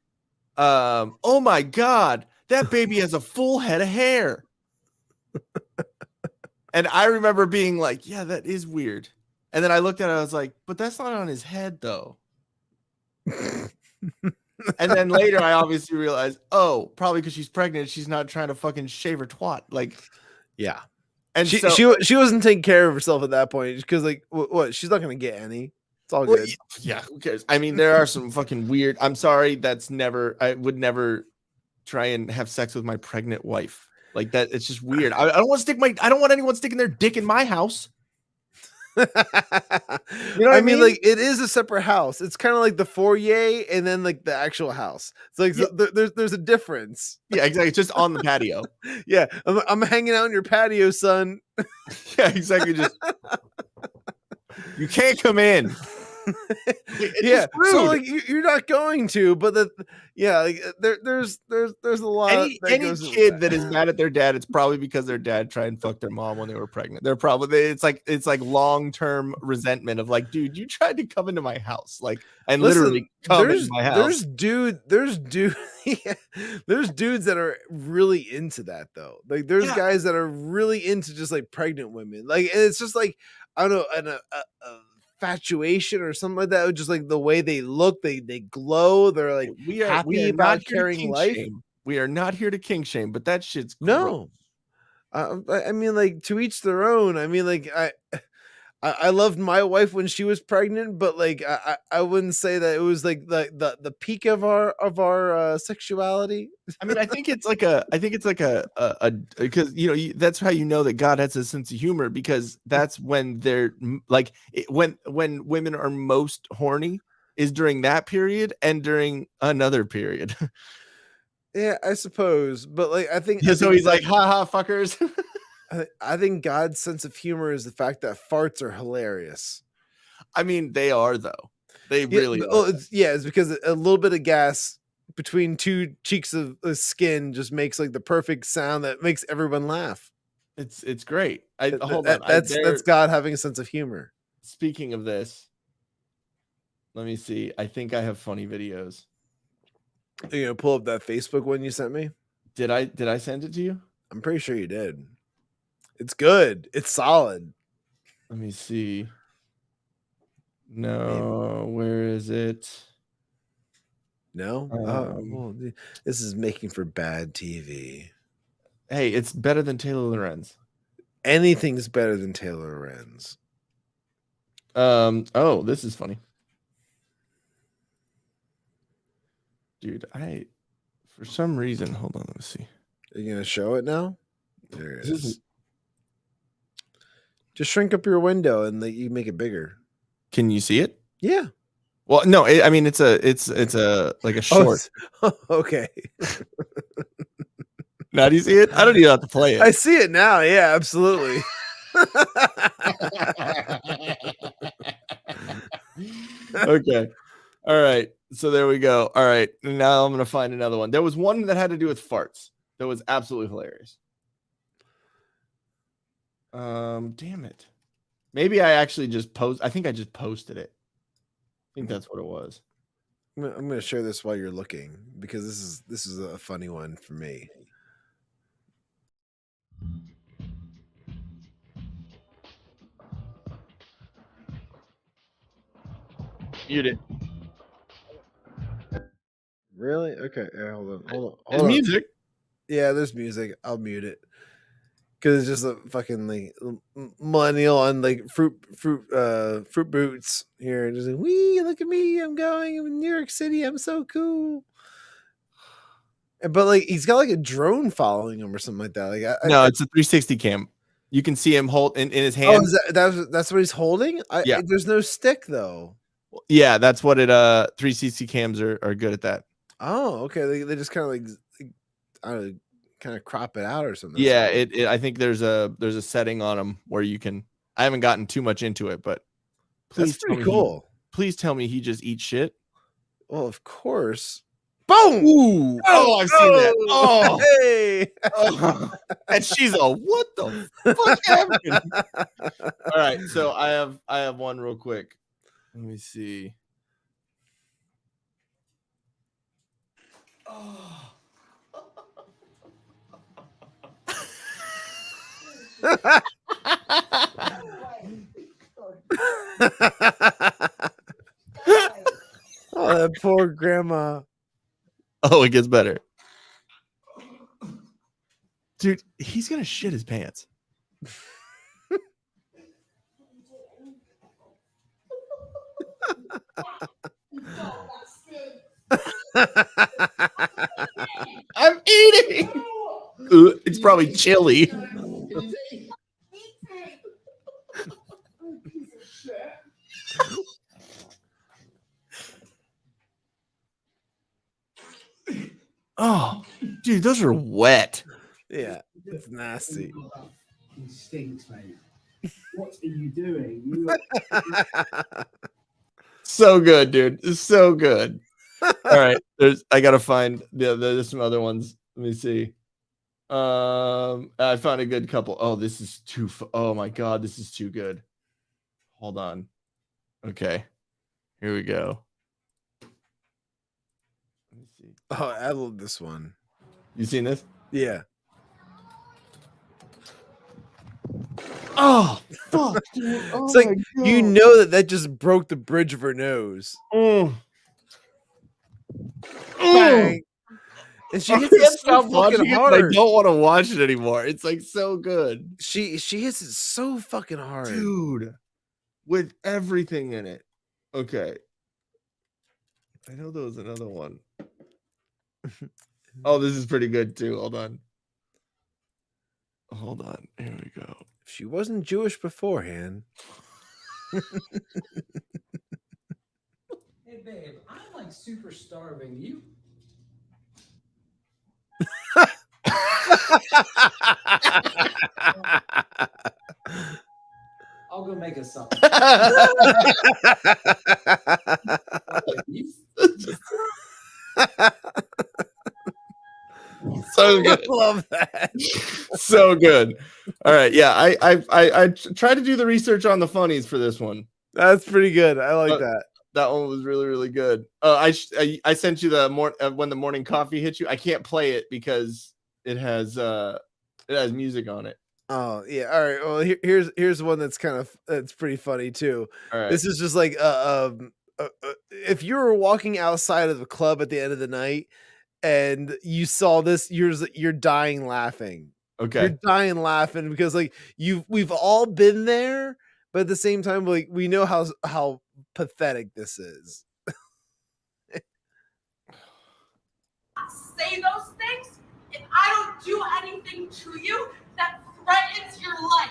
"Oh my God, that baby has a full head of hair." And I remember being like, yeah, that is weird. And then I looked at it, I was like, but that's not on his head, though. And then later, I obviously realized, oh, probably because she's pregnant, she's not trying to fucking shave her twat. Like,
yeah. And she wasn't taking care of herself at that point because, like, what? She's not going to get any. It's all good.
Yeah, who cares? I mean, there are some fucking weird. I'm sorry, I would never try and have sex with my pregnant wife. Like that, it's just weird. I don't want anyone sticking their dick in my house.
You know what I mean? Like it is a separate house. It's kind of like the foyer and then like the actual house. It's like there's a difference.
Yeah, exactly. It's just on the patio.
Yeah, I'm hanging out in your patio, son.
Yeah, exactly. Just you can't come in.
Yeah, so like you're not going to, but there's a lot.
Any kid that is mad at their dad, it's probably because their dad tried and fucked their mom when they were pregnant. They're probably it's like long-term resentment of like, dude, you tried to come into my house, like, and literally come into my house.
There's dudes that are really into that though. Like there's guys that are really into just like pregnant women, like, and it's just like I don't know, infatuation or something like that. Just like the way they look, they glow. They're like we are about carrying life.
We are not here to king shame, but that shit's
no. I mean, like to each their own. I mean, like I loved my wife when she was pregnant, but like I wouldn't say that it was like the peak of our sexuality.
I mean, I think it's like a because that's how you know that God has a sense of humor, because that's when they're like when women are most horny is during that period and during another period.
Yeah, I suppose, but like I think
so he's like, ha ha, fuckers.
I think God's sense of humor is the fact that farts are hilarious.
I mean, they are though. They
Yeah,
really
oh,
are.
it's because a little bit of gas between two cheeks of skin just makes like the perfect sound that makes everyone laugh.
It's great. Hold on.
That's God having a sense of humor.
Speaking of this, let me see. I think I have funny videos.
Are you gonna pull up that Facebook one you sent me?
Did I send it to you?
I'm pretty sure you did. It's good. It's solid.
Let me see. No, where is it?
No? Well, this is making for bad TV.
Hey, it's better than Taylor Lorenz.
Anything's better than Taylor Lorenz.
Oh, this is funny. Dude, for some reason, hold on, let me see.
Are you gonna show it now? There it
This
is. Just shrink up your window and you make it bigger.
Can you see it?
Yeah.
Well, no, I mean it's a like a short.
Oh, okay.
Now do you see it? I don't even have to play it.
I see it now. Yeah, absolutely.
Okay. All right. So there we go. All right. Now I'm gonna find another one. There was one that had to do with farts. That was absolutely hilarious. Damn it. Maybe I actually just I think I just posted it. I think that's what it was.
I'm gonna share this while you're looking because this is a funny one for me.
Mute it.
Really? Okay. Yeah, hold on.
There's music.
Yeah, there's music. I'll mute it because it's just a fucking like millennial on like fruit boots here. Just like, wee, look at me! I'm in New York City. I'm so cool. But like he's got like a drone following him or something like that. Like
No, it's a 360 cam. You can see him hold in his hand.
Oh, that's what he's holding?
Yeah.
There's no stick though.
Yeah, that's what it 360 cams are good at that.
Oh, okay. They just kind of like I don't know, kind of crop it out or something.
Yeah, it I think there's a setting on them where you can. I haven't gotten too much into it, but
That's pretty cool.
Please tell me he just eats shit.
Well, of course. Boom!
Ooh! Oh, I've seen that. Oh,
hey!
Oh. And she's a what the fuck happened? All right, so I have one real quick. Let me see. Oh.
Oh, that poor grandma.
Oh, it gets better. Dude, he's gonna shit his pants. I'm eating. It's probably chili. Oh, dude, those are wet.
Yeah, it's nasty.
He stinks, mate. What are you doing?
So good, dude. It's so good. All right, I gotta find there's some other ones. Let me see. I found a good couple. Oh, this is oh my god, this is too good. Hold on. Okay, here we go. Let me see.
Oh, I love this one.
You seen this?
Yeah.
Oh, fuck, dude. Oh,
it's like you know that just broke the bridge of her nose. Bang. And she hits it so fucking hard.
I don't want to watch it anymore. It's like so good.
She hits it so fucking hard,
dude, with everything in it. Okay, I know there was another one. Oh, this is pretty good too. Hold on. Here we go.
If she wasn't Jewish beforehand.
Hey babe, I'm like super starving. I'll go make us something.
So good.
Love that.
So good. All right. Yeah. I tried to do the research on the funnies for this one.
That's pretty good. I like that.
That one was really, really good. I sent you the when the morning coffee hits you. I can't play it because it has music on it.
Oh yeah. All right. Well, here's one that's that's pretty funny too.
All right.
This is just like if you were walking outside of the club at the end of the night and you saw this, you're dying laughing.
Okay.
You're dying laughing because like we've all been there, but at the same time, like we know how pathetic this is.
Say those things if I don't do anything to you that threatens your life.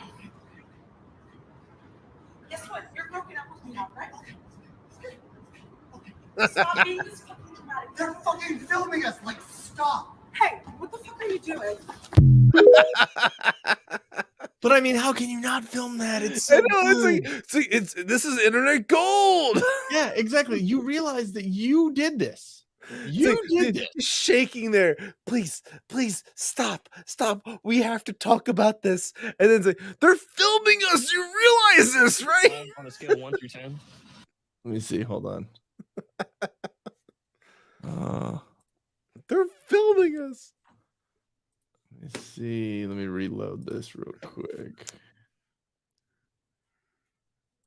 Guess what? You're broken up with me now, right? Stop being this fucking dramatic.
They're fucking filming us. Like, stop.
Hey, what the fuck are you doing?
But I mean, how can you not film that? It's so
I know, this is internet gold.
Yeah, exactly. You realize that you did this. You did it.
Shaking there. Please stop. We have to talk about this. And then it's like, they're filming us. You realize this, right?
On a scale of 1 through 10.
Let me see. Hold on.
They're filming us.
Let me see. Let me reload this real quick.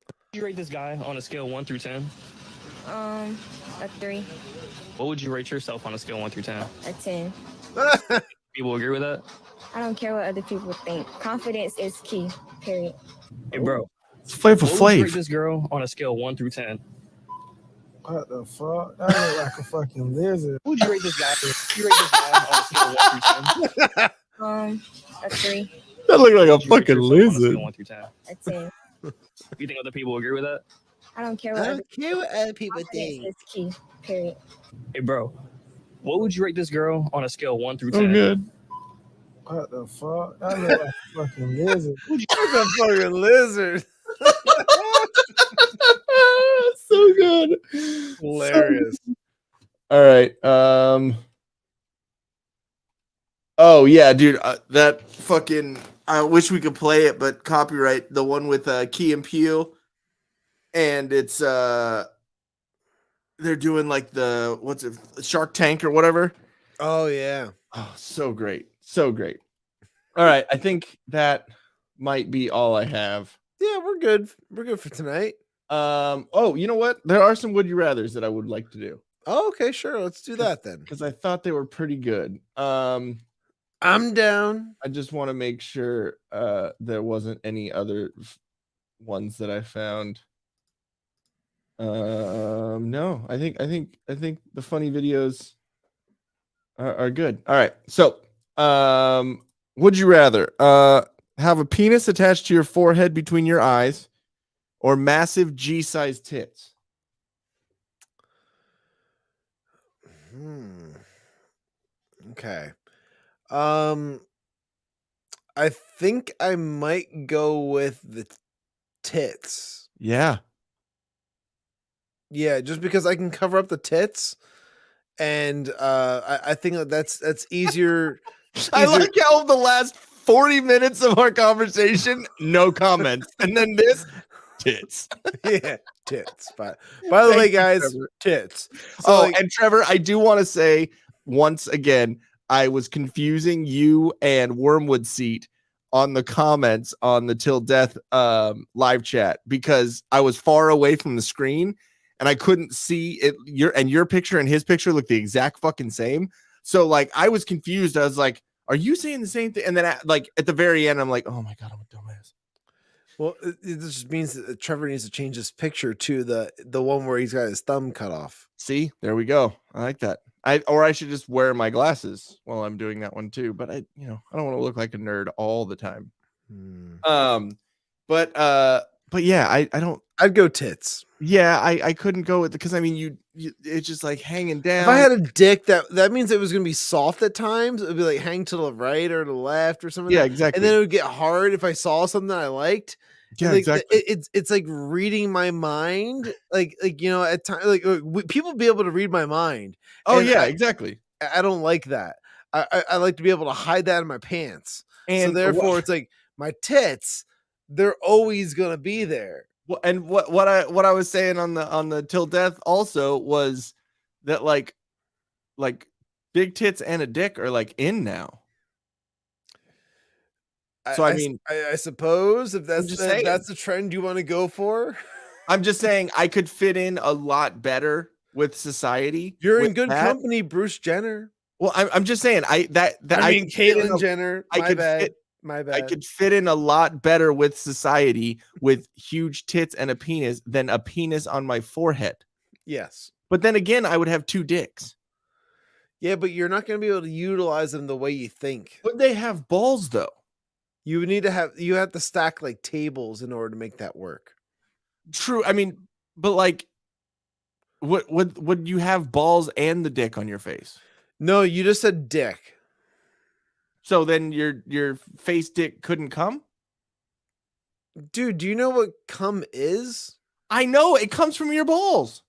Would you rate this guy on a scale of 1 through 10?
A 3.
What would you rate yourself on a scale of 1 through 10?
A 10.
People agree with that?
I don't care what other people think. Confidence is key. Period.
Hey, bro.
It's Flavor
What would you
Flav.
rate this girl on a scale of 1 through 10?
What the fuck? I look like a fucking lizard.
What would you rate this guy? Would you rate this guy on a scale of 1 through 10?
A 3.
That looked like a
Would you rate
fucking
yourself on a scale
lizard.
of 1 through 10?
A 10.
You think other people agree with that?
I don't care what other people think. Confidence is key. Period.
Hey, bro. What would you rate this girl on a scale of 1 through
Oh,
10?
good.
What the fuck? I look like a fucking lizard.
Like a fucking lizard.
So good.
Hilarious.
All right. Oh yeah, dude. That fucking. I wish we could play it, but copyright. The one with Key and Peele, and it's they're doing like the what's it, Shark Tank or whatever.
Oh yeah.
Oh, so great, so great. All right, I think that might be all I have.
Yeah, we're good. We're good for tonight.
Oh, you know what? There are some would you rathers that I would like to do.
Oh, okay, sure. Let's do that then.
Because I thought they were pretty good.
I'm down.
I just want to make sure there wasn't any other ones that I found. No, I think the funny videos are good. All right. So, would you rather have a penis attached to your forehead between your eyes or massive G-sized tits?
Okay. I think I might go with the tits.
Yeah.
Yeah, just because I can cover up the tits, and I think that's easier.
I like how the last 40 minutes of our conversation, no comments, and then this tits.
Yeah, tits. But by the way, guys, tits. So
and Trevor, I do want to say once again, I was confusing you and Wormwood Seat on the comments on the Till Death live chat because I was far away from the screen and I couldn't see it. Your picture and his picture look the exact fucking same. So like I was confused. I was like, "Are you saying the same thing?" And then at the very end, I'm like, "Oh my god, I'm a dumbass."
Well, it just means that Trevor needs to change his picture to the one where he's got his thumb cut off.
See, there we go. I like that. I should just wear my glasses while I'm doing that one too. But I don't want to look like a nerd all the time. But But yeah, I don't.
I'd go tits.
Yeah, I couldn't go with because I mean you it's just like hanging down.
If I had a dick, that means it was gonna be soft at times. It would be like hang to the right or the left or something.
Yeah,
like
exactly.
And then it would get hard if I saw something I liked.
Yeah,
like,
exactly.
It's like reading my mind. Like you know, at times people be able to read my mind.
Oh
and
yeah, exactly.
I don't like that. I like to be able to hide that in my pants.
And
so therefore, it's like my tits. They're always gonna be there.
Well, and what I was saying on the till death also was that like big tits and a dick are like in now. So I mean,
I suppose if that's the trend you want to go for.
I'm just saying I could fit in a lot better with society.
You're in good company, Bruce Jenner.
Well, I'm just saying I
mean Caitlyn Jenner. My bad.
I could fit in a lot better with society with huge tits and a penis than a penis on my forehead.
Yes.
But then again, I would have 2 dicks.
Yeah, but you're not going to be able to utilize them the way you think.
But they have balls though.
You have to stack like tables in order to make that work.
True. I mean, but like would you have balls and the dick on your face?
No, you just said dick.
So then your face dick couldn't come?
Dude, do you know what cum is?
I know it comes from your balls.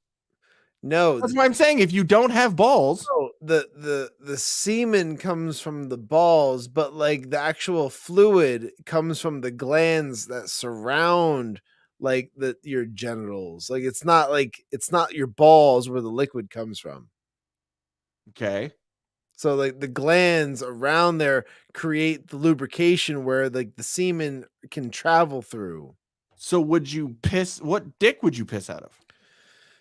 No,
that's what I'm saying. If you don't have balls,
the semen comes from the balls, but like the actual fluid comes from the glands that surround like your genitals. Like it's not your balls where the liquid comes from.
Okay.
So like the glands around there create the lubrication where like the semen can travel through.
So would you piss? What dick would you piss out of?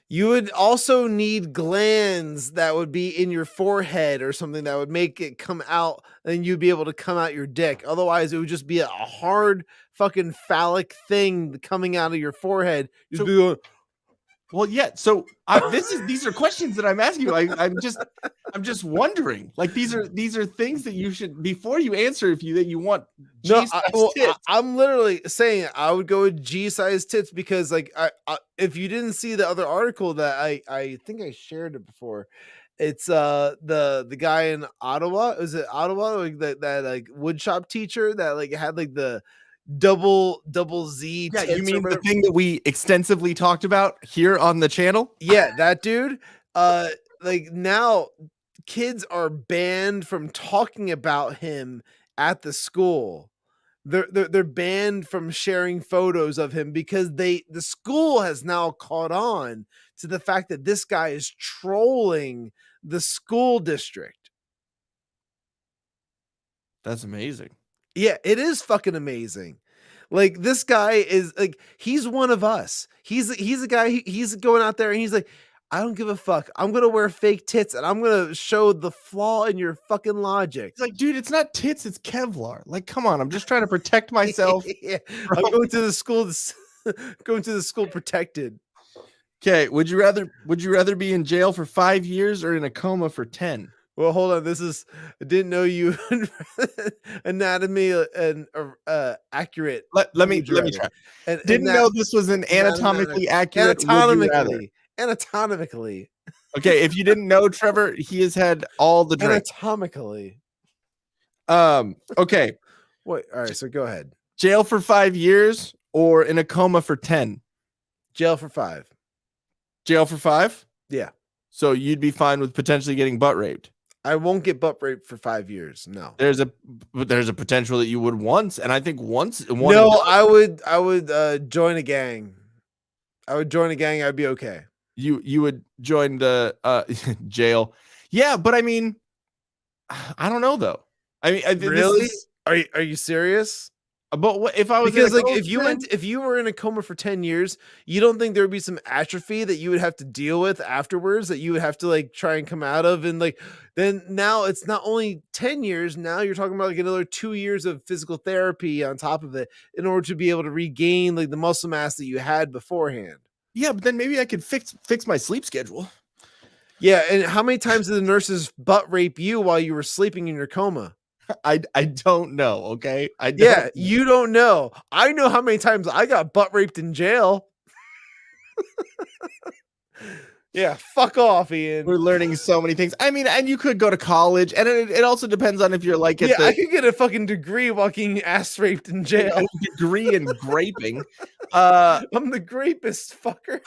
You would also need glands that would be in your forehead or something that would make it come out, and you'd be able to come out your dick. Otherwise, it would just be a hard fucking phallic thing coming out of your forehead. You'd be going,
well, yeah. So these are questions that I'm asking you. I'm just wondering. Like these are things that you should before you answer that you want.
I'm literally saying I would go with G-sized tits because like I if you didn't see the other article that I think I shared it before, it's the guy in Ottawa. Is it Ottawa? Like that like woodshop teacher that like had like the double Z.
Yeah, you mean the thing that we extensively talked about here on the channel?
Yeah, that dude. Like now kids are banned from talking about him at the school. They're banned from sharing photos of him because the school has now caught on to the fact that this guy is trolling the school district.
That's amazing.
Yeah, it is fucking amazing. Like this guy is like he's one of us. He's a guy. He's going out there and he's like, I don't give a fuck. I'm gonna wear fake tits and I'm gonna show the flaw in your fucking logic.
It's like, dude, it's not tits, it's Kevlar. Like, come on, I'm just trying to protect myself.
Yeah, I'm going to the school. Going to the school protected.
Okay, would you rather be in jail for 5 years or in a coma for 10?
Well, hold on. I didn't know you anatomy and accurate.
Let me try. Didn't know this was an anatomically accurate.
Anatomically.
Okay, if you didn't know, Trevor, he has had all the drinks.
Anatomically.
Okay.
Wait. All right. So go ahead.
Jail for 5 years or in a coma for 10?
Jail for 5.
Jail for 5?
Yeah. So
you'd be fine with potentially getting butt raped.
I won't get butt raped for 5 years. No.
There's a potential that you would once, and I think once.
No, I would join a gang. I would join a gang. I'd be okay.
You would join the jail. Yeah, but I mean, I don't know though. I mean,
really? Are you serious?
But what if I was
because like if you were in a coma for 10 years, you don't think there would be some atrophy that you would have to deal with afterwards that you would have to like try and come out of, and like then now it's not only 10 years, now you're talking about like another 2 years of physical therapy on top of it in order to be able to regain like the muscle mass that you had beforehand.
Yeah, but then maybe I could fix my sleep schedule.
Yeah, and how many times did the nurses butt rape you while you were sleeping in your coma?
I don't know. Okay.
Yeah, you don't know. I know how many times I got butt raped in jail. Yeah, fuck off, Ian.
We're learning so many things. I mean, and you could go to college, and it also depends on if you're like
I could get a fucking degree while getting ass raped in jail.
A degree in graping.
I'm the grapist, fucker.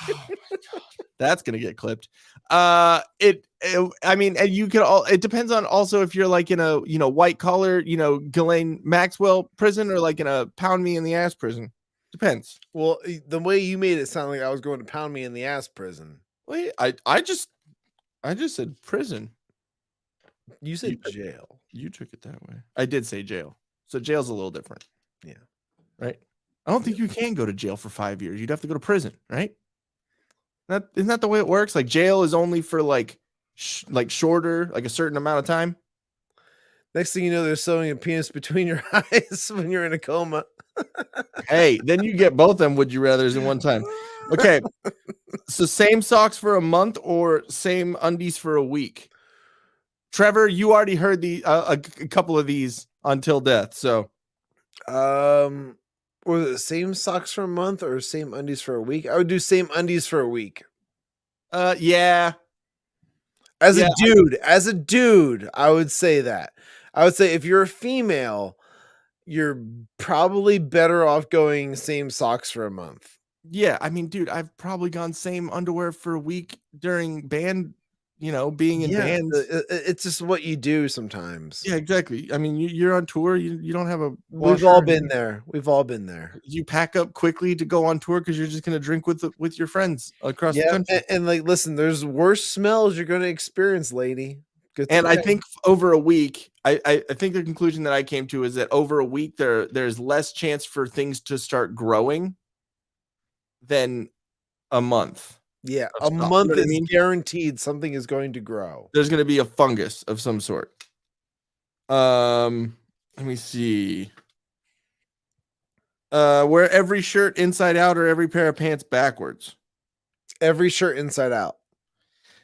That's gonna get clipped. I mean, and you could it depends on also if you're like in a white collar, Ghislaine Maxwell prison or like in a pound me in the ass prison. Depends.
Well, the way you made it sound like I was going to pound me in the ass prison.
Well, I just said prison.
You said jail.
You took it that way. I did say jail. So jail's a little different.
Yeah.
Right. I don't think you can go to jail for 5 years. You'd have to go to prison, right? Isn't that the way it works? Like jail is only for like shorter, like a certain amount of time.
Next thing you know, they're sewing a penis between your eyes when you're in a coma.
Hey, then you get both them would you rathers in one time. Okay. So same socks for a month or same undies for a week? Trevor, you already heard a couple of these on Till Death. So
was it same socks for a month or same undies for a week? I would do same undies for a week.
Yeah.
As a dude, I would say that. I would say if you're a female, you're probably better off going same socks for a month.
Yeah, I mean, dude, I've probably gone same underwear for a week during band, being in bands.
It's just what you do sometimes.
Yeah, exactly. I mean, you're on tour. You don't have a.
We've all been there. We've all been there.
You pack up quickly to go on tour because you're just gonna drink with your friends across the country.
And like, listen, there's worse smells you're gonna experience, lady.
And I think over a week, I think the conclusion that I came to is that over a week there's less chance for things to start growing than a month.
Yeah, a month is guaranteed something is going to grow.
There's going to be a fungus of some sort. Let me see. Wear every shirt inside out or every pair of pants backwards.
Every shirt inside out.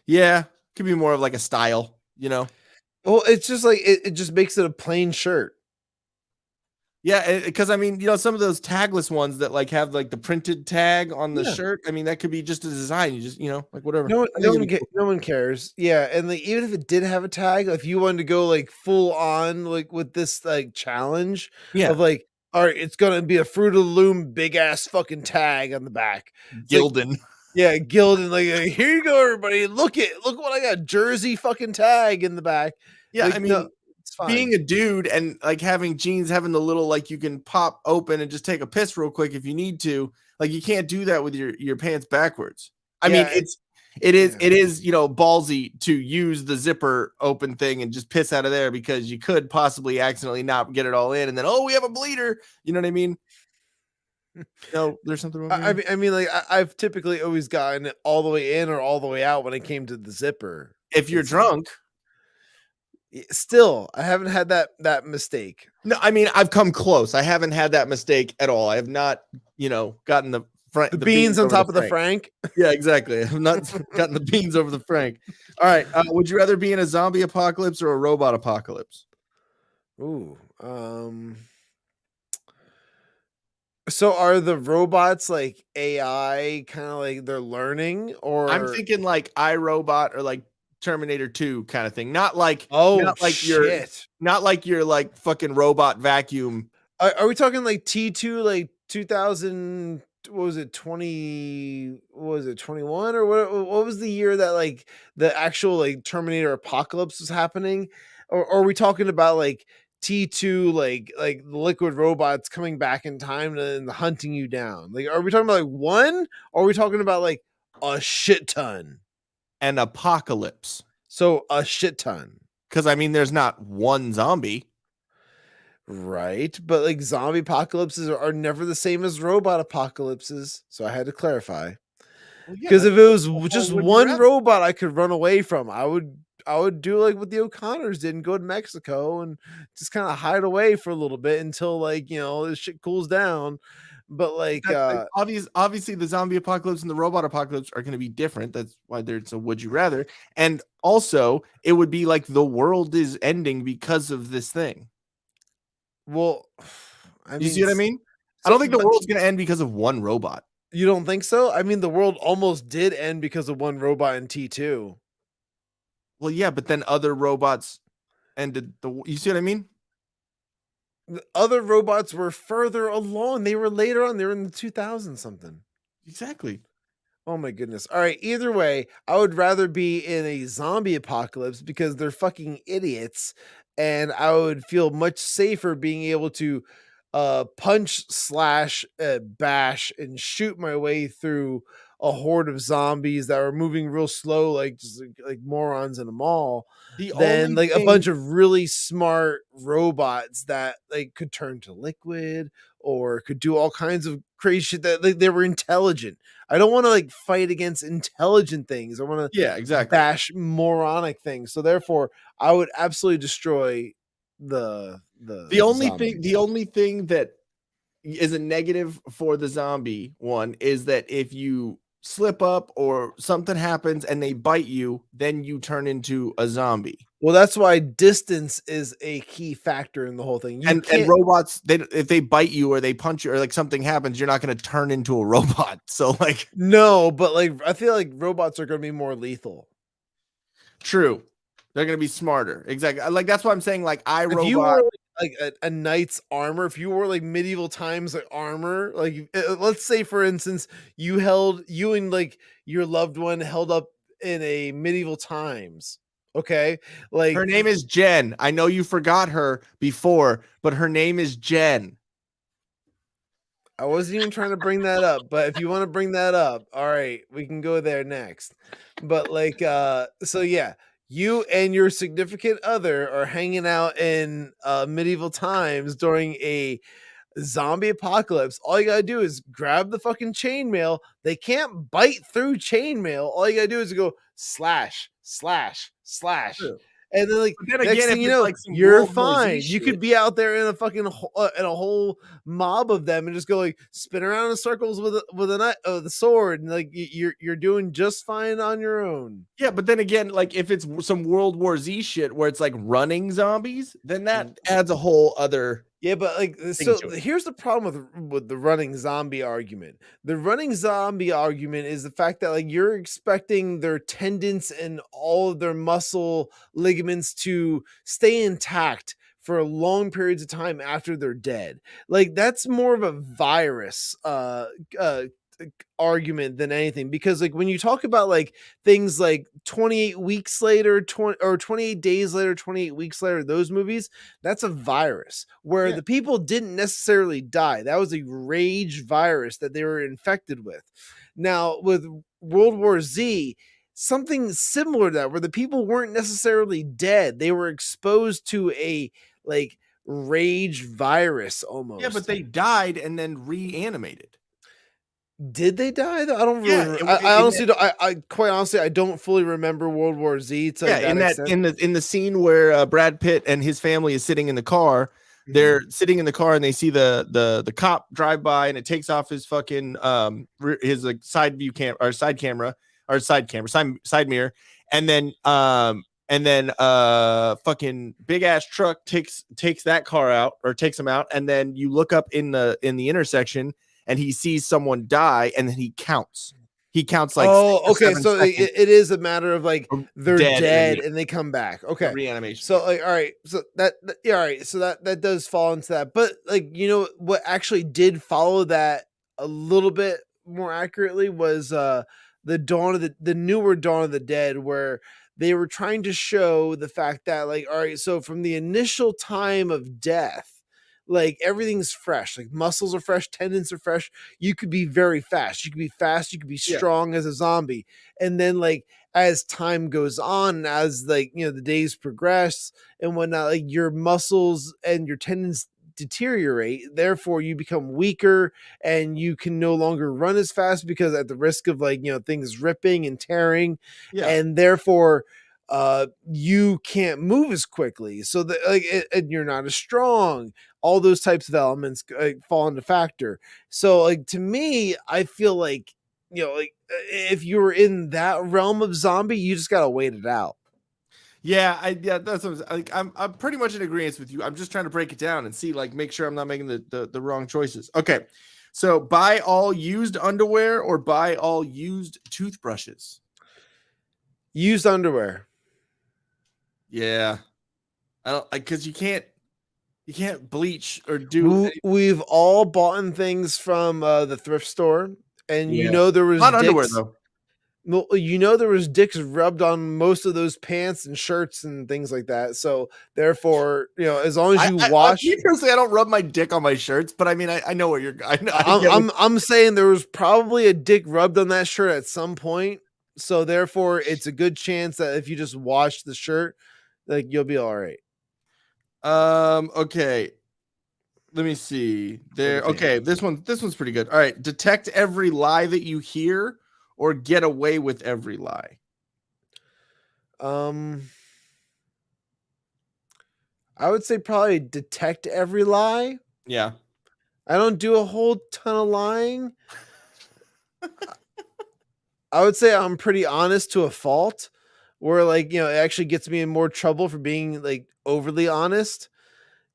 Yeah, could be more of like a style,
Well, it's just like it just makes it a plain shirt.
Yeah, because I mean, some of those tagless ones that like have like the printed tag on the shirt. I mean, that could be just a design. You just, like whatever.
No one cares. Yeah, and like even if it did have a tag, if you wanted to go like full on like with this like challenge, of like, all right, it's gonna be a Fruit of the Loom big ass fucking tag on the back,
Gildan.
Yeah, Gildan. Like, here you go, everybody. Look what I got. Jersey fucking tag in the back.
Yeah,
like,
I mean. Being a dude and like having jeans, having the little like you can pop open and just take a piss real quick if you need to. Like you can't do that with your pants backwards. I mean, it is ballsy to use the zipper open thing and just piss out of there because you could possibly accidentally not get it all in and then we have a bleeder. You know what I mean? No, there's something wrong.
I mean, like I've typically always gotten it all the way in or all the way out when it came to the zipper.
If you're drunk.
Still, I haven't had that mistake.
No, I mean, I've come close. I haven't had that mistake at all. I have not, gotten the
beans on top of the Frank.
Yeah, exactly. I have not gotten the beans over the Frank. All right. Would you rather be in a zombie apocalypse or a robot apocalypse?
Ooh. So are the robots like AI kind of like they're learning, or
I'm thinking like iRobot or like Terminator 2 kind of thing. Not like
shit.
Not like your like fucking robot vacuum.
Are we talking like T2 like 2000 what was it 21 or what was the year that like the actual like Terminator apocalypse was happening? Or are we talking about like T2 like liquid robots coming back in time and hunting you down? Like are we talking about like one or are we talking about like a shit ton?
An apocalypse.
So a shit ton.
Because I mean, there's not one zombie.
Right. But like zombie apocalypses are never the same as robot apocalypses. So I had to clarify. Because if it was just one robot I could run away from, I would do like what the O'Connors did and go to Mexico and just kind of hide away for a little bit until like, this shit cools down. But like
obviously the zombie apocalypse and the robot apocalypse are going to be different. That's why there's a would you rather. And also it would be like the world is ending because of this thing.
Well, I mean,
you see what I mean? I don't think the world's going to end because of one robot.
You don't think so? I mean, the world almost did end because of one robot in T2.
Well, yeah, but then other robots ended you see what I mean?
The other robots were further along. They were later on. They were in the 2000 something.
Exactly.
Oh my goodness. All right. Either way, I would rather be in a zombie apocalypse because they're fucking idiots. And I would feel much safer being able to punch, slash, bash, and shoot my way through a horde of zombies that were moving real slow, like just like morons in a mall. Then like a bunch of really smart robots that like could turn to liquid or could do all kinds of crazy shit that they were intelligent. I don't want to like fight against intelligent things. I want to bash moronic things. So therefore, I would absolutely destroy the
only thing that is a negative for the zombie one is that if you slip up or something happens and they bite you, then you turn into a zombie.
Well, that's why distance is a key factor in the whole thing.
And robots, if they bite you or they punch you or like something happens, you're not going to turn into a robot. So like,
no, but like I feel like robots are going to be more lethal.
True, they're going to be smarter. Exactly. Like that's what I'm saying. Like
if you wore like a knight's armor, if you wore like medieval times like armor, like let's say for instance you and like your loved one held up in a medieval times. Okay, like
her name is Jen. I know you forgot her before, but her name is Jen.
I wasn't even trying to bring that up, but if you want to bring that up, all right, we can go there next. But like, so yeah, you and your significant other are hanging out in medieval times during a zombie apocalypse. All you gotta do is grab the fucking chainmail. They can't bite through chainmail. All you gotta do is go slash, slash, slash. True. And then, like, next thing you know, like you're fine. You could be out there in a fucking in a whole mob of them and just go like spin around in circles with the sword, and like you're doing just fine on your own.
Yeah, but then again, like if it's some World War Z shit where it's like running zombies, then that adds a whole other.
Yeah, but like, so here's the problem with the running zombie argument. The running zombie argument is the fact that like you're expecting their tendons and all of their muscle ligaments to stay intact for long periods of time after they're dead. Like that's more of a virus argument than anything, because like when you talk about like things like 28 weeks later, 28 days later, 28 weeks later, those movies, that's a virus where the people didn't necessarily die. That was a rage virus that they were infected with. Now with World War Z, something similar to that, where the people weren't necessarily dead, they were exposed to a like rage virus almost.
Yeah, but they died and then reanimated.
Did they die though? I don't really. I honestly don't. I quite honestly, I don't fully remember World War Z.
In the scene where Brad Pitt and his family is sitting in the car, they're sitting in the car and they see the cop drive by and it takes off his fucking his like side camera, side mirror, and then fucking big ass truck takes that car out or takes him out, and then you look up in the intersection. And he sees someone die, and then he counts. He counts like.
Oh, okay. So it is a matter of like they're dead and they come back. Okay,
reanimation.
So like, all right. So all right. So that does fall into that. But like, you know what actually did follow that a little bit more accurately was the newer Dawn of the Dead, where they were trying to show the fact that like, all right, so from the initial time of death, like everything's fresh, like muscles are fresh, tendons are fresh. You could be very fast. You could be fast. You could be strong as a zombie. And then like as time goes on, as like, you know, the days progress and whatnot, like your muscles and your tendons deteriorate. Therefore, you become weaker and you can no longer run as fast because at the risk of like, you know, things ripping and tearing. And therefore, you can't move as quickly. So that like, and you're not as strong. All those types of elements fall into factor. So like, to me, I feel like, you know, like if you were in that realm of zombie, you just got to wait it out.
Yeah, that's what I'm pretty much in agreement with you. I'm just trying to break it down and see, like, make sure I'm not making the wrong choices. Okay, so buy all used underwear or buy all used toothbrushes.
Used underwear.
Yeah, I don't because you can't bleach or do.
We've all bought things from the thrift store, and
Yeah.
you know there was
Not
dicks.
underwear though.
Well, you know there was dicks rubbed on most of those pants and shirts and things like that. So therefore, you know, as long as you wash.
Me personally, I don't rub my dick on my shirts, but I mean, I know where you're.
I'm saying there was probably a dick rubbed on that shirt at some point. So therefore, it's a good chance that if you just wash the shirt, like you'll be all right.
Okay. Let me see. There. Okay, this one's pretty good. All right. Detect every lie that you hear or get away with every lie.
I would say probably detect every lie.
Yeah.
I don't do a whole ton of lying. I would say I'm pretty honest to a fault, where like, you know, it actually gets me in more trouble for being like overly honest.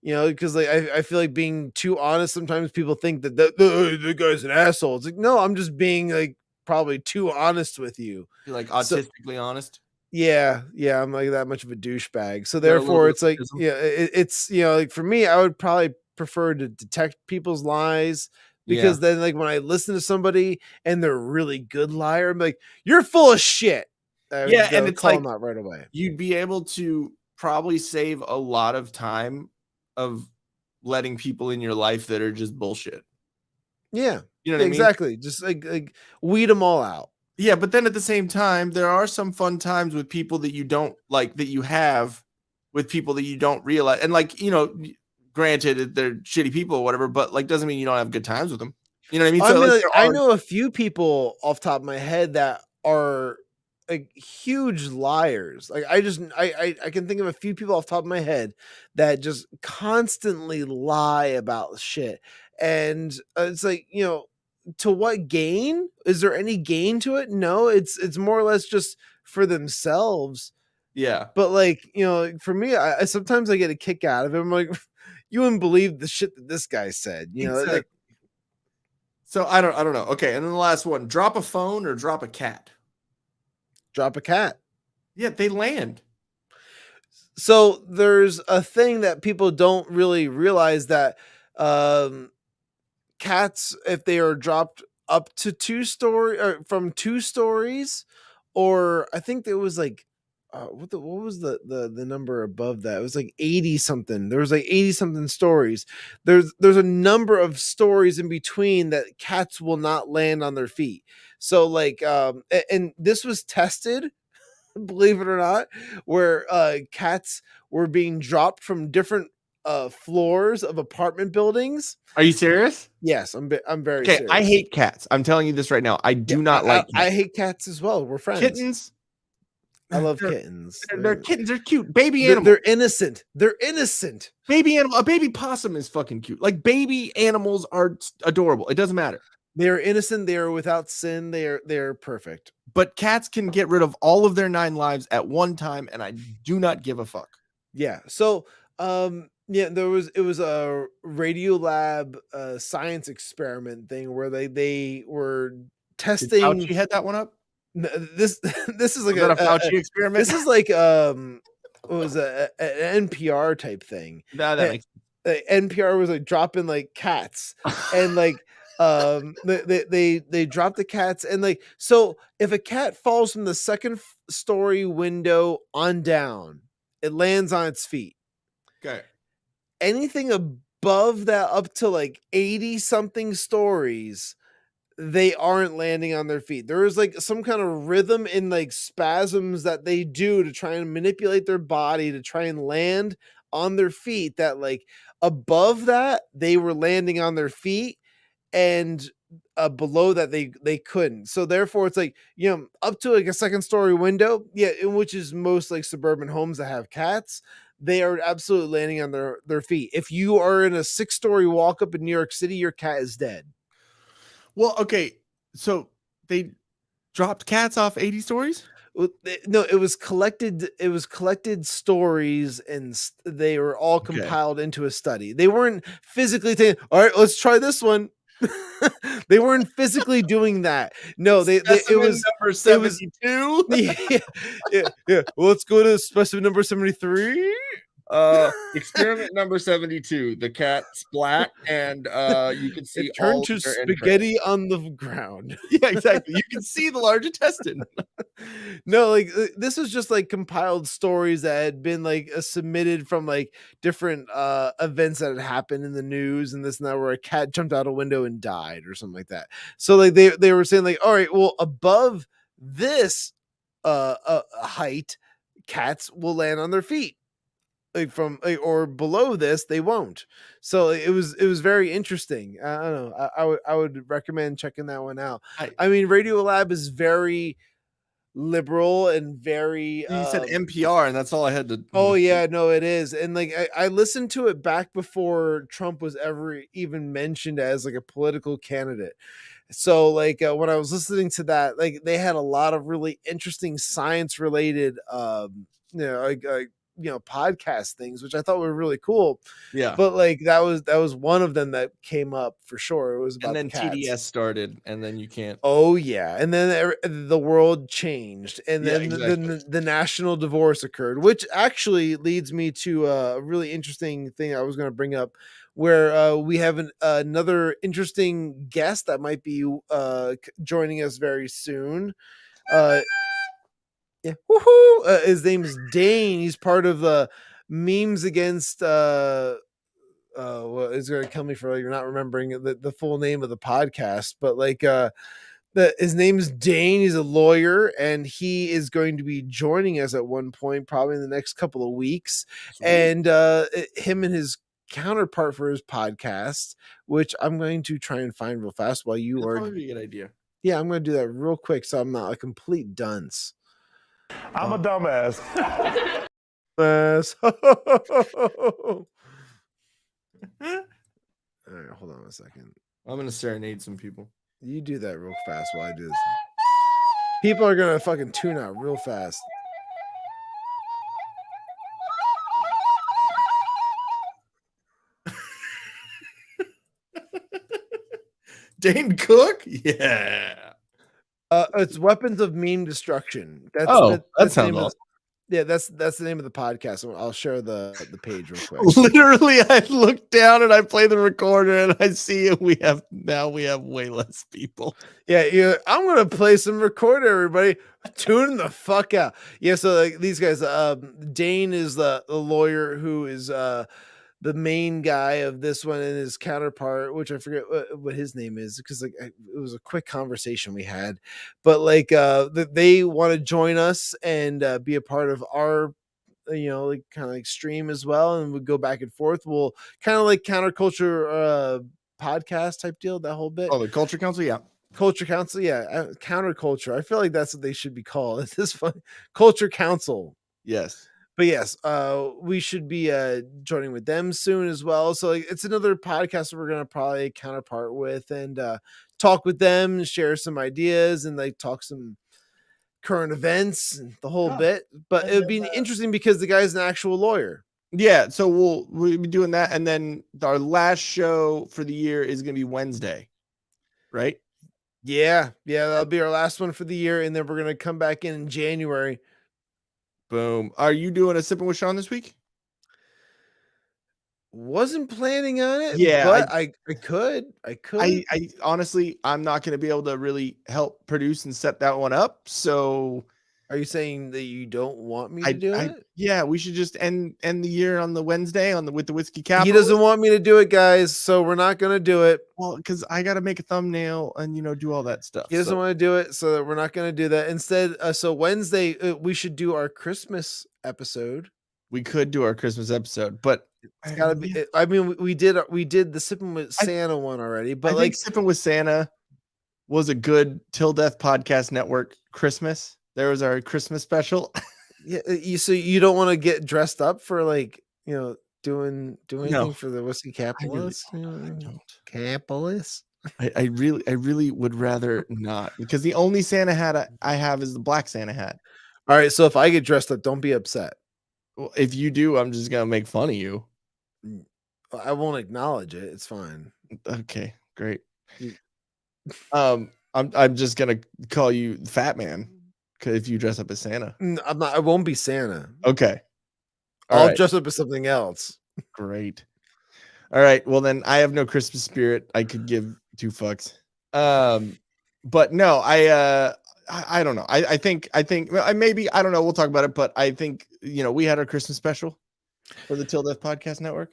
You know, because like I feel like being too honest, sometimes people think that the guy's an asshole. It's like, no, I'm just being like probably too honest with you.
You're like autistically honest.
Yeah, I'm like that much of a douchebag. So therefore, it's like, yeah, it's, you know, like for me, I would probably prefer to detect people's lies, because then like when I listen to somebody and they're a really good liar, I'm like, you're full of shit.
And it's
call
like
them out right away.
You'd be able to probably save a lot of time of letting people in your life that are just bullshit.
Yeah,
you know what
exactly.
I mean?
Just like weed them all out.
Yeah, but then at the same time, there are some fun times with people that you don't like, that you have with people that you don't realize. And like, you know, granted they're shitty people or whatever, but like doesn't mean you don't have good times with them. You know what I mean?
I
So
mean,
like,
I know a few people off the top of my head that are like huge liars. Like I can think of a few people off the top of my head that just constantly lie about shit. And it's like, you know, to what gain? Is there any gain to it? No, it's more or less just for themselves.
Yeah.
But like, you know, for me, I sometimes I get a kick out of it. I'm like, you wouldn't believe the shit that this guy said. You know,
Exactly.
like,
so I don't know. Okay, and then the last one: drop a phone or drop a cat.
Drop a cat.
Yeah, they land.
So there's a thing that people don't really realize, that cats, if they are dropped up to 2 story or from 2 stories, or I think there was like what was the number above that? It was like 80 something. There was like 80 something stories. There's a number of stories in between that cats will not land on their feet. So like and this was tested, believe it or not, where cats were being dropped from different floors of apartment buildings.
Are you serious?
Yes, I'm very
okay.
serious.
I hate cats. I'm telling you this right now. I do not like cats.
I hate cats as well. We're friends.
Kittens.
I love kittens.
They're kittens. They're cute. Baby animals.
They're innocent. They're innocent.
Baby animal. A baby possum is fucking cute. Like baby animals are adorable. It doesn't matter.
They are innocent. They are without sin. They're perfect.
But cats can get rid of all of their 9 lives at one time, and I do not give a fuck.
Yeah. So yeah, it was a Radiolab science experiment thing where they were testing.
Did Fauci had that one up?
This is like
a Fauci experiment.
This is like what was an NPR type thing.
No, that makes
sense. NPR was like dropping like cats and like they drop the cats, and like, so if a cat falls from the 2nd story window on down, it lands on its feet.
Okay.
Anything above that, up to like 80 something stories, they aren't landing on their feet. There is like some kind of rhythm in like spasms that they do to try and manipulate their body to try and land on their feet, that like above that they were landing on their feet, and below that they couldn't. So therefore it's like, you know, up to like a 2nd story window, yeah, in which is most like suburban homes that have cats, they are absolutely landing on their feet. If you are in a 6 story walk up in New York City, your cat is dead.
Well, okay, so they dropped cats off 80 stories?
No, it was collected. It was collected stories, and they were all compiled into a study. They weren't physically saying, "All right, let's try this one." They weren't physically doing that. No, it was
number 72.
Yeah. Well, let's go to specimen number 73.
Experiment number 72. The cat splat, and you can see
it turned
all
to
their
spaghetti on the ground.
Yeah, exactly. You can see the large intestine.
No, like this was just like compiled stories that had been like submitted from like different events that had happened in the news and this and that, where a cat jumped out a window and died or something like that. So like they were saying like, all right, well, above this height, cats will land on their feet. Like from or below this, they won't. So it was very interesting. I don't know. I would recommend checking that one out. I mean, Radiolab is very liberal and very.
You said NPR, and that's all I had to.
Oh yeah, no, it is. And like I listened to it back before Trump was ever even mentioned as like a political candidate. So like when I was listening to that, like they had a lot of really interesting science related, podcast things, which I thought were really cool.
Yeah.
But like that was one of them that came up for sure. It was about
and then
the cats.
TDS started, and then you can't.
Oh yeah, and then the world changed, and then
exactly.
the national divorce occurred, which actually leads me to a really interesting thing I was going to bring up, where we have another interesting guest that might be joining us very soon. Yeah, woohoo! His name is Dane. He's part of the memes against. Well, it's going to kill me for like not remembering the full name of the podcast, but like his name is Dane. He's a lawyer, and he is going to be joining us at one point, probably in the next couple of weeks. Sweet. And him and his counterpart for his podcast, which I'm going to try and find real fast while you are.
Probably a good idea.
Yeah, I'm going to do that real quick, so I'm not a complete dunce.
I'm a dumbass.
All right, hold on a second.
I'm gonna serenade some people.
You do that real fast while I do this. People are gonna fucking tune out real fast.
Dane Cook? Yeah.
It's Weapons of Meme Destruction. That
sounds awesome.
Yeah, that's the name of the podcast. I'll share the page real quick.
Literally, I look down and I play the recorder and I see it. We have way less people.
Yeah, I'm gonna play some recorder, everybody. Tune the fuck out. Yeah, so like these guys, Dane is the lawyer who is the main guy of this one, and his counterpart, which I forget what his name is, because like it was a quick conversation we had, but like they want to join us and be a part of our like kind of like stream as well, and we go back and forth. We'll kind of like counterculture podcast type deal, that whole bit.
Oh, the Culture Council. Yeah,
Culture Council. Yeah, counterculture. I feel like that's what they should be called. It's this fun. Culture Council.
Yes.
But yes, we should be joining with them soon as well. So like, it's another podcast that we're gonna probably counterpart with and talk with them, share some ideas, and like talk some current events and the whole bit. But it would be interesting because the guy's an actual lawyer.
Yeah, so we'll be doing that, and then our last show for the year is gonna be Wednesday, right?
Yeah, that'll be our last one for the year, and then we're gonna come back in January.
Boom. Are you doing a Sippin' with Shawn this week?
Wasn't planning on it.
Yeah,
but I could.
I honestly, I'm not going to be able to really help produce and set that one up. So,
are you saying that you don't want me to do it?
Yeah, we should just end the year on the Wednesday with the Whiskey Capitalist.
He doesn't want me to do it, guys. So we're not going to do it.
Well, because I got to make a thumbnail and do all that stuff.
He doesn't want to do it, so we're not going to do that. Instead, so Wednesday we should do our Christmas episode.
We could do our Christmas episode, but
it's got to be. I mean, we did the Sippin' with Santa one already, but
I think Sippin' with Santa was a good Till Death Podcast Network Christmas. There was our Christmas special.
Yeah, so you don't want to get dressed up for like doing anything for the Whiskey Capitalist?
I don't.
Capitalist?
I really would rather not, because the only Santa hat I have is the black Santa hat.
All right, so if I get dressed up, don't be upset.
Well, if you do, I'm just gonna make fun of you.
I won't acknowledge it. It's fine.
Okay, great. I'm just gonna call you Fat Man if you dress up as Santa.
I'm not. I won't be Santa.
Okay.
I'll dress up as something else.
Great. All right. Well, then I have no Christmas spirit. I could give 2 fucks. But no, I don't know. I think maybe, I don't know. We'll talk about it. But I think, we had our Christmas special for the Till Death Podcast Network.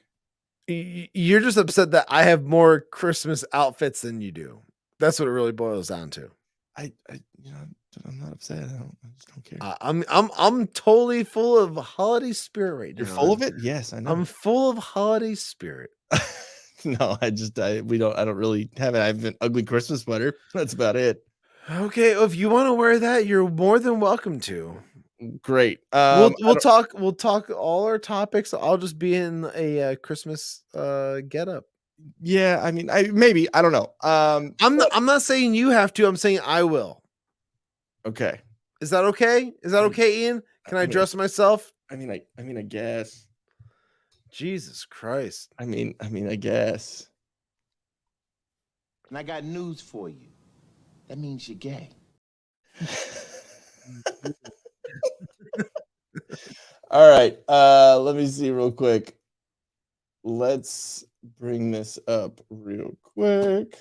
You're just upset that I have more Christmas outfits than you do. That's what it really boils down to.
I'm not upset. I just don't care.
I'm totally full of holiday spirit right now.
You're full of it? Yes, I know.
I'm full of holiday spirit.
No, I don't really have it. I have an ugly Christmas sweater. That's about it.
Okay, well, if you want to wear that, you're more than welcome to.
Great.
We'll talk all our topics. I'll just be in a Christmas getup.
Yeah, I mean, I don't know.
I'm not saying you have to. I'm saying I will.
Okay.
Is that okay? Is that okay, Ian? Can I dress myself?
I mean, I guess.
Jesus Christ.
I mean, I guess.
And I got news for you. That means you're gay.
All right. Let me see real quick. Let's bring this up real quick.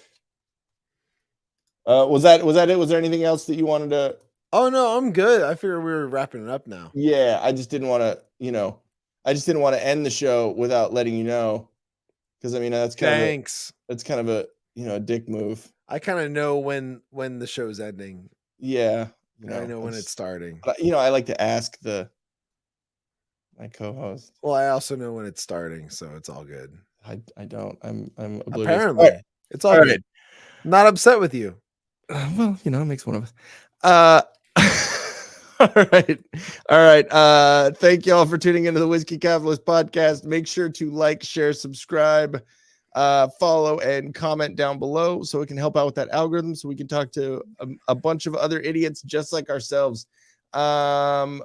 Was that it? Was there anything else that you wanted to?
Oh no, I'm good. I figured we were wrapping it up now.
Yeah, I just didn't want to, end the show without letting you know, because I mean that's kind of a dick move.
I kind of know when the show's ending.
Yeah,
I know when it's starting.
But, I like to ask my co-host.
Well, I also know when it's starting, so it's all good.
I don't. I'm oblivious.
Apparently, it's all good. Right. Not upset with you.
Well, it makes one of us. All right. Thank you all for tuning into the Whiskey Capitalist podcast. Make sure to like, share, subscribe, follow, and comment down below so it can help out with that algorithm, so we can talk to a bunch of other idiots just like ourselves. Go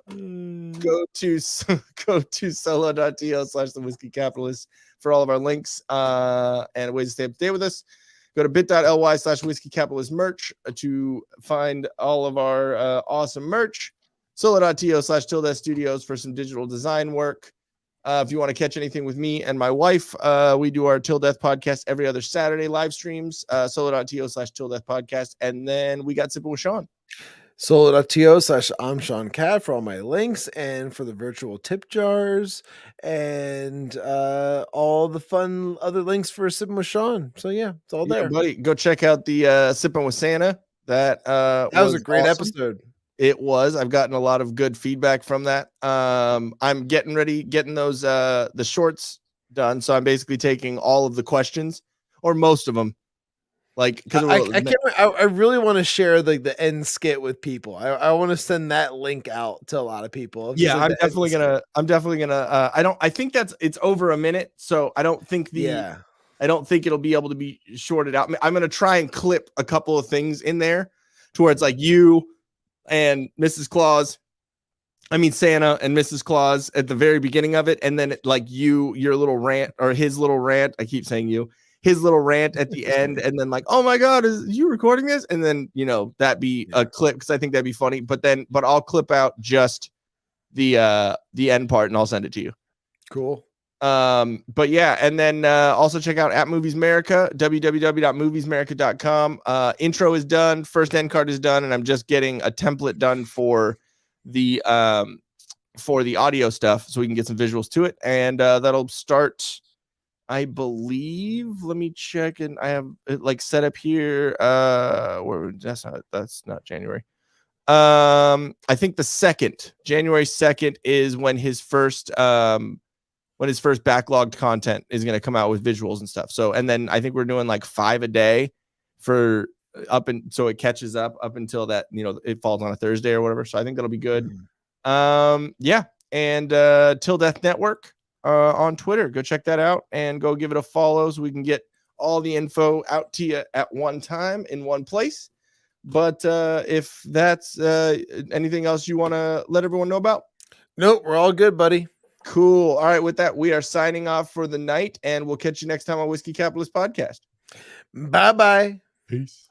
to solo.to/thewhiskeycapitalist for all of our links and ways to stay up to date with us. Go to bit.ly/whiskeycapitalist merch to find all of our awesome merch. Solo.to/tildeathstudios for some digital design work. If you want to catch anything with me and my wife, we do our Till Death podcast every other Saturday live streams. Solo.to/tildeath podcast. And then we got Sippin with Shawn.
Solo.to/I'm Shawn Cav for all my links and for the virtual tip jars and all the fun other links for Sippin with Shawn. So yeah, it's all there.
Buddy, go check out the Sippin with Santa. That
was a great
awesome
episode.
It was. I've gotten a lot of good feedback from that. I'm getting those the shorts done. So I'm basically taking all of the questions, or most of them. Like, because
I really want to share the end skit with people. I want to send that link out to a lot of people.
Yeah, I'm definitely gonna. I think it's over a minute, so I don't think it'll be able to be shorted out. I'm gonna try and clip a couple of things in there to where it's like you and Mrs. Claus. I mean Santa and Mrs. Claus at the very beginning of it, and then your little rant or his little rant. I keep saying his little rant at the end, and then oh my God, is you recording this? And then that be a clip, because I think that'd be funny. But I'll clip out just the end part and I'll send it to you.
Cool.
But yeah, and then also check out at Movies America, www.moviesmerica.com. Intro is done, first end card is done, and I'm just getting a template done for the audio stuff so we can get some visuals to it, and that'll start, I believe. Let me check, and I have it set up here. That's not January. I think January 2nd is when his first backlogged content is going to come out with visuals and stuff. So, and then I think we're doing 5 a day so it catches up until that, it falls on a Thursday or whatever. So I think that'll be good. Yeah. And Till Death Network on Twitter, go check that out and go give it a follow so we can get all the info out to you at one time in one place. But if that's anything else you want to let everyone know about?
Nope, we're all good, buddy.
Cool. All right, with that, we are signing off for the night, and we'll catch you next time on Whiskey Capitalist Podcast.
Bye-bye.
Peace.